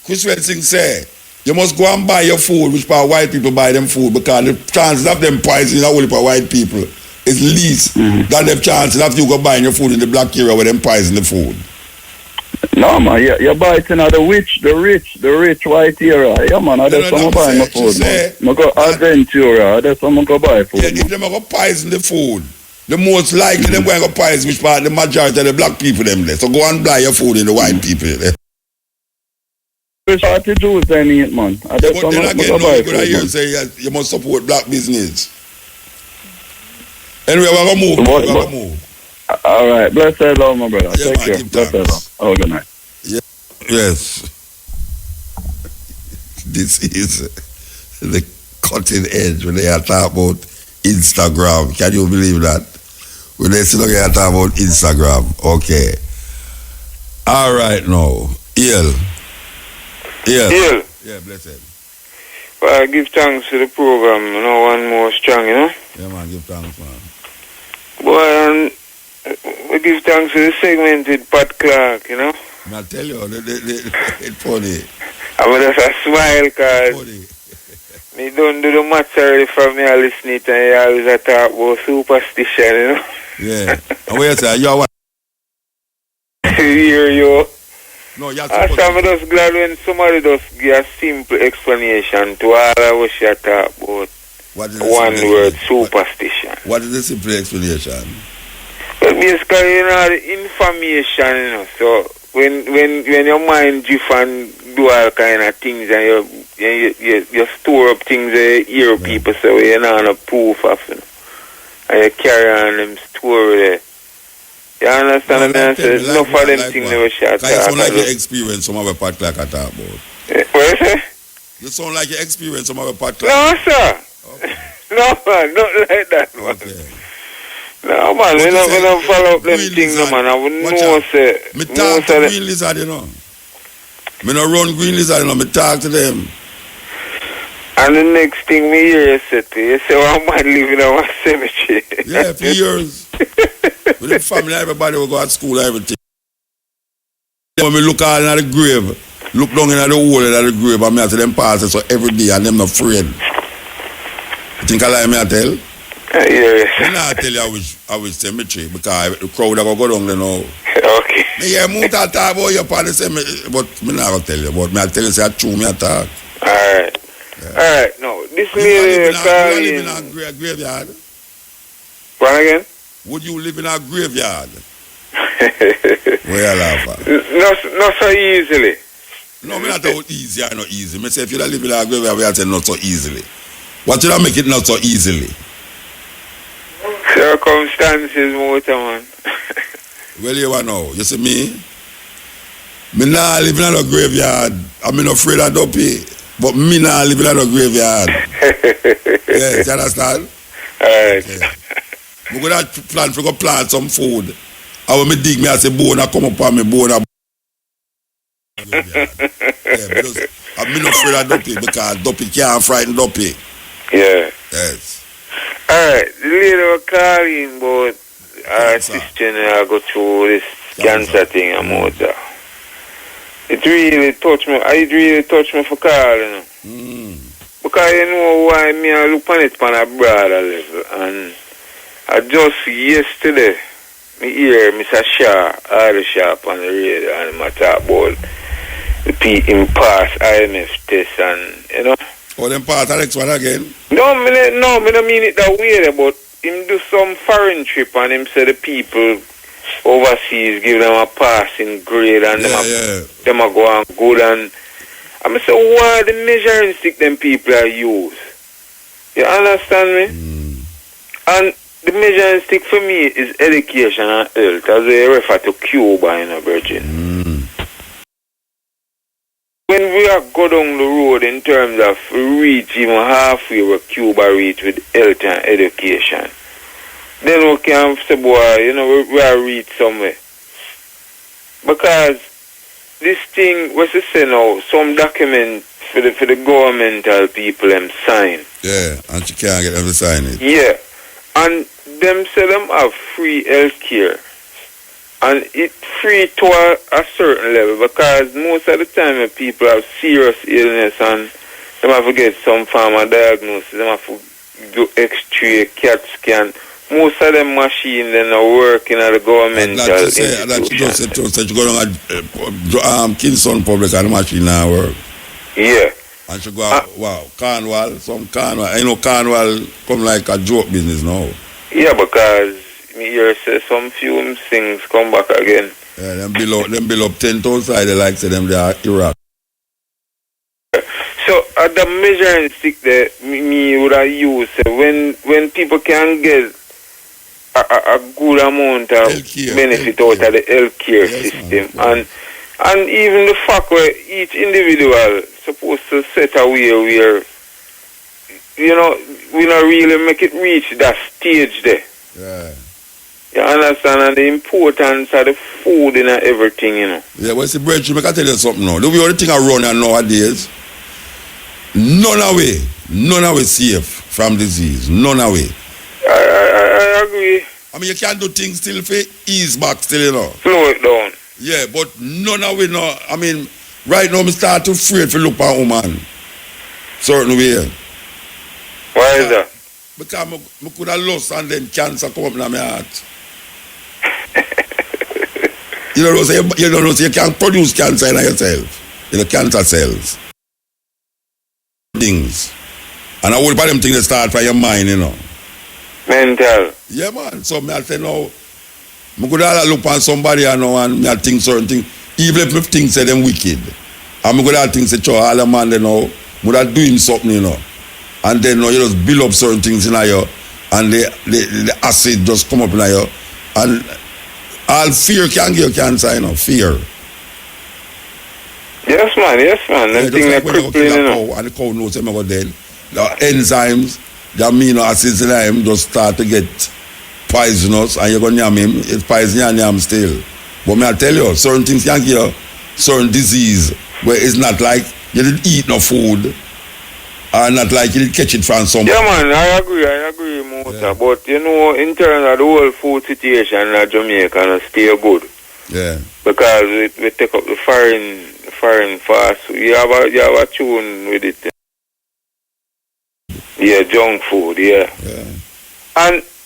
[SPEAKER 1] Chris Welsing say, you must go and buy your food, which part white people buy them food, because the chances of them poisoning only for white people is least than the chances of you go buying your food in the black area where them poison the food.
[SPEAKER 2] No, man, you buy it in the rich white area. Yeah, man, that's what I'm buying my food, man. I go Adventura, that's what I'm going to buy food.
[SPEAKER 1] Yeah, if them are going to poison the food, the most likely them going to poison which part the majority of the black people them there. So go and buy your food in the white people there.
[SPEAKER 2] What to do with them eat, man.
[SPEAKER 1] But then again, no, you say you must support black business. Anyway, we're going to move.
[SPEAKER 2] All right. Bless the Lord, my brother. Yeah, take care. Bless the Lord. Oh, good night.
[SPEAKER 1] Yeah. Yes. This is the cutting edge when they are talking about Instagram. Can you believe that? When they still talking about Instagram. Okay. All right, now. Yeah, blessed.
[SPEAKER 12] Well, I give thanks to the program, you know, one more strong, you know?
[SPEAKER 1] Yeah, man, give thanks, man.
[SPEAKER 12] Boy, we give thanks to the segmented Pat Clark, you know?
[SPEAKER 1] I tell you, it's funny.
[SPEAKER 12] I mean, just a smile, because me don't do the match already from me, I listen it, and you always talk about superstition, you know?
[SPEAKER 1] Yeah. And what you say, you are
[SPEAKER 12] hear you.
[SPEAKER 1] No, you're
[SPEAKER 12] I'm just glad when somebody just give a simple explanation to all of us you talk about. One word, superstition.
[SPEAKER 1] What is the simple explanation?
[SPEAKER 12] Well, basically, you know, the information, you know, so when your mind drift and do all kind of things and you store up things you hear people say, you're not a proof of, you know, and you carry on them story there. You understand what I mean? There's enough of them things never shot.
[SPEAKER 1] You sound like you experience some of the part like I talk about.
[SPEAKER 12] What you say?
[SPEAKER 1] You sound like you experience some of the part
[SPEAKER 12] like No, sir. Okay. No, man, not like that, man. Okay. No, man, we don't follow up them things, man. I would know, say.
[SPEAKER 1] Me talk to green lizard, you know. Me no run green lizard, you know. Me talk to them.
[SPEAKER 12] And the next thing me hear you say to you, say, one man live in our cemetery.
[SPEAKER 1] Yeah, for years. With the family, everybody will go to school, everything. When me look out in the grave, look down in the hole of the grave, and me I tell them passes so every day, and them not afraid. You think I lie, me I tell?
[SPEAKER 12] Yes.
[SPEAKER 1] Me not tell you I wish cemetery, because the crowd will go down there now.
[SPEAKER 12] Okay.
[SPEAKER 1] Me hear Muta talk about your part of the cemetery, but me not going to tell you, but me I tell you, say, true, me I talk.
[SPEAKER 12] Alright. Yeah. Alright, no, this lady
[SPEAKER 1] calling. You live in a graveyard?
[SPEAKER 12] What again?
[SPEAKER 1] Would you live in a graveyard? Where you laugh at?
[SPEAKER 12] Not so easily.
[SPEAKER 1] No, me not talk about easy or not easy. Me say if you don't live in a graveyard, we say not so easily. What you don't make it not so easily?
[SPEAKER 12] Circumstances, motor man.
[SPEAKER 1] Well, you know, you see me? Me not live in a graveyard. I'm not afraid of dopey. But me not live in a graveyard. Yes, you understand?
[SPEAKER 12] Alright.
[SPEAKER 1] Okay. I'm going to plan to go plant some food. And when me dig me, I say bone, I come up on me bone. Yeah, because I'm not afraid of dopey because dopey can't frighten dopey.
[SPEAKER 12] Yeah.
[SPEAKER 1] Yes.
[SPEAKER 12] Alright, the lady was calling about our sister and I go through this cancer thing and more that. It really touched me. It really touched me for calling. Because you know why me I look on it on a broader level. And I just yesterday, me hear Mr. Shaw, all the shop on the radio, and I talk about the people pass IMF test and, you know.
[SPEAKER 1] Oh, them pass the next one again?
[SPEAKER 12] No, me don't mean it that way, but him do some foreign trip and him say the people overseas give them a passing grade and them a go on good and I say why the measuring stick them people are use. You understand me? And the measuring stick for me is education and health as they refer to Cuba in a virgin. When we are go down the road in terms of reach even halfway where Cuba reach with health and education, then we can say, boy, you know, we are reach somewhere. Because this thing, what's it say now, some document for the governmental people them sign.
[SPEAKER 1] Yeah, and you can't get them to sign it.
[SPEAKER 12] Yeah. And them say them have free health care. And it's free to a certain level because most of the time when people have serious illness and they have to get some form of diagnosis, they have to do X-ray, CAT scan. Most of them machines then are working at the governmental institution.
[SPEAKER 1] That you just said you go down at Kingston Public and the machine now work.
[SPEAKER 12] Yeah.
[SPEAKER 1] And you go out, Cornwall, I know Cornwall come like a joke business now.
[SPEAKER 12] Yeah, because me hear say some few things come back again.
[SPEAKER 1] Yeah, them below up 10,000 side, they like say them they are Iraq.
[SPEAKER 12] So at the measuring stick that me would have used when people can get a good amount of benefit out of the healthcare system and even the fact where each individual supposed to set a way where you know we not really make it reach that stage there.
[SPEAKER 1] Yeah.
[SPEAKER 12] You understand? And the importance of the food and everything, you know.
[SPEAKER 1] Yeah, well, see, Brett, I can tell you something now. The only thing I run nowadays, none away safe from disease. None away.
[SPEAKER 12] I agree.
[SPEAKER 1] I mean, you can't do things still for ease back still, you know.
[SPEAKER 12] Slow it down.
[SPEAKER 1] Yeah, but none away, no. I mean, right now, I start to afraid to look at a woman. Certain way.
[SPEAKER 12] Why is that?
[SPEAKER 1] Because I could have lost and then cancer come up in my heart. You don't know, so you can't produce cancer in yourself. You know, cancer cells. Things. And I would buy them things that start from your mind, you know.
[SPEAKER 12] Mental.
[SPEAKER 1] Yeah, man. So I say no. I could all look on somebody, you know, and I think certain things. Even if I think say them wicked. And I could think say, all the man, you know, would doing something, you know. And then you just build up certain things in you, and the acid just come up in you. And all fear can give you cancer, you know, fear.
[SPEAKER 12] Yes, man. Them things are crippling, you know.
[SPEAKER 1] And the cow knows them about then. The enzymes, the amino acids in him just start to get poisonous, and you're going to name him, it's poison and name still. But me I tell you, certain things can give you certain disease where it's not like you didn't eat no food, or not like you didn't catch it from somewhere.
[SPEAKER 12] Yeah, man, I agree, Mota. Yeah. But you know, in terms of the whole food situation in Jamaica, stay good.
[SPEAKER 1] Yeah.
[SPEAKER 12] Because we take up the foreign fast. You have a tune with it. Yeah, junk food, yeah.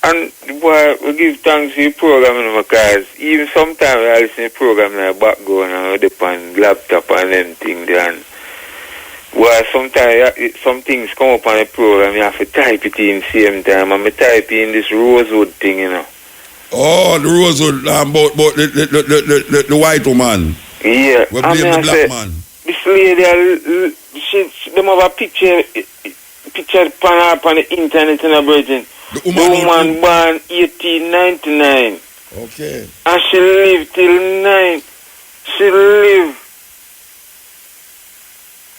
[SPEAKER 12] And boy, we give thanks to the program because even sometimes I listen to the program in the background and I depend on laptop and then things there. Well, sometimes some things come up on the program, you have to type it in the same time. And I type in this rosewood thing, you know.
[SPEAKER 1] Oh, the rosewood, about the white woman.
[SPEAKER 12] Yeah.
[SPEAKER 1] We blame the black man.
[SPEAKER 12] This lady, them have a picture on the internet in a virgin. The woman born 1899.
[SPEAKER 1] Okay.
[SPEAKER 12] And she lived till 9. She lived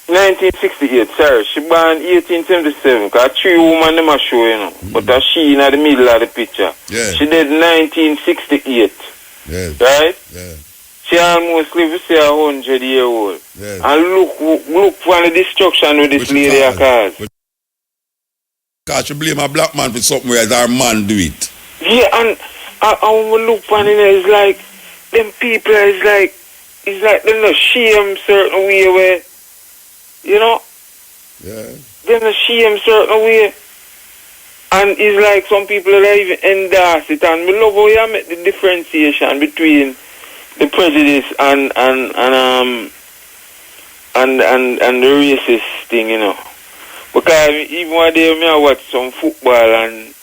[SPEAKER 12] 1968, sorry. She born 1877. Because 3 women them are show, you know. But she in the middle of the picture.
[SPEAKER 1] Yeah.
[SPEAKER 12] She did 1968.
[SPEAKER 1] Yes.
[SPEAKER 12] Right?
[SPEAKER 1] Yeah.
[SPEAKER 12] She almost lived say 100 years old.
[SPEAKER 1] Yes.
[SPEAKER 12] And look for the destruction with this lady a cause.
[SPEAKER 1] Because she blame a black man for something where our man do it.
[SPEAKER 12] Yeah, and when we look for it, it's like them people it's like they not shame certain way where, you know?
[SPEAKER 1] Yeah.
[SPEAKER 12] They not shame certain way. And it's like some people that even endorse it. And we love how you make the differentiation between the prejudice and the racist thing, you know. Because even one day I watch some football and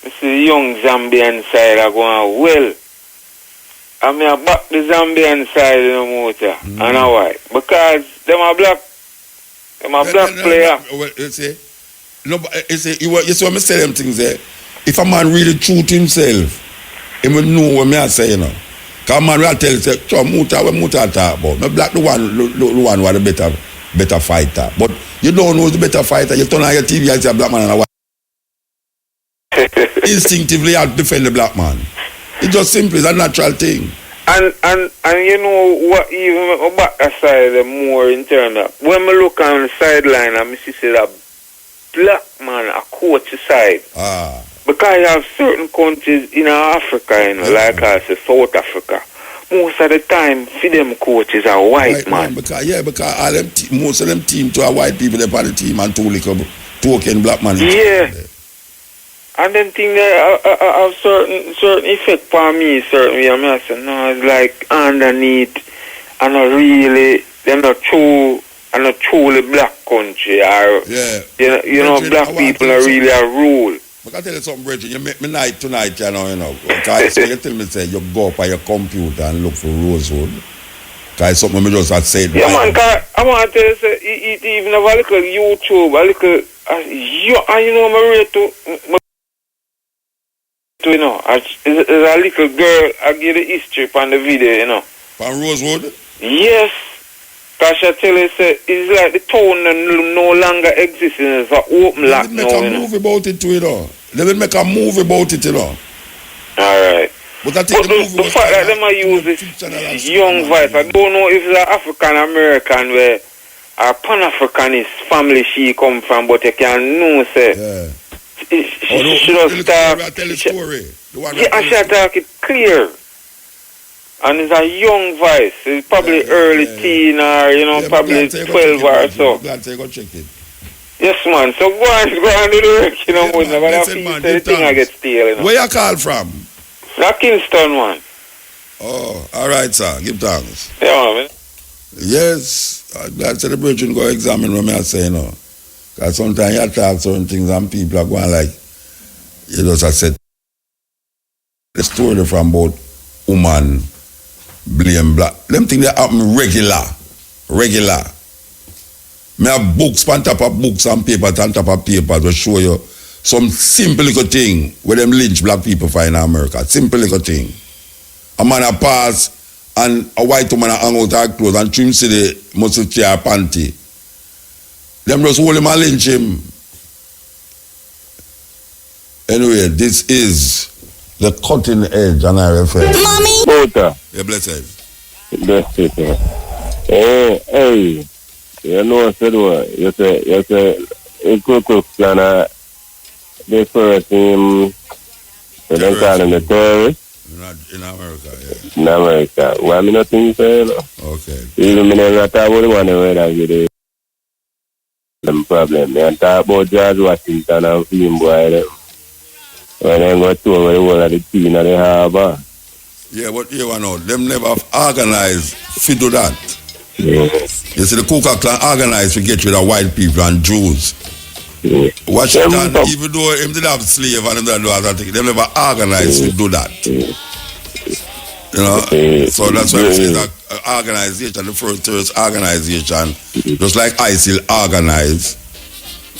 [SPEAKER 12] I see the young Zambian side are going well. And I back the Zambian side in the motor. And why? Because them are black. Them are black player.
[SPEAKER 1] Well, you see, you see what me say them things there. If a man really true to himself, he will know what me I say, you know. Because a man will tell you, say, Muta, what Muta talk about? Me black the one who the better fighter. But you don't know who's the better fighter. You turn on your TV and say a black man and a white. Instinctively, I defend the black man. It's just simple. It's a natural thing.
[SPEAKER 12] And you know what? Even back aside more in terms of when we look on the sideline, I see that black man a coach side. Because you have certain countries in Africa, you know, like I say South Africa. Most of the time, for them coaches are white man. Because
[SPEAKER 1] all them most of them team to are white people they on the team and two token black man.
[SPEAKER 12] Yeah. And then thing that have certain effect on me, certain way. I mean, I say, no, it's like underneath and not really, they're not true, and not truly black country. Or, you know, black people are really a rule.
[SPEAKER 1] I can tell you something, Bridget. You make me night tonight, you know. Because so you tell me, say, you go up on your computer and look for Rosewood. Because it's something I just had said.
[SPEAKER 12] Yeah, man, I want to tell you, say, it even have a little YouTube, a little, you know, my rate to, you know, there's a little girl, I give the history on the video, you know.
[SPEAKER 1] From Rosewood?
[SPEAKER 12] Yes. Because I tell you, say, it's like the town no longer exists, it's an open lot now,
[SPEAKER 1] They will make a movie about it too, you know. They will make a movie about it, you know.
[SPEAKER 12] Alright.
[SPEAKER 1] But I think
[SPEAKER 12] the fact that they might use this young voice, I don't know if it's an African-American where a Pan-Africanist family she come from, but you can know, say, she should start.
[SPEAKER 1] Tell the story.
[SPEAKER 12] Yeah, and she talk it clear. And it's a young voice. It's probably early teen or, you know, probably 12 or so.
[SPEAKER 1] I'm glad to go check it.
[SPEAKER 12] Yes, man. So go on do the work, you know, but I feel the thing I get stale, you know.
[SPEAKER 1] Where you call from?
[SPEAKER 12] Not Kingston, man.
[SPEAKER 1] Oh, all right, sir. Give thanks.
[SPEAKER 12] Yeah, man.
[SPEAKER 1] Yes, that's the bridge go examine what I say, you know. Because sometimes you talk certain things and people are going like, you just have said the story from about woman blame black. Them things that happen regular. Me have books on top of books and papers on top of papers to show you some simple little thing where them lynch black people for in America. Simple little thing. A man a pass and a white woman a hang out her clothes and trim see the muscle tear panty. Them just hold him and lynch him. Anyway, this is the cutting edge on RFM.
[SPEAKER 13] Mommy!
[SPEAKER 1] Water. Yeah, blessed.
[SPEAKER 13] Blessed. Hey. You know, I said what? You say, a quick plan, they first him, so they call him the terrorist.
[SPEAKER 1] In America, yeah.
[SPEAKER 13] In America. Why me not think so, you know?
[SPEAKER 1] Okay.
[SPEAKER 13] Even me never talk about the one where that get them problem. Me talk about George Washington and film boy them. When they go to where the whole of the teen of the harbor.
[SPEAKER 1] Yeah, but you know, them never organized to do that.
[SPEAKER 13] Yeah.
[SPEAKER 1] You see, the Ku Klux Klan organized to get rid of white people and Jews.
[SPEAKER 13] Yeah.
[SPEAKER 1] Washington, even though him did have slave and him did do other things, they never organized to do that. You know, so that's why we say that organization, the first terrorist organization, just like ISIL organized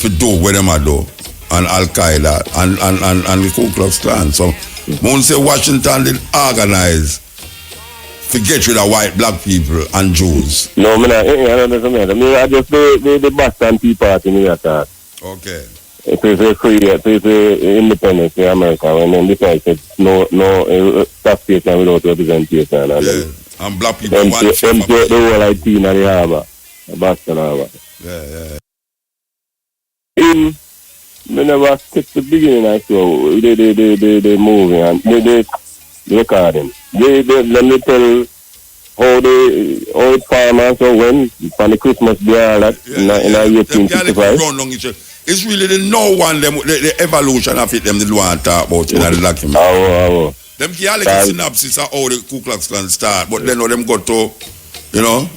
[SPEAKER 1] to do what them do, and Al Qaeda and the Ku Klux Klan. So, when say Washington did organize to get rid of white, black people and Jews.
[SPEAKER 13] No, I just the Boston Tea Party in that.
[SPEAKER 1] Okay.
[SPEAKER 13] It is a free, it is a independence in America, and then decided no staff station without representation.
[SPEAKER 1] And black people
[SPEAKER 13] want
[SPEAKER 1] to
[SPEAKER 13] the whole IT in the harbor, Boston Harbor.
[SPEAKER 1] Yeah.
[SPEAKER 13] We never stick to the beginning, I saw they moving and they record them. Let me tell how it farmers so when on the Christmas day all that in 1865.
[SPEAKER 1] It's really the no one them the evolution of it them they want to talk about in the document. Them can like a synopsis of how the Ku Klux Klan start, but then them got to, you know,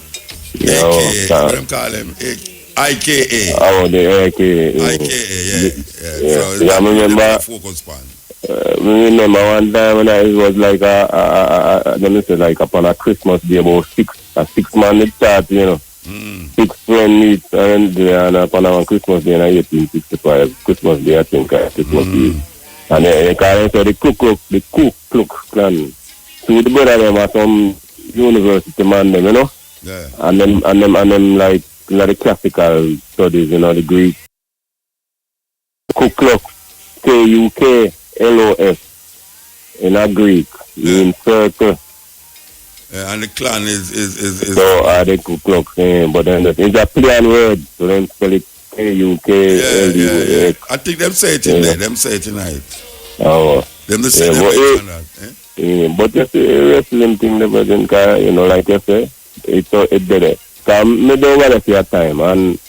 [SPEAKER 1] AKA, what them call them? IKA.
[SPEAKER 13] The AKA.
[SPEAKER 1] So
[SPEAKER 13] I remember.
[SPEAKER 1] Focus pan.
[SPEAKER 13] Remember one time when it was like let me say like upon a Christmas day about 6 man it start, you know. 6 friends meet and upon a Christmas day in 1865, Christmas day I think Christmas day. And they call it the Ku Klux Klan. So the brother them are some university man them, you know.
[SPEAKER 1] Yeah.
[SPEAKER 13] And them like the classical studies, you know, the Greek. Ku Klux, KUKLOS in a Greek, in circle.
[SPEAKER 1] And the clan is
[SPEAKER 13] so the Ku Klux, but then it's a play on word, so then spell it KUKLUX.
[SPEAKER 1] I think them say it in there, them say it tonight.
[SPEAKER 13] Oh.
[SPEAKER 1] Them they say that.
[SPEAKER 13] But you see, wrestling thing never didn't, you know, like you say, it did it. Because I don't want to see a time, and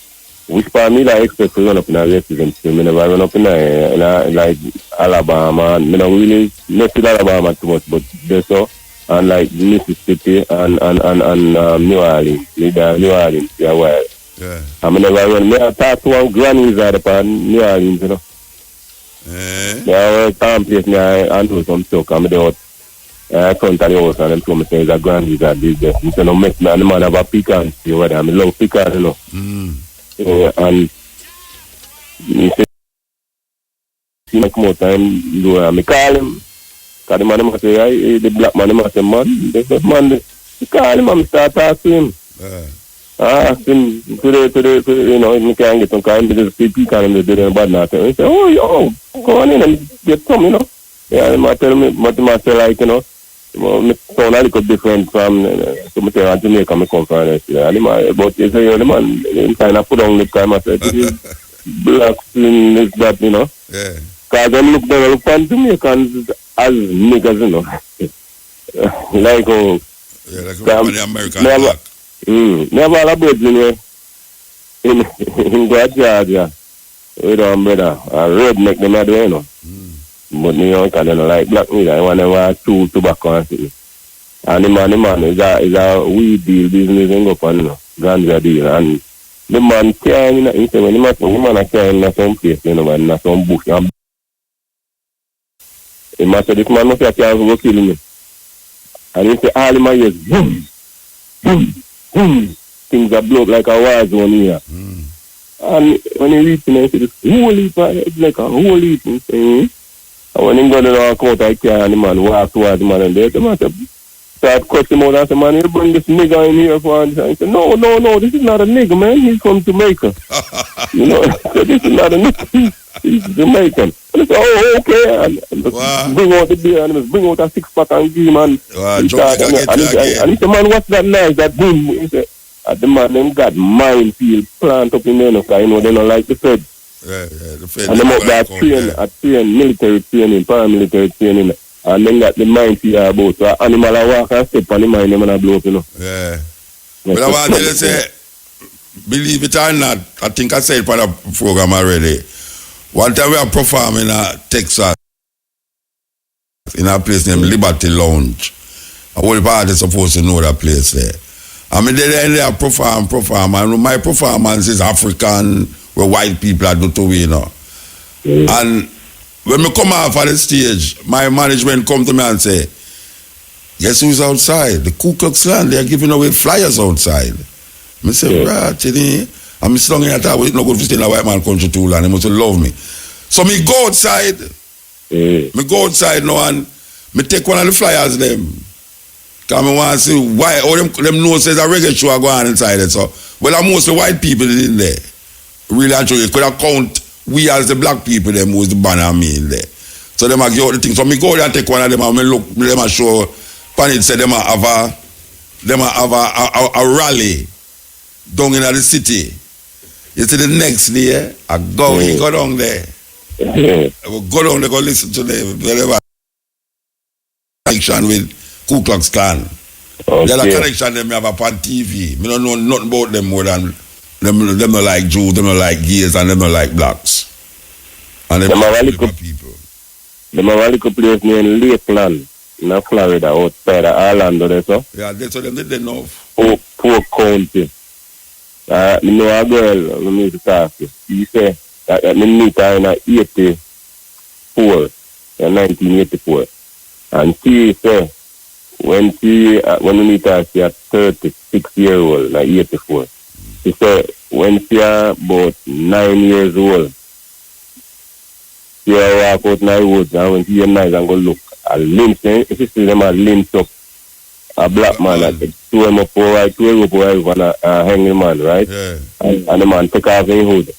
[SPEAKER 13] which part me that expect to run up in a racism still. I never run up in a like Alabama, and I don't really not in Alabama too much, but there's so, and like Mississippi and New Orleans, New Orleans, yeah, well.
[SPEAKER 1] Yeah.
[SPEAKER 13] I never run. I talk to one grannies out of New Orleans, you know. Yeah, I place me, I know some stuff. I'm there front of the house and them told me say it's a grannies that did this. You know, make me and the man have a pecan, see what I love pecan, you know. And he said, he make more time do I call him. Because the man must say, the black man must say, man, this man, he call him and start asking him. Ask him to the, you know, he can't get some kind of just pecan and they do them bad nothing. He said, oh, go on in and get some, you know. Yeah, he might tell me, but he might say like, you know, it sound a little different from Jamaica, I come from it. But you say, the man, he kind of put on the time, I said, this is black thing, this, that, you know.
[SPEAKER 1] Yeah.
[SPEAKER 13] Because they look upon Jamaicans as niggas, you know. Like,
[SPEAKER 1] yeah, like the American black.
[SPEAKER 13] Never all about, you know, in Georgia, with them brother, a redneck, them are doing, you know. But you know, because they don't like black meat. I want to chew tobacco and shit. And the man is a weed deal business and go up and ganja deal. And the man carrying, he said, when the man carrying in some place, you know, in some bush. And the man said, this man must have carried go kill me. And he said, all the man is boom, boom, boom. Things are blow up like a war zone here. And when he reached him, he said, it's like a whole heap. And when he got to walk out, I carry the man, walk towards the man, and there, the man said, start questioning him out and said, man, you bring this nigga in here for him. He said, no, this is not a nigga, man. He's from Jamaica. You know, so this is not a nigga. He's Jamaican. And I said, oh, okay. And bring out the beer and bring out a 6-pack and give him. And he said, man, what's that nice, that boom? He said, the man, them got minefield plant up in there, because, you know, they don't like the feds.
[SPEAKER 1] The feds.
[SPEAKER 13] And them up there train, military training, paramilitary training. And then got the minefield about. So animal walk and step on the mine, them and blow up, you know.
[SPEAKER 1] Yeah. But I want to say, believe it or not, I think I said it on the program already. One time we are performing in Texas, in a place named Liberty Lounge. All the party supposed to know that place there. I mean, they perform, and my performance is African, where white people are do to we, you know. And when we come off of the stage, my management come to me and say, guess who's outside? The Ku Klux Klan, they're giving away flyers outside. I say, right, I'm strong in that time, it's not good to stay in a white man country too long, they must love me. So me go outside, now and me take one of the flyers them. Because I want to see why, all them know says a reggae show are going on inside it. So, well, mostly white people in there. Really and truly, could I count we as the black people, them was the banner me in there. So them are give out the thing. So me go there and take one of them and me look, them a show, pan it say them a have a rally down in the city. You see the next day, I go down there. I will go down there, go listen to them. Whatever connection with Ku Klux Klan. There's a connection them have upon TV. Me don't know nothing about them more than them not like Jews, them not like gays, and them not like blacks. And them are people.
[SPEAKER 13] Them have a little place named Lakeland in Florida, outside of Orlando, there, so.
[SPEAKER 1] Yeah, that's what them did know.
[SPEAKER 13] Poor County. Me know a girl who need to talk to. She said that me meet her in 1984. And she said, when we meet her, she is 36-year-old, like 84. She said, when she is about 9 years old, she walk out in the woods, and when she is nice and go look, a lynch, she see them a lynch up a black man, and two him up over, and hang the man, right?
[SPEAKER 1] Yeah.
[SPEAKER 13] And the man take off his hood,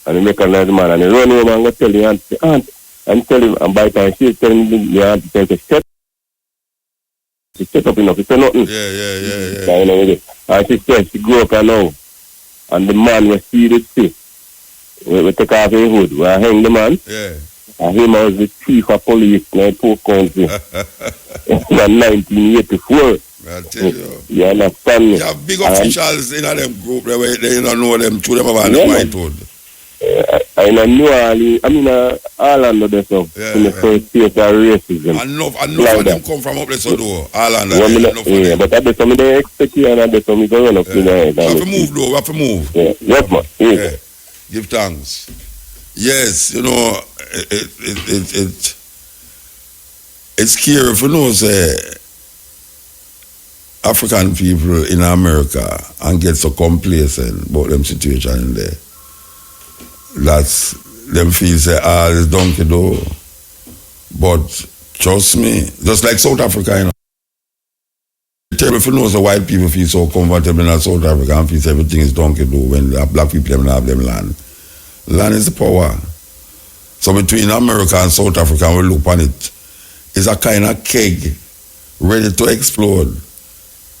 [SPEAKER 13] and he recognize the man, and he run home and go tell the aunt, and tell him, and by the time she's telling the aunt, to shut up enough, he say nothing.
[SPEAKER 1] Yeah.
[SPEAKER 13] And she said, she grew up now, and the man was see the see. We take off his hood, we hang the man.
[SPEAKER 1] Yeah.
[SPEAKER 13] And him was the chief of police in the poor country in 1984.
[SPEAKER 1] I tell you.
[SPEAKER 13] You understand me?
[SPEAKER 1] You have big officials in them group, they don't know them, two them about the white hood.
[SPEAKER 13] I New Orleans, I mean, Orlando, there, so, in the first state of racism.
[SPEAKER 1] Enough of them come from up there, so though, Orlando.
[SPEAKER 13] Yeah, but at the time, they expect you, and at the time, you go run up to there.
[SPEAKER 1] We have to move, though, we have to move.
[SPEAKER 13] Yeah, yes, man. Yeah.
[SPEAKER 1] Give thanks. Yes, you know, it's scary if you know, say, African people in America and get so complacent about them situation in there. That's them feel say, it's donkey though. But trust me, just like South Africa, you know. If you know, so white people feel so comfortable in South Africa and feel everything is donkey though when the black people don't have them land. Land is the power. So between America and South Africa, we look on it, it's a kind of keg ready to explode.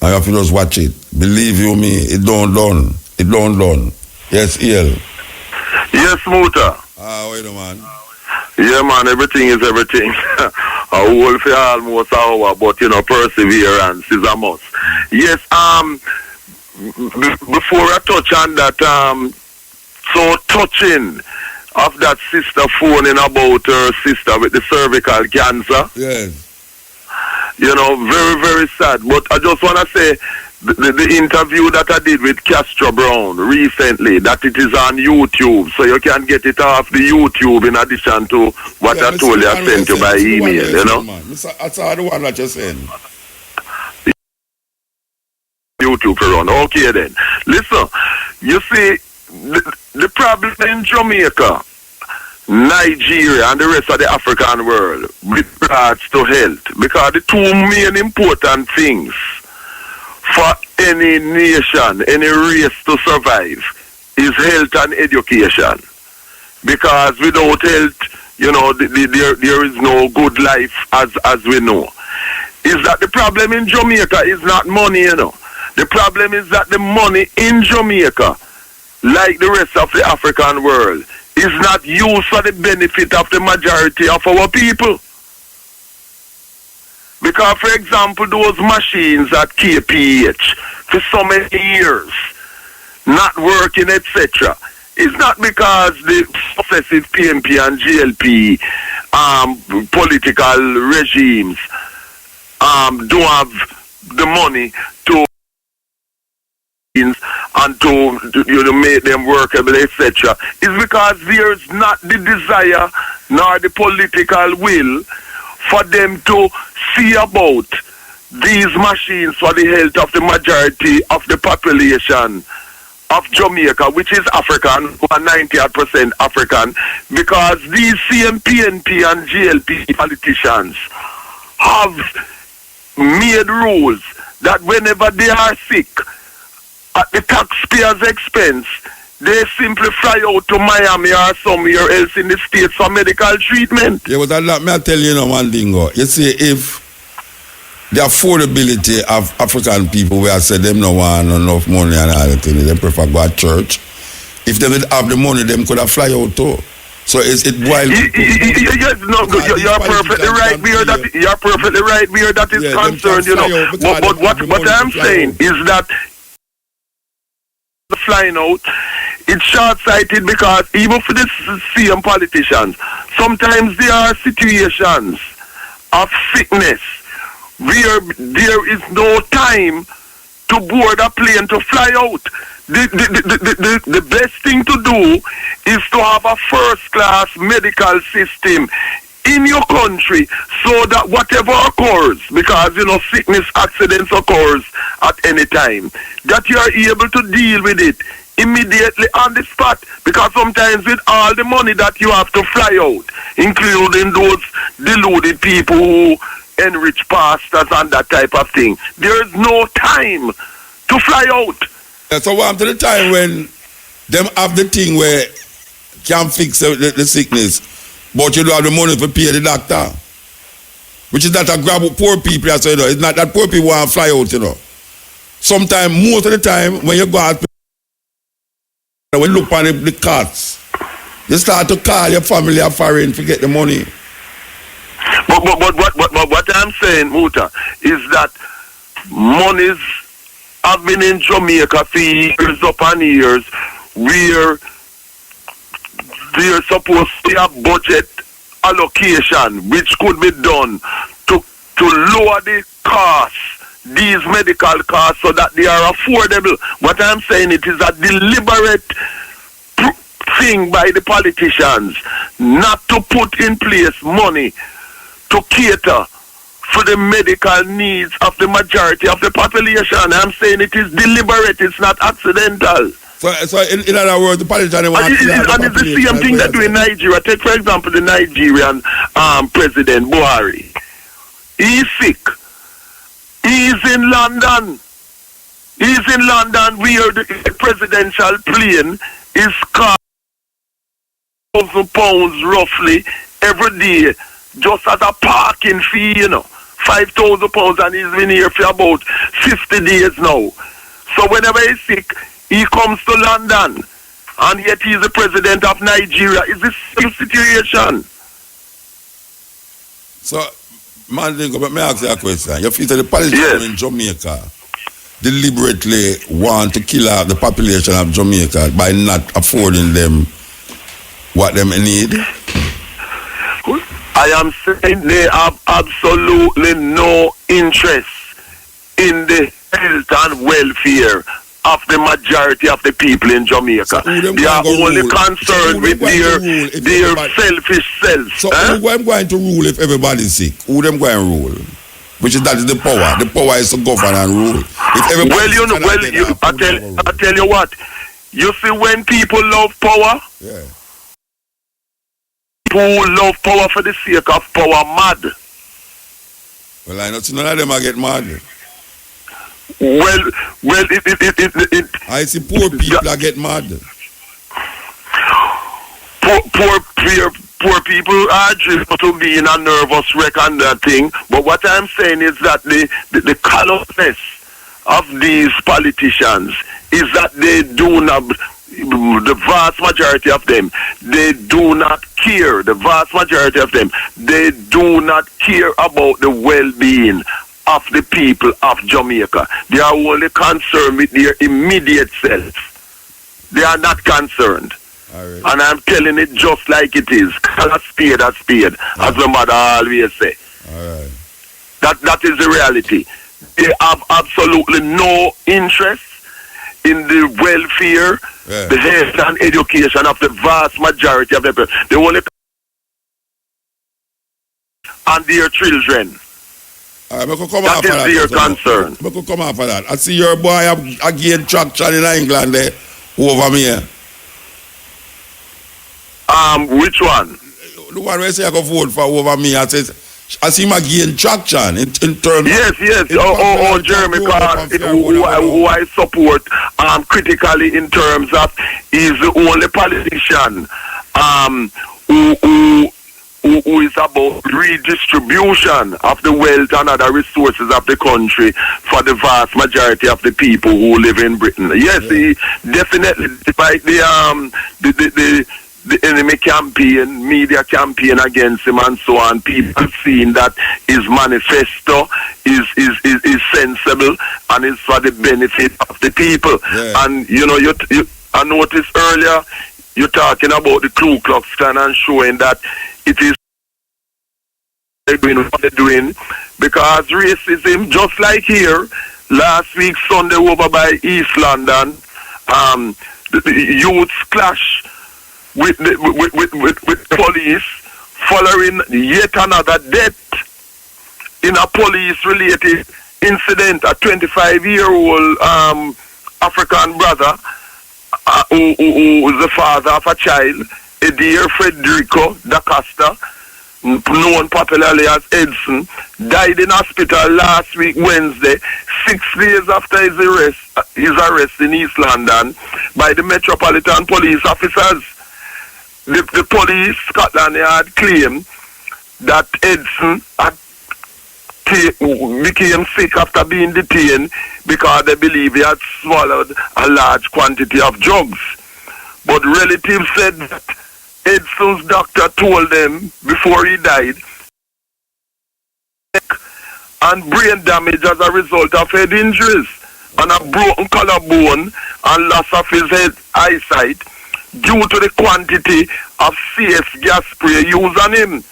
[SPEAKER 1] And you have to just watch it. Believe you me, it don't done. It don't done. Yes, EL.
[SPEAKER 2] Yes, Muta.
[SPEAKER 1] Wait a man.
[SPEAKER 2] Yeah, man, everything is everything. A whole for almost an hour, but, you know, perseverance is a must. Yes, before I touch on that, so touching of that sister phoning about her sister with the cervical cancer.
[SPEAKER 1] Yes.
[SPEAKER 2] You know, very, very sad. But I just want to say, the interview that I did with Castro Brown recently, that it is on YouTube, so you can get it off the YouTube in addition to what I told you I sent you by email, you know?
[SPEAKER 1] That's all the one that you sent.
[SPEAKER 2] YouTube to run. Okay then. Listen, you see, the problem in Jamaica, Nigeria and the rest of the African world with regards to health, because the two main important things for any nation, any race to survive is health and education. Because without health, you know, there is no good life as we know. Is that the problem in Jamaica is not money, you know. The problem is that the money in Jamaica, like the rest of the African world, is not used for the benefit of the majority of our people. Because, for example, those machines at KPH for so many years not working, etc., it's not because the successive PMP and GLP political regimes don't have the money to and to make them workable, etc. It's because there's not the desire nor the political will for them to see about these machines for the health of the majority of the population of Jamaica, which is African, 90% African, because these same PNP and GLP politicians have made rules that whenever they are sick, at the taxpayers' expense, they simply fly out to Miami or somewhere else in the States for medical treatment.
[SPEAKER 1] Yeah, but I tell you one thing. You see, if the affordability of African people, where I said them no want enough money and all the things, they prefer go to church. If they didn't have the money, them could have fly out too. So it's wild.
[SPEAKER 2] Yes, no, you're perfectly right here. You're perfectly right here. That is concerned, you know. But what I'm saying is that the flying out, it's short-sighted, because even for the same politicians, sometimes there are situations of sickness where there is no time to board a plane to fly out. The best thing to do is to have a first-class medical system in your country, so that whatever occurs, because you know sickness, accidents occurs at any time, that you are able to deal with it immediately on the spot. Because sometimes with all the money that you have to fly out, including those deluded people who enrich pastors and that type of thing, there is no time to fly out.
[SPEAKER 1] So what to the time when them have the thing where can fix the sickness, but you don't have the money to pay the doctor, which is not a grab poor people. So, you know, it's not that poor people want to fly out, you know. Sometimes, most of the time, when you go out, when you look on the cards, you start to call your family or foreign to get the money.
[SPEAKER 2] But what I'm saying, Muta, is that monies have been in Jamaica for years upon years, where there's supposed to be a budget allocation which could be done to lower the costs, these medical costs, so that they are affordable. What I'm saying, it is a deliberate thing by the politicians not to put in place money to cater for the medical needs of the majority of the population. I'm saying it is deliberate, it's not accidental.
[SPEAKER 1] So in other words, the politicians want
[SPEAKER 2] and it's the same thing they do in Nigeria. Take, for example, the Nigerian President Buhari. He's sick. He's in London. He's in London where the presidential plane is cost £1,000 roughly every day, just as a parking fee, you know. £5,000, and he's been here for about 50 days now. So whenever he's sick, he comes to London, and yet he's the president of Nigeria. It's the same situation.
[SPEAKER 1] So, man, but may I ask you a question? You feel that the politicians in Jamaica deliberately want to kill out the population of Jamaica by not affording them what them need?
[SPEAKER 2] I am saying they have absolutely no
[SPEAKER 16] interest in the health and welfare of the majority of the people in Jamaica. They are only concerned with their selfish self.
[SPEAKER 1] So who them going to rule if everybody's sick? Who them going to rule? Which is that is the power. The power is to govern and rule. If everybody
[SPEAKER 16] I tell you what. You see, when people love power, people love power for the sake of power mad.
[SPEAKER 1] Well, I know none of them are get mad.
[SPEAKER 16] Well,
[SPEAKER 1] I see poor people are get mad.
[SPEAKER 16] Poor people are driven to be in a nervous wreck and that thing. But what I'm saying is that the callousness of these politicians is that they do not, the vast majority of them, they do not care. The vast majority of them, they do not care about the well-being of the people of Jamaica. They are only concerned with their immediate self. They are not concerned.
[SPEAKER 1] Right.
[SPEAKER 16] And I'm telling it just like it is. Call a spade, as my mother always say.
[SPEAKER 1] Right.
[SPEAKER 16] That is the reality. They have absolutely no interest in the welfare, the health and education of the vast majority of the people. They only and their children.
[SPEAKER 1] That
[SPEAKER 16] is their concern.
[SPEAKER 1] I could come out for that. I see your boy have gained traction in England there over me.
[SPEAKER 16] Which one?
[SPEAKER 1] The one where I say I go vote for over me. I see him gain traction in terms.
[SPEAKER 16] Yes. Jeremy Clark, who I support critically in terms of, is the only politician who is about redistribution of the wealth and other resources of the country for the vast majority of the people who live in Britain. Yes, he definitely, despite the enemy campaign, media campaign against him and so on, people seeing that his manifesto is sensible and is for the benefit of the people. And I noticed earlier you're talking about the Ku Klux Klan and showing that it is doing what they're doing, because racism, just like here last week Sunday over by East London, the youths clash with police following yet another death in a police-related incident. A 25-year-old African brother who is the father of a child, Edir Federico da Costa, known popularly as Edson, died in hospital last week Wednesday, 6 days after his arrest in East London by the Metropolitan Police officers. The police, Scotland Yard, claimed that Edson became sick after being detained because they believe he had swallowed a large quantity of drugs. But relatives said that Edson's doctor told them before he died and brain damage as a result of head injuries and a broken collarbone and loss of his head eyesight due to the quantity of CS gas spray used on him.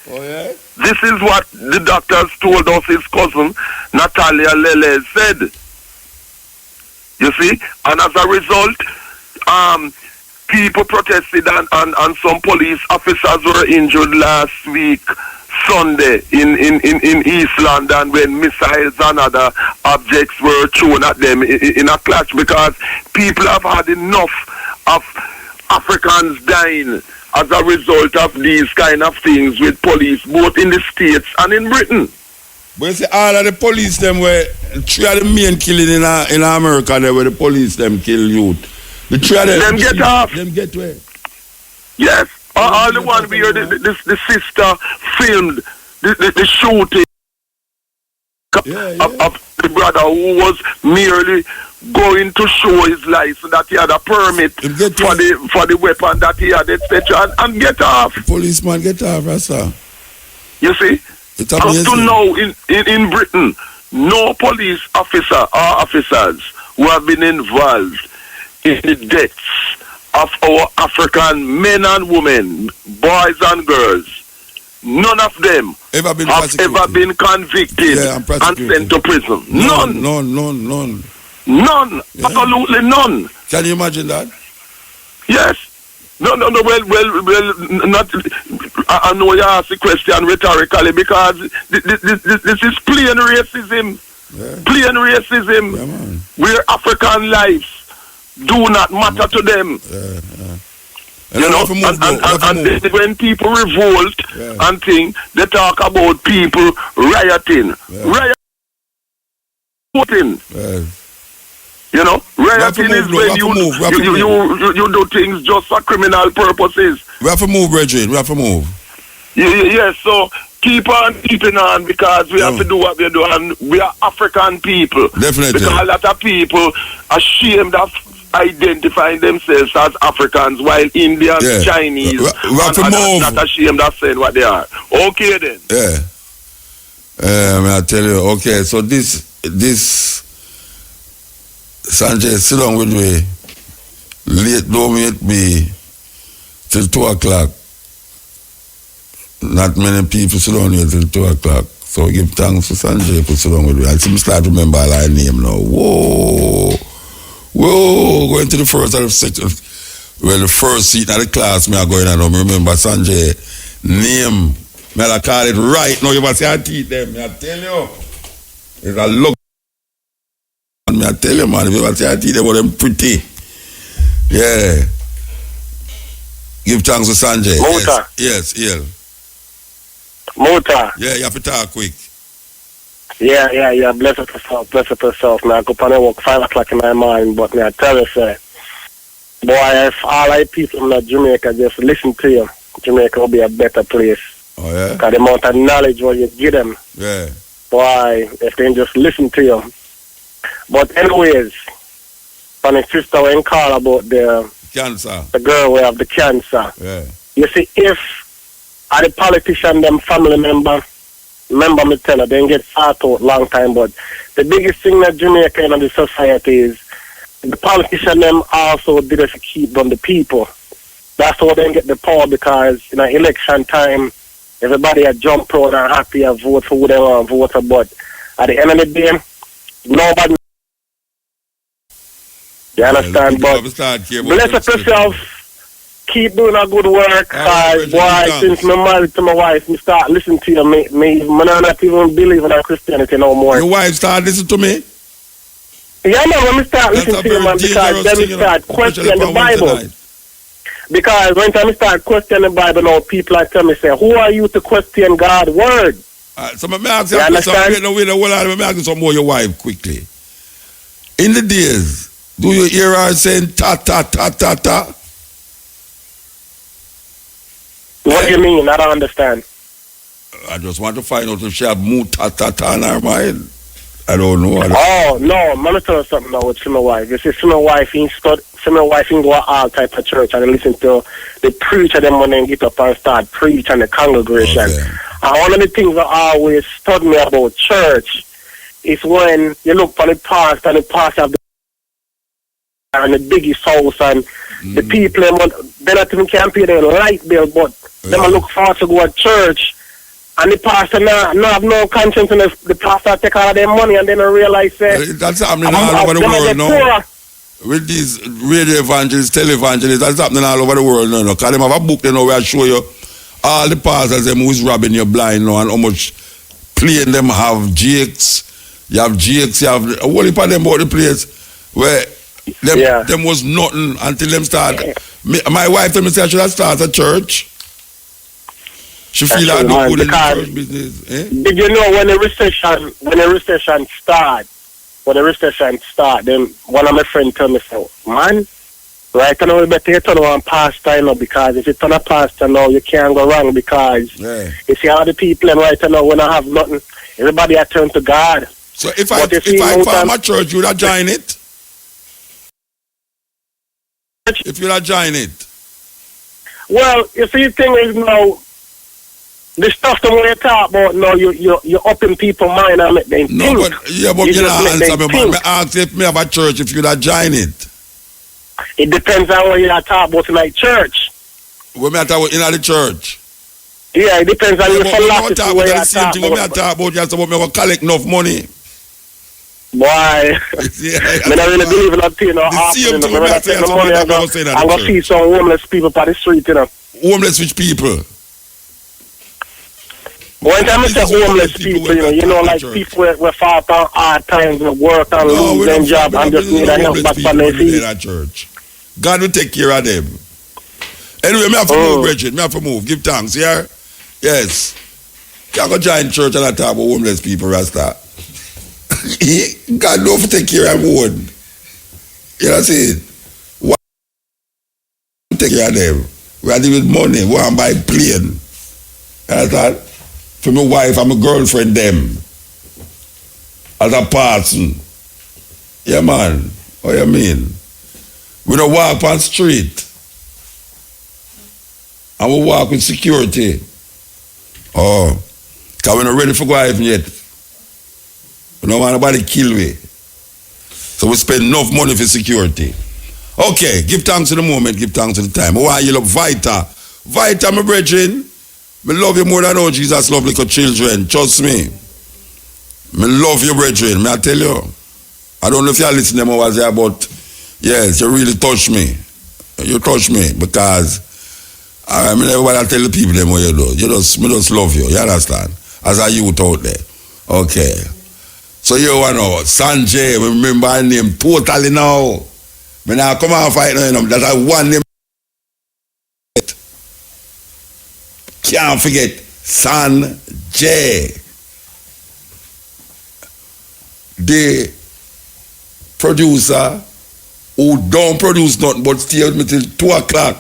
[SPEAKER 16] This is what the doctors told us his cousin Natalia Lele said. You see? And as a result, people protested and some police officers were injured last week Sunday in East London when missiles and other objects were thrown at them in a clash, because people have had enough of Africans dying as a result of these kind of things with police, both in the States and in Britain.
[SPEAKER 1] But you see, all of the police them were three of the main killing in America there where the police them kill youth. The three of them
[SPEAKER 16] get off.
[SPEAKER 1] Them get where?
[SPEAKER 16] Yes. All the one where the sister filmed the shooting of the brother who was merely going to show his life that he had a permit for the weapon that he had, etc. And get off.
[SPEAKER 1] The policeman get off, Rasta.
[SPEAKER 16] You see?
[SPEAKER 1] It's
[SPEAKER 16] up to now in Britain, no police officer or officers who have been involved in the deaths of our African men and women, boys and girls, none of them
[SPEAKER 1] have ever
[SPEAKER 16] been convicted and sent to prison. None.
[SPEAKER 1] None. Yeah.
[SPEAKER 16] Absolutely none.
[SPEAKER 1] Can you imagine that?
[SPEAKER 16] Yes. No. Well. Not. I know you ask the question rhetorically because this is plain racism.
[SPEAKER 1] Yeah.
[SPEAKER 16] Plain racism.
[SPEAKER 1] Yeah, man.
[SPEAKER 16] Where African lives do not matter to them. You know, and when people revolt and think, they talk about people rioting. Rioting. You know, rioting is when you do things just for criminal purposes.
[SPEAKER 1] We have to move, Bridget. We have to move.
[SPEAKER 16] Yes, so keep on keeping on because we have to do what we do, and we are African people.
[SPEAKER 1] Definitely.
[SPEAKER 16] Because a lot of people are ashamed of identifying themselves as Africans, while Indians, Chinese, are not ashamed of saying what they are. Okay then.
[SPEAKER 1] I tell you. Okay, so this Sanjay, sit down with me. Late, don't meet me till 2 o'clock. Not many people sit down here till 2 o'clock. So give thanks to Sanjay for sit down with me. I seem to start to remember all I name now. Whoa, going to the first of the section. Well, the first seat of the class, me are going on. Remember Sanjay name. Me I call it right now. You must say I teach them. Me I tell you. It's a look. Me I tell you, man. If you must say I teach them, what them pretty. Yeah. Give thanks to Sanjay.
[SPEAKER 18] Mota.
[SPEAKER 1] Yes.
[SPEAKER 18] Mota.
[SPEAKER 1] Yeah, you have to talk quick.
[SPEAKER 18] Yeah. Bless up yourself. Now I go on and work 5 o'clock in my morning, but me I tell you, sir, boy, if all I people in Jamaica just listen to you, Jamaica will be a better place.
[SPEAKER 1] Oh yeah.
[SPEAKER 18] Because the amount of knowledge what you give them.
[SPEAKER 1] Yeah.
[SPEAKER 18] Boy, if they just listen to you. But anyways, when the sister went call about the
[SPEAKER 1] cancer,
[SPEAKER 18] the girl who have the cancer.
[SPEAKER 1] Yeah.
[SPEAKER 18] You see, if the politician them family member, remember me tell her, they get fought out long time, but the biggest thing that Jamaica in the society is the politician them also did it to keep on the people. That's how they get the power, because in an election time, everybody a jump around and happy and vote for who they want to vote for, but at the end of the day, nobody. You understand? But bless up yourself. Keep doing a good work. Boy, since I'm married to my wife, me start listening to you. Me not even believe in Christianity no more.
[SPEAKER 1] Your wife start listening to me?
[SPEAKER 18] Yeah, man, when me start listening to you, man, because then we start questioning the Bible. Because when time we start questioning the Bible, now people are telling me, say, who are you to question God's word?
[SPEAKER 1] So let me ask you a question. Let me ask you some more your wife quickly. In the days, do you hear her saying ta ta ta ta ta?
[SPEAKER 18] What do you mean? I don't understand.
[SPEAKER 1] I just want to find out if she have Mutabaruka in her mind. I don't know.
[SPEAKER 18] Oh, no. I'm going to tell you something now with my wife. You see, my wife can go to all type of church and listen to the preacher them when they get up and start preaching the congregation. Okay. And one of the things that always taught me about church is when you look for the pastor and the pastor have the biggest house and the people, they not even can pay their light bill, but they look forward to go to church. And the pastor not have no conscience, and the pastor take all of their money and then realize
[SPEAKER 1] that's happening all over the world now. With these radio evangelists, televangelists, that's happening all over the world now. Because they have a book, you know, where I show you all the pastors them who's robbing you blind now and how much plane them have jakes. You have jakes, you have a whole heap of them about the place where them was nothing until them start. My wife told me say I should have started a church. She feel like no good in the church business.
[SPEAKER 18] Did you know when the recession start, then one of my friends told me, so, man, right now we better turn on pastor now, because if you turn a pastor now, you can't go wrong, because you see all the people and right now when I have nothing, everybody I turn to God.
[SPEAKER 1] So if I form a church, you would join it? If you would join it?
[SPEAKER 18] Well, you see, the thing is now, the stuff that we talk about now, you're up in people's mind and make them think.
[SPEAKER 1] But you're not answer me, man. I ask if me have a church, if you'd join it.
[SPEAKER 18] It depends on what you talk about in like church.
[SPEAKER 1] What me talk about in the church?
[SPEAKER 18] Yeah, it depends on your philosophy.
[SPEAKER 1] Talk about the same thing when I talk about just about me go collect enough money.
[SPEAKER 18] Boy, I don't really believe in that thing. The
[SPEAKER 1] same thing when I say that
[SPEAKER 18] I'm going to see some homeless people by the street, you know.
[SPEAKER 1] Homeless which people?
[SPEAKER 18] One time I say homeless people, you know, like people who fought on hard times and work and lose their job and just need a help back from their feet.
[SPEAKER 1] Church. God will take care of them. Anyway, me have to move, Bridget. Me have to move. Give thanks, yeah? Yes. Can't go join church and I talk about homeless people, Rasta. God don't take care of them. You know what I'm saying? Why take care of them? We are dealing with money. We want to buy plane. You understand? For my wife and my girlfriend, them. As a person. Yeah, man. What you mean? We don't walk on the street. And we walk with security. Oh. Because we're not ready for go even yet. We don't want nobody kill me. So we spend enough money for security. Okay, give thanks to the moment, give thanks to the time. I want you look Vita. Vita, my brethren. I love you more than all Jesus love little children. Trust me. I love you, brethren. May I tell you? I don't know if you're listening to was there, but yes, you really touch me. You touch me because I mean everybody tell the people them what you do. Me just love you. You understand? As a youth out there. Okay. So you know, Sanjay, remember my name totally now. When I come and fight now, that I one name. Can't forget Sanjay. The producer who don't produce nothing but stay with me till 2 o'clock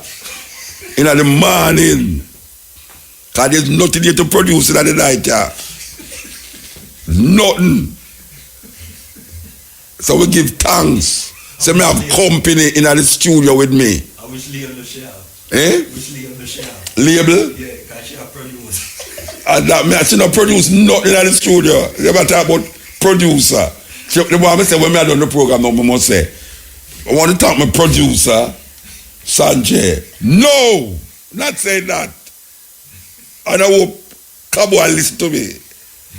[SPEAKER 1] in the morning. Because there's nothing here to produce in the night. Nothing. So we give thanks. So me have company in the studio with me.
[SPEAKER 10] I wish Leon the shelf.
[SPEAKER 1] Eh?
[SPEAKER 10] Wish Leon the shelf.
[SPEAKER 1] Label?
[SPEAKER 10] Yeah, because she have produced.
[SPEAKER 1] And that me, she not produce nothing in the studio. They ever talk about producer. The one I say when I done the program, I must say, I want to talk my producer, Sanjay. No! Not saying that. And I hope Cabo will listen to me.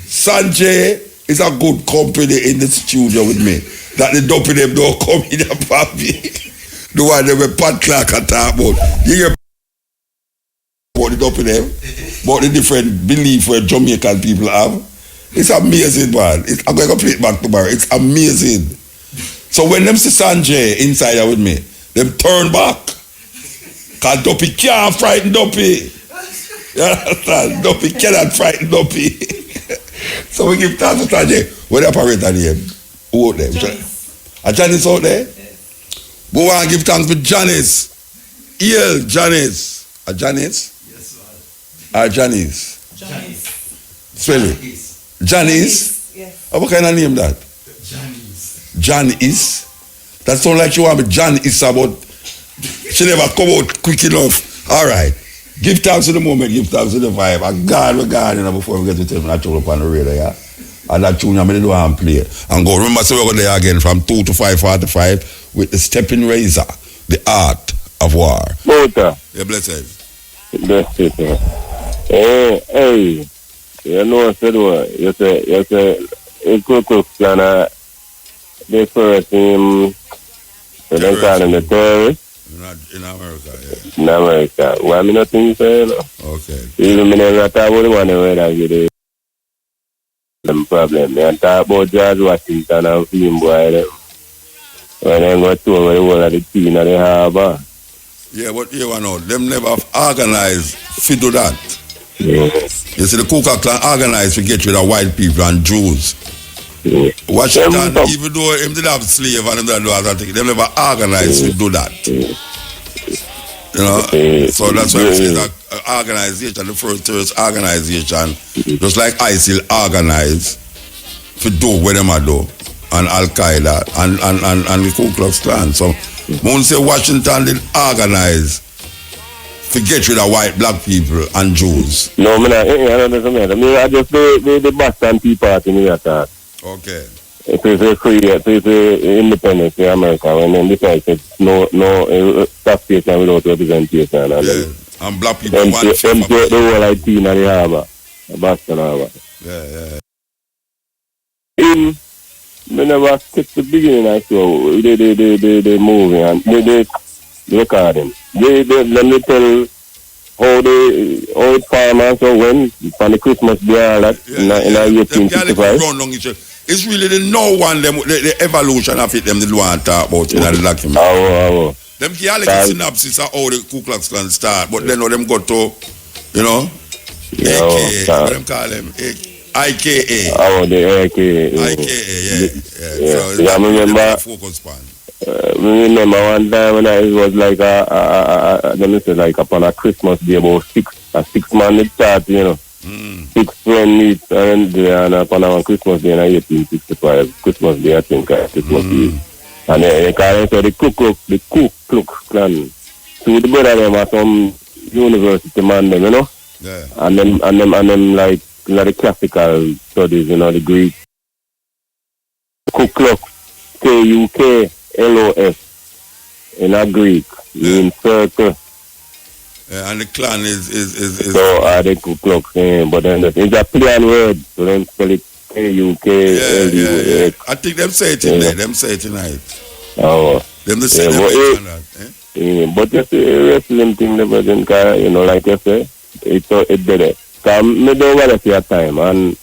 [SPEAKER 1] Sanjay is a good company in the studio with me. That the dopey them don't come in a papi. The one they were Pat Clark and talk about. You hear about the dopey them? About the different belief where Jamaican people have. It's amazing, man. I'm going to play it back tomorrow. It's amazing. So when them see Sanjay inside here with me, them turn back. Because Dopey can't frighten Dopey. You understand? Dopey cannot frighten Dopey. So we give thanks to Sanjay. What the operator name? Who out there? Janice out there? Yes. We want to give thanks to Janice. Janice. Janice?
[SPEAKER 10] Yes,
[SPEAKER 1] sir. Janice.
[SPEAKER 10] Janice.
[SPEAKER 1] Spell it. Janice?
[SPEAKER 21] Yes.
[SPEAKER 1] What kind of name that?
[SPEAKER 10] Janice.
[SPEAKER 1] Janice? That sounds like you want me Janice about. She never come out quick enough. All right. Give thanks to the moment, give thanks to the vibe. And God, we're God, before we get to tell me that tune up on the radio, yeah? And that tune, I'm going to do and play. And go, remember, so we're going there again from 2 to 5:45 with the Stepping Razor, the art of war.
[SPEAKER 13] Mota.
[SPEAKER 1] Yeah, blessed.
[SPEAKER 13] Blessed, man. Hey. You know what I said, what? You say, it could plan the first team, so they call him the terrorist.
[SPEAKER 1] In America, yeah.
[SPEAKER 13] In America. Why me not think so, you know?
[SPEAKER 1] Okay.
[SPEAKER 13] Even me never talk about the one where I get them problem. Me talk about George Washington and film boy them. When they go to where the whole of the team and the harbor.
[SPEAKER 1] Yeah, but you know, them never organized to do that.
[SPEAKER 13] Yeah.
[SPEAKER 1] You see, the Ku Klux Klan organized to get rid of white people and Jews.
[SPEAKER 13] Yeah.
[SPEAKER 1] Washington, even though him did have slave and him did do other things, they never organized to do that. You know? So that's why we say that organization, the first terrorist organization, just like ISIL organized to do what them do, and Al-Qaeda and the Ku Klux Klan. So when say Washington did organize to get rid of white, black people and Jews.
[SPEAKER 13] No, I just the Boston Tea Party in the attack.
[SPEAKER 1] Okay.
[SPEAKER 13] It is a create, it is independence in America when then decide it's no taxation without representation.
[SPEAKER 1] Yeah. And black people
[SPEAKER 13] Them
[SPEAKER 1] want
[SPEAKER 13] take the whole like team at the harbour. The Boston Harbour.
[SPEAKER 1] Yeah.
[SPEAKER 13] Me never skip the beginning I saw they moving and they recording. They let me tell how the farmers so when for the Christmas day all that in 1865.
[SPEAKER 1] It's really the no one them the evolution of it them they want to talk about in the document. Them can like synopsis of how the Ku Klux Klan start, but then them go to, you know, AKA, what them call them? IKA.
[SPEAKER 13] The AKA.
[SPEAKER 1] Yeah.
[SPEAKER 13] I remember. Remember one time when it was like let me say like upon a Christmas day about 6 man it start, you know. 6 friends meet and upon a Christmas day in 1865. Christmas day I think Christmas Eve. And they call it the Ku Klux Klan. So the brother them are some university man them, you know.
[SPEAKER 1] Yeah.
[SPEAKER 13] And them like the classical studies, you know, the Greek. Ku Klux, KUKLOS in a Greek, in circle.
[SPEAKER 1] Yeah, and the clan is
[SPEAKER 13] so the Ku Klux, but then it's a play on word, so them spell it KUKLUX.
[SPEAKER 1] I think them say it in there. Them say it tonight. Them the say
[SPEAKER 13] but just the wrestling thing, the version, you know, like you say, it's better. Because I don't want to see a time, and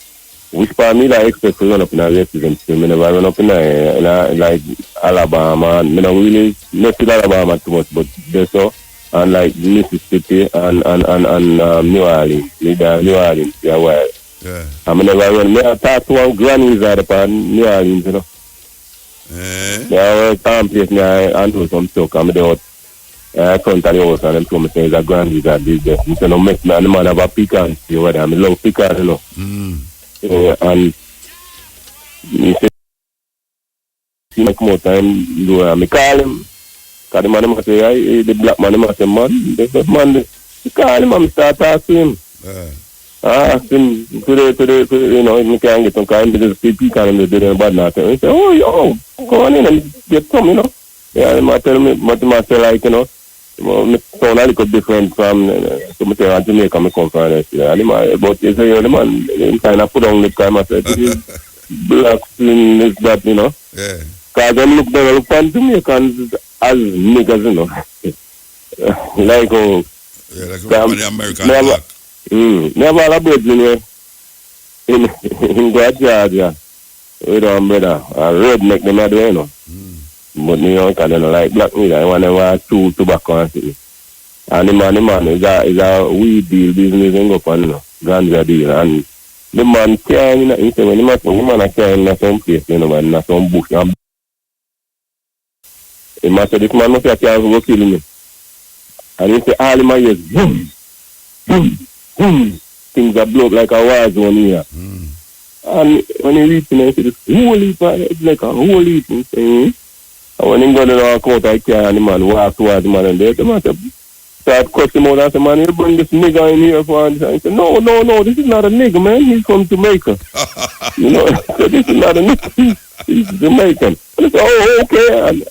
[SPEAKER 13] which part me like expect to run up in a racism still. I never run up in a like Alabama, and I don't really not see Alabama too much, but there's so, and like Mississippi and New Orleans, New Orleans, yeah, well.
[SPEAKER 1] Yeah.
[SPEAKER 13] I never run. I talk to one grannies out upon New Orleans, you know. Yeah, I place me, I know some stuff. I'm there. I come to the house and them told me say it's a grannies that did this. I said no, make me and the man have a pecan. You know, I love pecan, you know. And he said, he make more time do I call him. Because the man must say, the black man must say, man, the man, he call him and start asking him. Ask him to the, you know, he can't get some kind of pecan and they do bad nothing. He said, oh, yo, go on in and get some, you know. Yeah, he might tell me, but he might say like, you know, me sound a little different from some say in Jamaica me come from but you say the man he kind of put on the time I said black skin this that, you know.
[SPEAKER 1] Yeah.
[SPEAKER 13] Because them look on Jamaicans as niggas, you know. Like
[SPEAKER 1] the American black.
[SPEAKER 13] Never all about in Georgia with our brother a redneck them are you know. But you know, because they don't like black music. I want to chew tobacco and things. And the man is a weed deal business and go on, you know, ganja deal. And the man carrying, he said, when the man carrying in some place, you know, in some bush. The man said, this man must have carried go kill me. And he said, all the man is boom, boom, boom. Things are blow up like a war zone here. And when he reached me, he said, holy fire, it's like a holy thing. And when he got in our court, I carry the man, walk towards the man, and the man start cussing him out and said, man, you bring this nigga in here for this. And he said, no, this is not a nigga, man. He's from Jamaica. You know, so this is not a nigga. He's Jamaican. And he said, oh, okay. And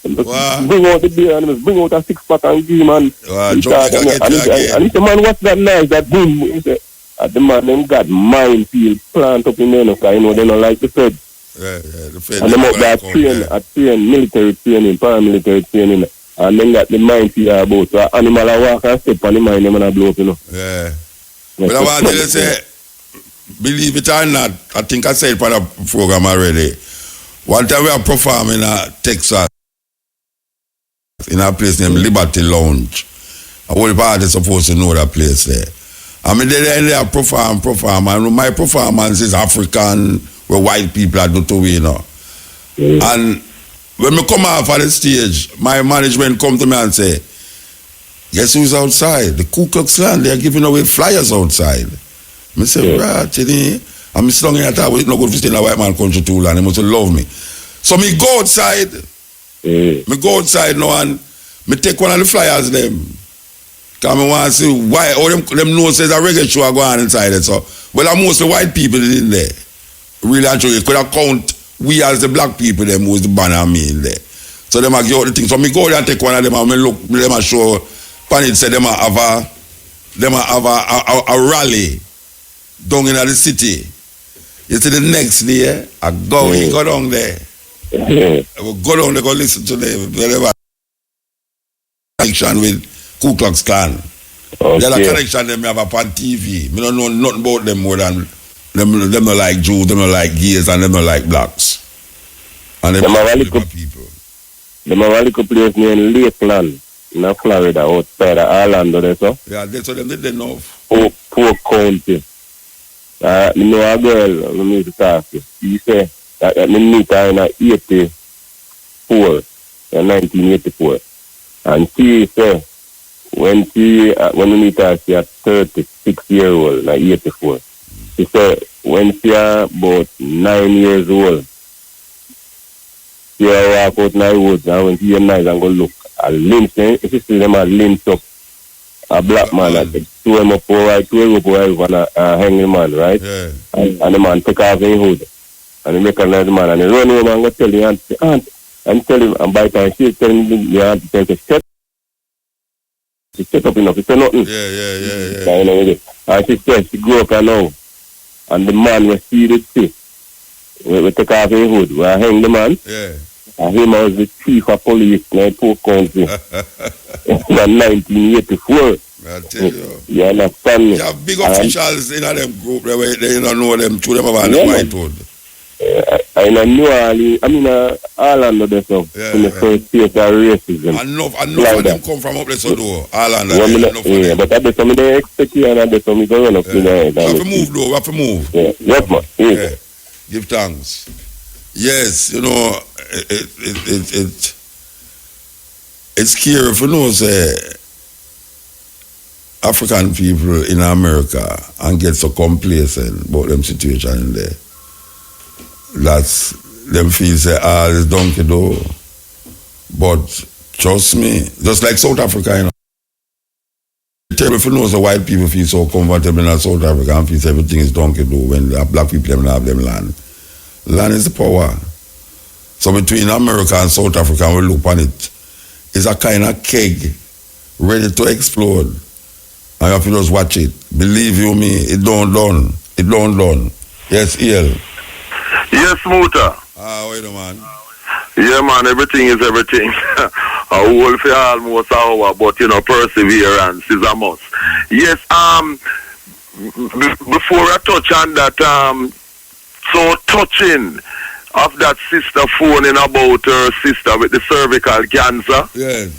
[SPEAKER 13] bring out the beer and bring out a 6-pack and give him. And he said, man, what's that noise, that boom? He said, the man, them got minefield plant up in there, because you know, they don't like the Fed.
[SPEAKER 1] The Fed.
[SPEAKER 13] And them up there train, military training, paramilitary training, and then got the minefield about. So animal walk and step on the mine, them and blow up, you know.
[SPEAKER 1] Yeah. But I want to say, believe it or not, I think I said for the program already. One time we are performing in Texas, in a place named Liberty Lounge. A whole party is supposed to know that place there. I mean, they perform, and my performance is African, where white people are do to we, you know. And when we come off of the stage, my management come to me and say, guess who's outside? The Ku Klux Klan, they're giving away flyers outside. I say, right, I'm slung in at all, it's not good to stay in a white man country too long, they must love me. So me go outside, now, and me take one of the flyers them. Because I want to see why, all them know says a reggae show are going on inside it. So, well, mostly white people in there. Really and truly, you could have count we as the black people them who's the banner me in there. So them are give out the thing. So me go there and take one of them and me look, them and show pan it say them have a them have a rally down in the city. You see the next day, I go down there. I will go down there, go listen to them. Wherever connection with Ku Klux Klan. The other connection them have upon TV. Me don't know nothing about them more than them not like Jews, them not like gays, and them not like blacks. And them are people.
[SPEAKER 13] Them have a little place near Lakeland in Florida, outside of Orlando, there, so.
[SPEAKER 1] Yeah, that's what them did know.
[SPEAKER 13] Poor County. You know a girl, I need to talk to. She said that me meet her in 1984. And she said, when we meet her, she was 36-year-old, like 84. She said, when she was about 9 years old, she walk out in the woods, and when she was nice and go look, a lynch, if you see them a lynch up, a black man, that threw him up over, and hang the man, right?
[SPEAKER 1] Yeah.
[SPEAKER 13] And the man took off his hood, and he recognize the man, and he run over and go tell the aunt, and tell him, and by the time she's telling the aunt, tell him, shut up enough, he said nothing.
[SPEAKER 1] Yeah.
[SPEAKER 13] And she said, she grew up now, and the man was seated sick. We took off his hood, we hang the man.
[SPEAKER 1] Yeah.
[SPEAKER 13] And him was the chief of police in Port County in 1984.
[SPEAKER 1] I tell you.
[SPEAKER 13] You understand me?
[SPEAKER 1] You have big officials in them group, they don't know them, through them about the white hood.
[SPEAKER 13] In New Orleans, Orlando, there, so in the first state of racism.
[SPEAKER 1] Enough of them come from up there, so though. Orlando,
[SPEAKER 13] but I some they expect you, and I some go run up in there.
[SPEAKER 1] We have to move, though, we have to move.
[SPEAKER 13] Yes, man.
[SPEAKER 1] Yeah. Give thanks. Yes, you know, it's scary if you know, say, African people in America and get so complacent about them situation in there. That's them feel say, it's donkey though. But trust me, just like South Africa, you know. Terrible if you know, so white people feel so comfortable in South Africa and feel everything is donkey though when the black people don't have them land. Land is the power. So between America and South Africa, we look on it, it's a kind of keg ready to explode. And you have to just watch it. Believe you me, it don't done. It don't done. Yes, EL.
[SPEAKER 16] Yes, Muta.
[SPEAKER 1] Wait a man.
[SPEAKER 16] Yeah, man, everything is everything. A whole for almost an hour, but, perseverance is a must. Yes, before I touch on that, so touching of that sister phoning about her sister with the cervical cancer.
[SPEAKER 1] Yes.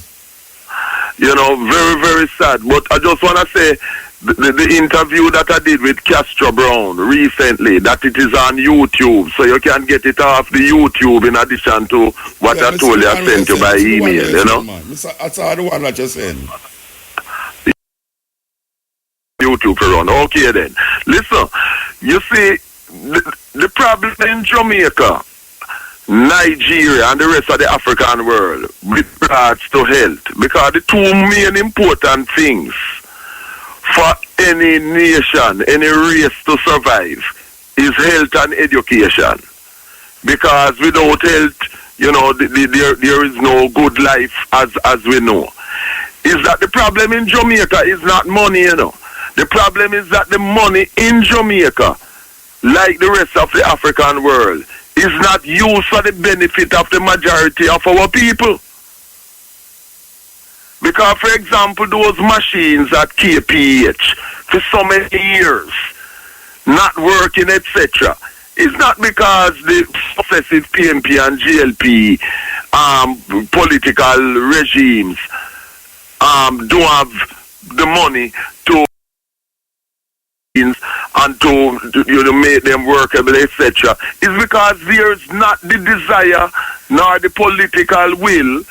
[SPEAKER 16] Very, very sad. But I just want to say, the interview that I did with Castro Brown recently, that it is on YouTube, so you can get it off the YouTube in addition to what I told you I sent you by email,
[SPEAKER 1] That's the one that you sent.
[SPEAKER 16] YouTube for run. Okay then. Listen, you see, the problem in Jamaica, Nigeria and the rest of the African world with regards to health, because the two main important things for any nation, any race to survive is health and education. Because without health, there is no good life as we know. Is that the problem in Jamaica is not money, The problem is that the money in Jamaica, like the rest of the African world, is not used for the benefit of the majority of our people. Because, for example, those machines at KPH for so many years not working, etc., it's not because the successive PNP and GLP political regimes don't have the money to and to make them workable, etc. It's because there's not the desire nor the political will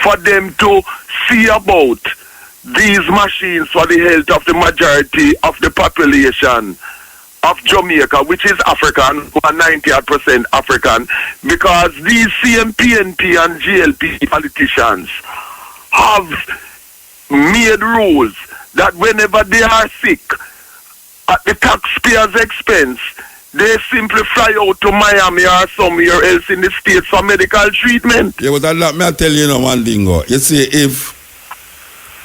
[SPEAKER 16] for them to see about these machines for the health of the majority of the population of Jamaica, which is African, 90% African, because these CMPNP and GLP politicians have made rules that whenever they are sick, at the taxpayers' expense, they simply fly out to Miami or somewhere else in the States for medical treatment.
[SPEAKER 1] Yeah, but that, may I tell you one thing. You see, if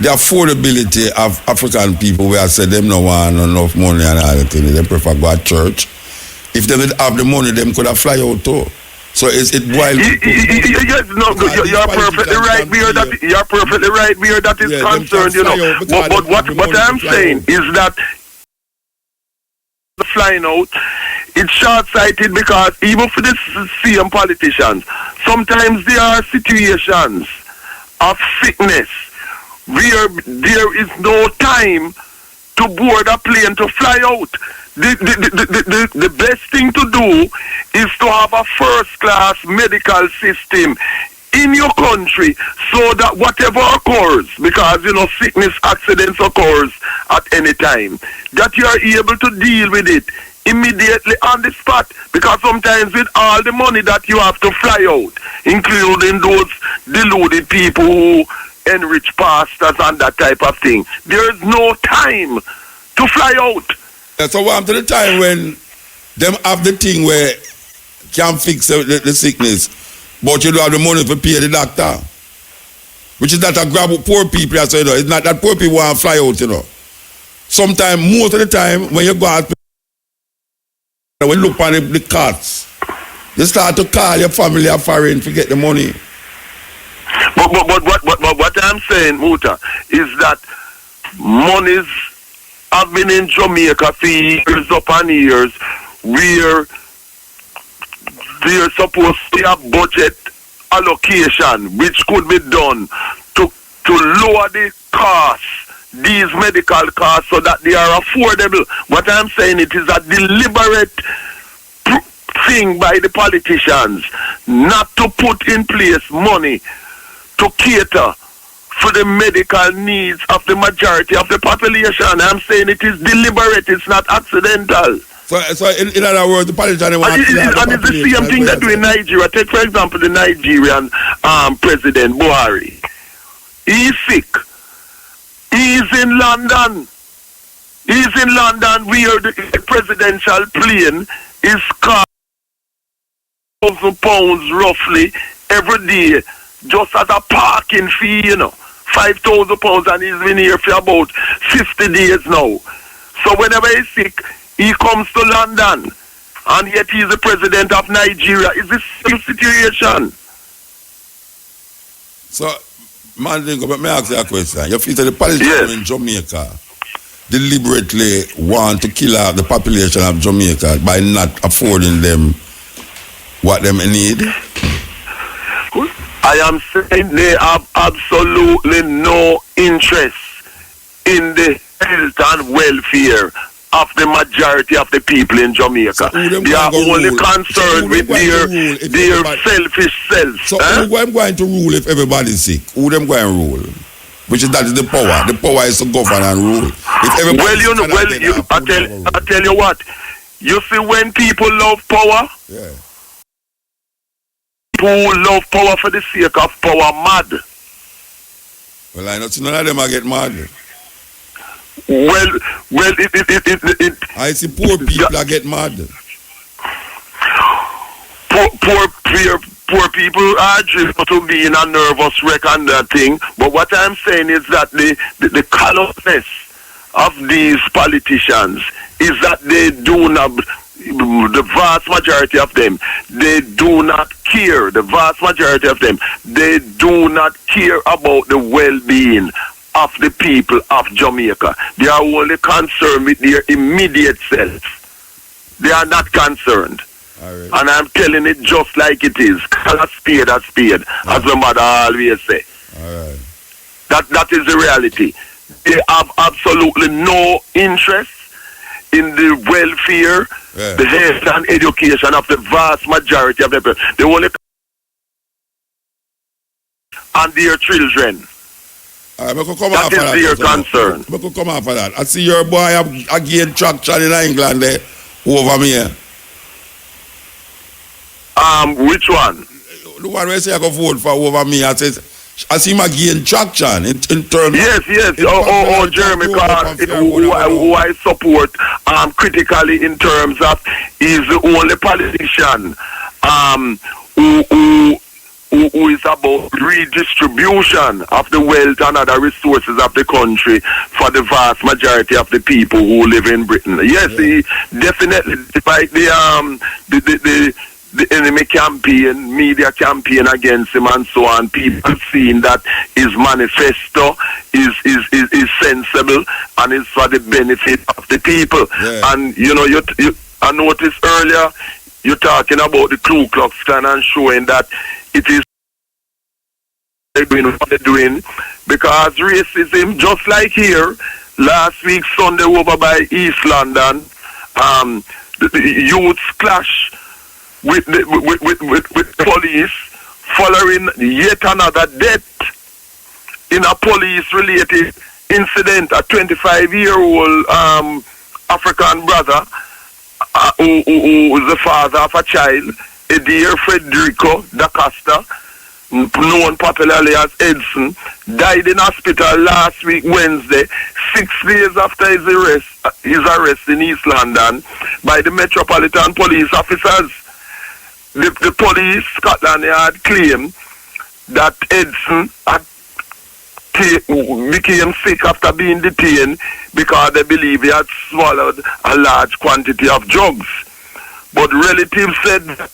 [SPEAKER 1] the affordability of African people, where I said them no want enough money and all that thing. They prefer go to church. If they would have the money, them could have fly out too. So it's wild.
[SPEAKER 16] Yes, no, you're perfectly right where that you're perfectly right where that is concerned, you know. But what I'm saying is that the flying out, it's short-sighted because even for the same politicians, sometimes there are situations of sickness where there is no time to board a plane to fly out. The best thing to do is to have a first-class medical system in your country so that whatever occurs, because, you know, sickness, accidents occurs at any time, that you are able to deal with it immediately on the spot. Because sometimes with all the money that you have to fly out, including those deluded people who enrich pastors and that type of thing, there is no time to fly out.
[SPEAKER 1] So what to the time when them have the thing where can fix the sickness, but you don't have the money to pay the doctor, which is that a grab with poor people. So, you know, it's not that poor people want to fly out, you know. Sometimes, most of the time, when you go out, when you look on the cards, you start to call your family or foreign to get the money.
[SPEAKER 16] But what I'm saying, Muta, is that monies have been in Jamaica for years upon years where they're supposed to have budget allocation which could be done to lower the costs, these medical costs, so that they are affordable. What I'm saying, it is a deliberate thing by the politicians not to put in place money to cater for the medical needs of the majority of the population. I'm saying it is deliberate, it's not accidental.
[SPEAKER 1] So in other words, the politicians want to
[SPEAKER 16] and it's the same thing they do in Nigeria. Take, for example, the Nigerian President Buhari. He's sick. He's in London. He's in London where the presidential plane is costing £1,000 roughly every day just as a parking fee, you know. £5,000, and he's been here for about 50 days now. So whenever he's sick, he comes to London, and yet he's the president of Nigeria. It's the same situation.
[SPEAKER 1] So, man, let me ask you a question. You feel that the politicians in Jamaica deliberately want to kill out the population of Jamaica by not affording them what them need?
[SPEAKER 16] I am saying they have absolutely no interest in the health and welfare of the majority of the people in Jamaica. They are only concerned with their selfish self.
[SPEAKER 1] So who am going to rule if everybody's sick? Who them going to rule? Which is that is the power. The power is to govern and rule. If
[SPEAKER 16] I tell you what. You see, when people love power, people love power for the sake of power mad.
[SPEAKER 1] Well, I know none of them are get mad.
[SPEAKER 16] Well,
[SPEAKER 1] I see poor people that get mad.
[SPEAKER 16] Poor people are driven to be in a nervous wreck and that thing. But what I'm saying is that the callousness of these politicians is that they do not, the vast majority of them, they do not care. The vast majority of them, they do not care about the well-being of the people of Jamaica. They are only concerned with their immediate self. They are not concerned.
[SPEAKER 1] Right.
[SPEAKER 16] And I'm telling it just like it is. Call a spade, as my mother always say.
[SPEAKER 1] Right.
[SPEAKER 16] That is the reality. They have absolutely no interest in the welfare, the health and education of the vast majority of the people. They only and their children.
[SPEAKER 1] That
[SPEAKER 16] is their concern.
[SPEAKER 1] I could come after that. I see your boy again traction in England there over me.
[SPEAKER 16] Which one?
[SPEAKER 1] The one where say I go vote for over me. I see him again traction in terms.
[SPEAKER 16] Yes. Jeremy, who I support critically in terms of is the only politician who who is about redistribution of the wealth and other resources of the country for the vast majority of the people who live in Britain. Yes, he definitely, despite the enemy campaign, media campaign against him and so on, people seeing that his manifesto is sensible and is for the benefit of the people. Yeah. And you know, I noticed earlier you're talking about the Ku Klux Klan and showing that it is they're doing what they're doing because racism, just like here last week Sunday over by East London, the youths clash with police following yet another death in a police-related incident. A 25-year-old African brother who is the father of a child, Edir Federico da Costa, known popularly as Edson, died in hospital last week Wednesday, 6 days after his arrest in East London by the Metropolitan Police officers. The police, Scotland Yard, claimed that Edson became sick after being detained because they believe he had swallowed a large quantity of drugs. But relatives said that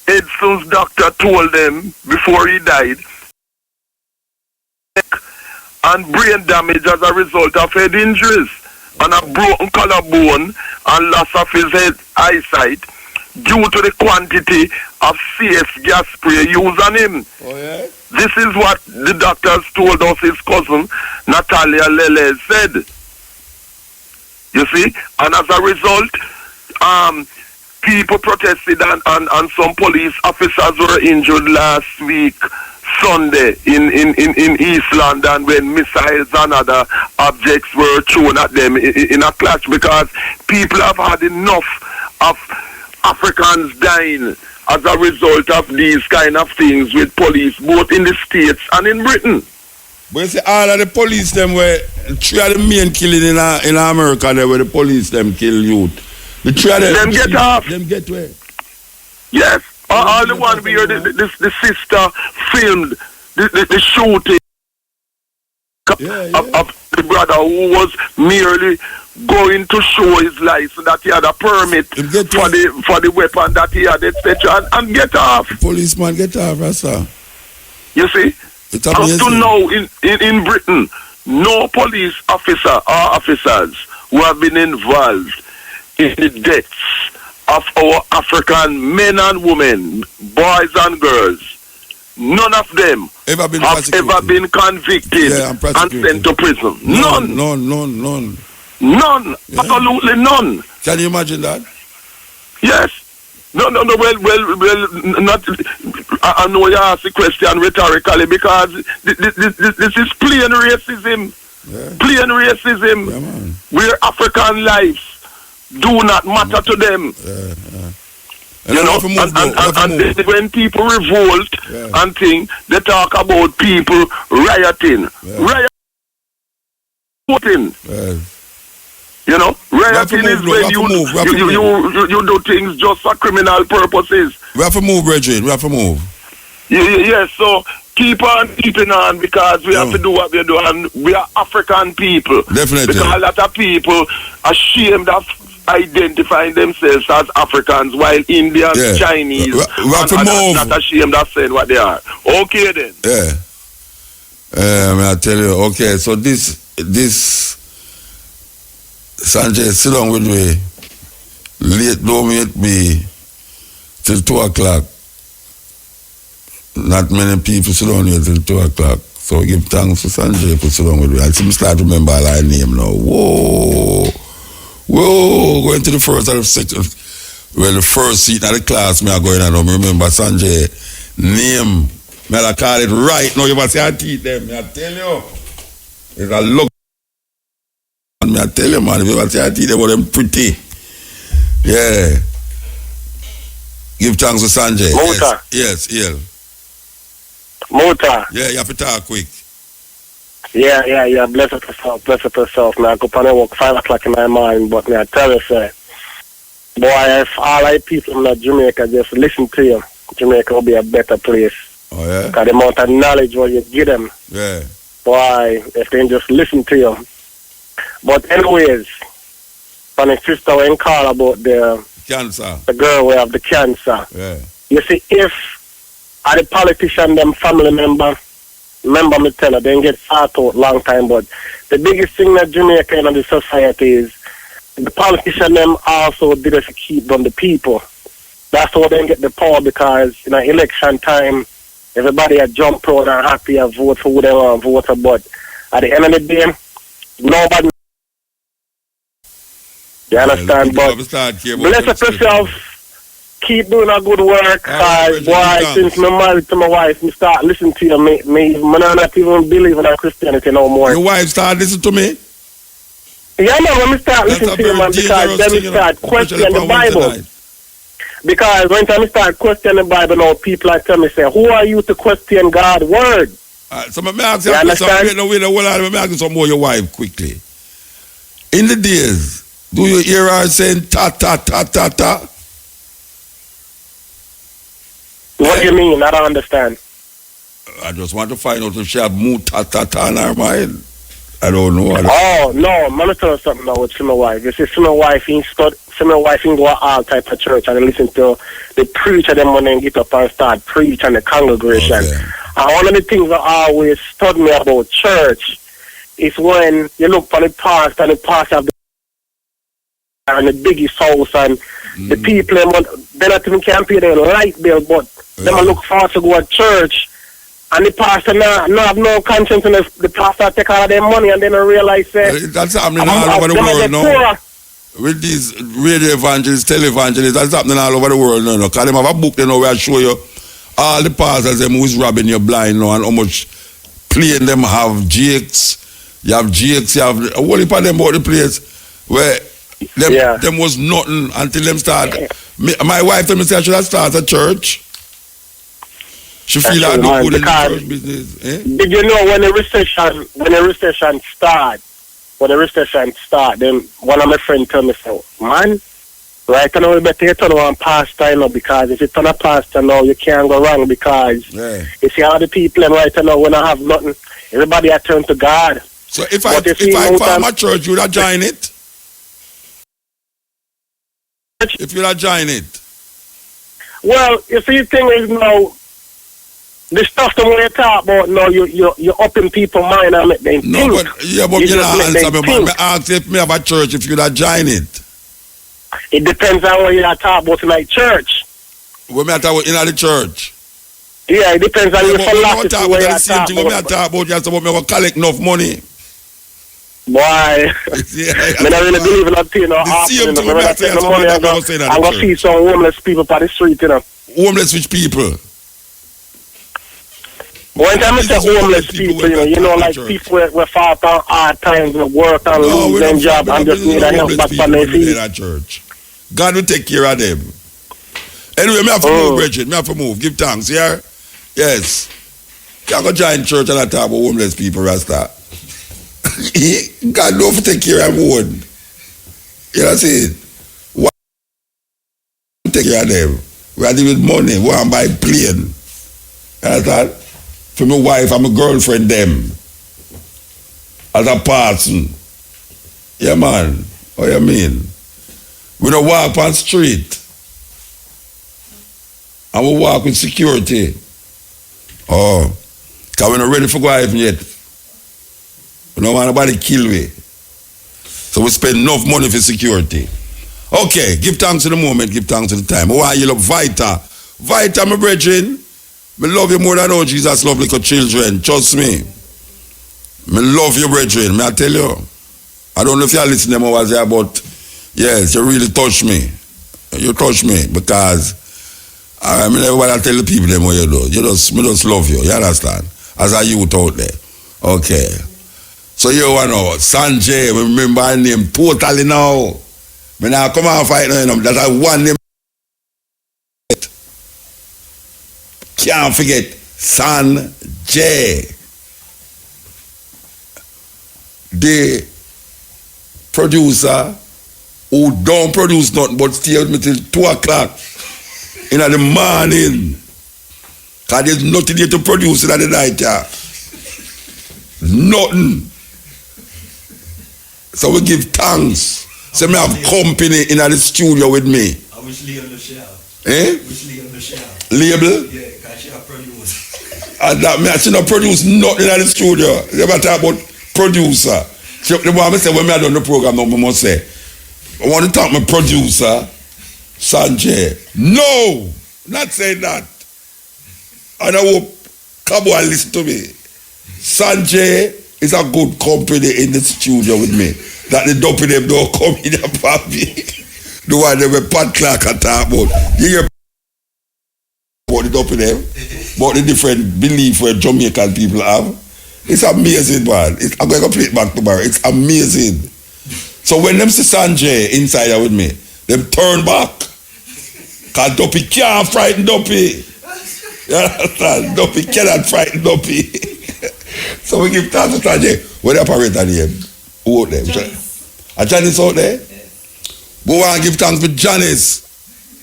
[SPEAKER 16] Edson's doctor told them before he died and brain damage as a result of head injuries and a broken collarbone and loss of his head eyesight due to the quantity of CS gas spray used on him. Oh, yeah? This is what the doctors told us his cousin, Natalia Lele, said. You see? And as a result, people protested and some police officers were injured last week, Sunday, in East London when missiles and other objects were thrown at them in a clash because people have had enough of Africans dying as a result of these kind of things with police, both in the States and in Britain.
[SPEAKER 1] But you see, all of the police them were three of the main killing in America there where the police them kill youth. The three of them
[SPEAKER 16] get off.
[SPEAKER 1] Them get where?
[SPEAKER 16] Yes. All the one where the sister filmed the shooting of the brother who was merely going to show his license that he had a permit for the weapon that he had, etc. And get off.
[SPEAKER 1] The policeman get off, Rasta.
[SPEAKER 16] You see? Up to now in Britain, no police officer or officers who have been involved in the deaths of our African men and women, boys and girls, none of them have ever been convicted and sent to prison. None. None. Yeah. Absolutely none.
[SPEAKER 1] Can you imagine that?
[SPEAKER 16] Yes. No. Well. Not. I know you ask the question rhetorically because this is plain racism. Yeah. Plain racism. Yeah, where African lives do not matter to them.
[SPEAKER 1] And
[SPEAKER 16] you know, and when people revolt and think, they talk about people rioting. Rioting. You know, rioting is when you do things just for criminal purposes.
[SPEAKER 1] We have to move, Reggie. We have to move.
[SPEAKER 16] Yes, so keep on keeping on because we have to do what we do, and we are African people.
[SPEAKER 1] Definitely.
[SPEAKER 16] Because a lot of people are ashamed of identifying themselves as Africans, while Indians, Chinese, are not ashamed of saying what they are. Okay then.
[SPEAKER 1] I tell you. Okay, so this Sanjay, sit down with me. Late, don't meet me till 2 o'clock. Not many people sit down here till 2 o'clock. So give thanks to Sanjay for sit down with me. I see me start to remember all our name now. Whoa, going to the first or the second. Well, the first seat of the class, me are going on. I remember Sanjay name. Me I call it right now. You must see I teach them. Me I tell you. It's a look. Me I tell you, man. If you must see I teach them, about them pretty. Yeah. Give thanks to Sanjay.
[SPEAKER 18] Mota.
[SPEAKER 1] Yes.
[SPEAKER 18] Mota.
[SPEAKER 1] Yeah, you have to talk quick.
[SPEAKER 18] Yeah. Bless yourself. Man, I go on and work 5 o'clock in my mind, but me I tell you, sir, boy, if all I people in Jamaica just listen to you, Jamaica will be a better place
[SPEAKER 1] Oh, yeah?
[SPEAKER 18] Because the amount of knowledge what you give them.
[SPEAKER 1] Yeah.
[SPEAKER 18] Boy, if they just listen to you. But anyways, my sister when call about the
[SPEAKER 1] cancer.
[SPEAKER 18] The girl who have the cancer.
[SPEAKER 1] Yeah.
[SPEAKER 18] You see, if the politician, them family member, remember me tell her, they get fought out long time, but the biggest thing that Jamaica in the society is the politician them also did it to keep on the people. That's how they get the power, because in election time, everybody a jump proud and happy and vote for who they want to vote for, but at the end of the day, nobody. You understand? But bless yourself. Keep doing a good work. Boy, since I'm married to my wife, I start listening to you. Me not even believe in Christianity no more.
[SPEAKER 1] Your wife start listening to me?
[SPEAKER 18] Yeah, man, when I start listening to you, man, because then we start questioning the Bible. Because when I start questioning the Bible, now people are telling me, say, who are you to question God's word?
[SPEAKER 1] So let me ask you some more your wife quickly. In the days, do you hear her saying ta ta ta ta ta?
[SPEAKER 18] What do you mean? I don't understand.
[SPEAKER 1] I just want to find out if she have mutatata in her mind. I don't know.
[SPEAKER 18] Oh, no. I'm going to tell you something now with my wife. You see, my wife, he go to all type of church and listen to the preacher them when they get up and start preach and the congregation. Okay. And one of the things that always taught me about church is when you look for the pastor and the pastor have the and the biggest house and the people, they not even can pay their light bill, but they look forward to go to church. And the pastor not have no conscience, and the pastor take all of their money and then realize
[SPEAKER 1] that's happening all over the world now. With these radio evangelists, televangelists, that's happening all over the world now. Because they have a book, where I show you all the pastors them who's robbing you blind now and how much plane them have jakes. You have jakes, you have a whole heap of them about the place where them was nothing until them start. My wife told me say I should have started a church. She feel I do good in the church business.
[SPEAKER 18] Did you know when the recession start, then one of my friends told me, so, man, right now we better turn on pastor now, because if you turn a pastor now, you can't go wrong, because you see all the people right now when I have nothing, everybody I turn to God.
[SPEAKER 1] So if I found my church, you would have joined it? If you would have joined it?
[SPEAKER 18] Well, you see, the thing is now, the stuff that we talk about now, you're upping people's mind and make them think.
[SPEAKER 1] But you don't answer me, man. I ask if me have a church, if you would join it.
[SPEAKER 18] It depends on what you are talking about, like church.
[SPEAKER 1] When I talk about in the church?
[SPEAKER 18] Yeah, it depends on your philosophy.
[SPEAKER 1] When I talk about, you have to collect enough money.
[SPEAKER 18] Boy, I don't really believe in that thing. I'm going to see some homeless people on the street, you know.
[SPEAKER 1] Homeless which people?
[SPEAKER 18] One time I say homeless people, you know, like people who fall on hard times and work and lose their job and just need a help back from their feet.
[SPEAKER 1] God will take care of them. Anyway, me have to move, Bridget. Me have to move. Give thanks, yeah? Yes. Can't go join church and I talk about homeless people, Rasta. God don't take care of one. You know what I'm saying? Why take care of them? We are dealing with money. We want to buy plane. You understand? For my wife and my girlfriend, them. As a person. Yeah, man. What you mean? We don't walk on the street. And we walk with security. Oh. Because we're not ready for going yet. We don't want nobody kill me. So we spend enough money for security. Okay, give thanks to the moment, give thanks to the time. I want you look Vita. Vita, my brethren. I love you more than all Jesus love little children. Trust me. I love you, brethren. I tell you. I don't know if you're listening to me was there, but yes, you really touch me. You touch me because I mean everybody tell the people them what you do. Me just love you. You understand? As a youth out there. Okay. So you know, Sanjay, remember my name totally now. When I come and fight now, that I one name. Can't forget Sanjay. The producer who don't produce nothing but stay with me till 2 o'clock in the morning. Because there's nothing here to produce in the night, yeah. Nothing. So we give thanks. So me have company in the studio with me.
[SPEAKER 10] I wish Lee on the show.
[SPEAKER 1] Eh?
[SPEAKER 10] Wish Lee on the show.
[SPEAKER 1] Label?
[SPEAKER 10] Yeah, because she a producer.
[SPEAKER 1] And that me, she not produce nothing in the studio. They ever talk about producer. So the one me say when me I done the program, now me must say, I want to thank my producer, Sanjay. No! Not saying that. And I hope Cabo will listen to me. Sanjay is a good company in the studio with me. That the dopey them don't come in a papi. The one they were Pat Clark and talk about. You hear about the dopey them? About the different belief where Jamaican people have. It's amazing, man. I'm going to play it back tomorrow. It's amazing. So when them see Sanjay inside there with me, them turn back. Because Dopey can't frighten Dopey. You understand? Dopey cannot frighten Dopey. So we give thanks to Sanjay. What the operator name? Who out there? A Janice out there? Yes. We want to give thanks to Janice.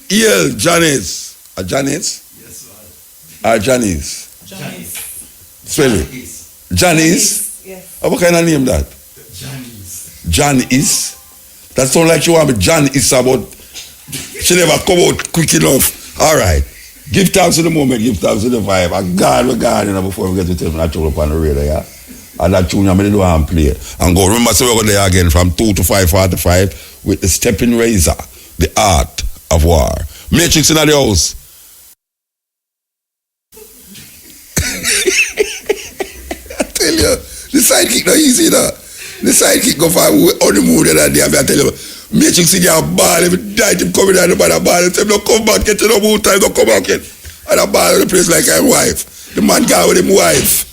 [SPEAKER 1] Hail Janice. A Janice?
[SPEAKER 10] Yes,
[SPEAKER 1] sir. A Janice?
[SPEAKER 10] Janice.
[SPEAKER 1] Spell it. Janice?
[SPEAKER 21] Yes.
[SPEAKER 1] What kind of name that?
[SPEAKER 10] Janice.
[SPEAKER 1] Janice? That sounds like you want me Jan Issa, but she never come out quick enough. All right. Give thanks to the moment, give thanks to the vibe. And God, we're God, you know, before we get to tell me I told up on the radio, yeah? And that tune, I'm going to do and play. And go, remember, so we're going there again from 2 to 5:45 with the stepping razor, the art of war. Matrix in the house. I tell you, the sidekick not easy, you know. The sidekick go for honeymoon the other day, I tell you, Matrix in your ball, every night him coming down the ball, and say, no come back, get to no more time, don't come back in. And I ball the place like I'm wife. The man gone with him wife.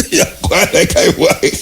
[SPEAKER 1] Yeah, quite like I'm wife.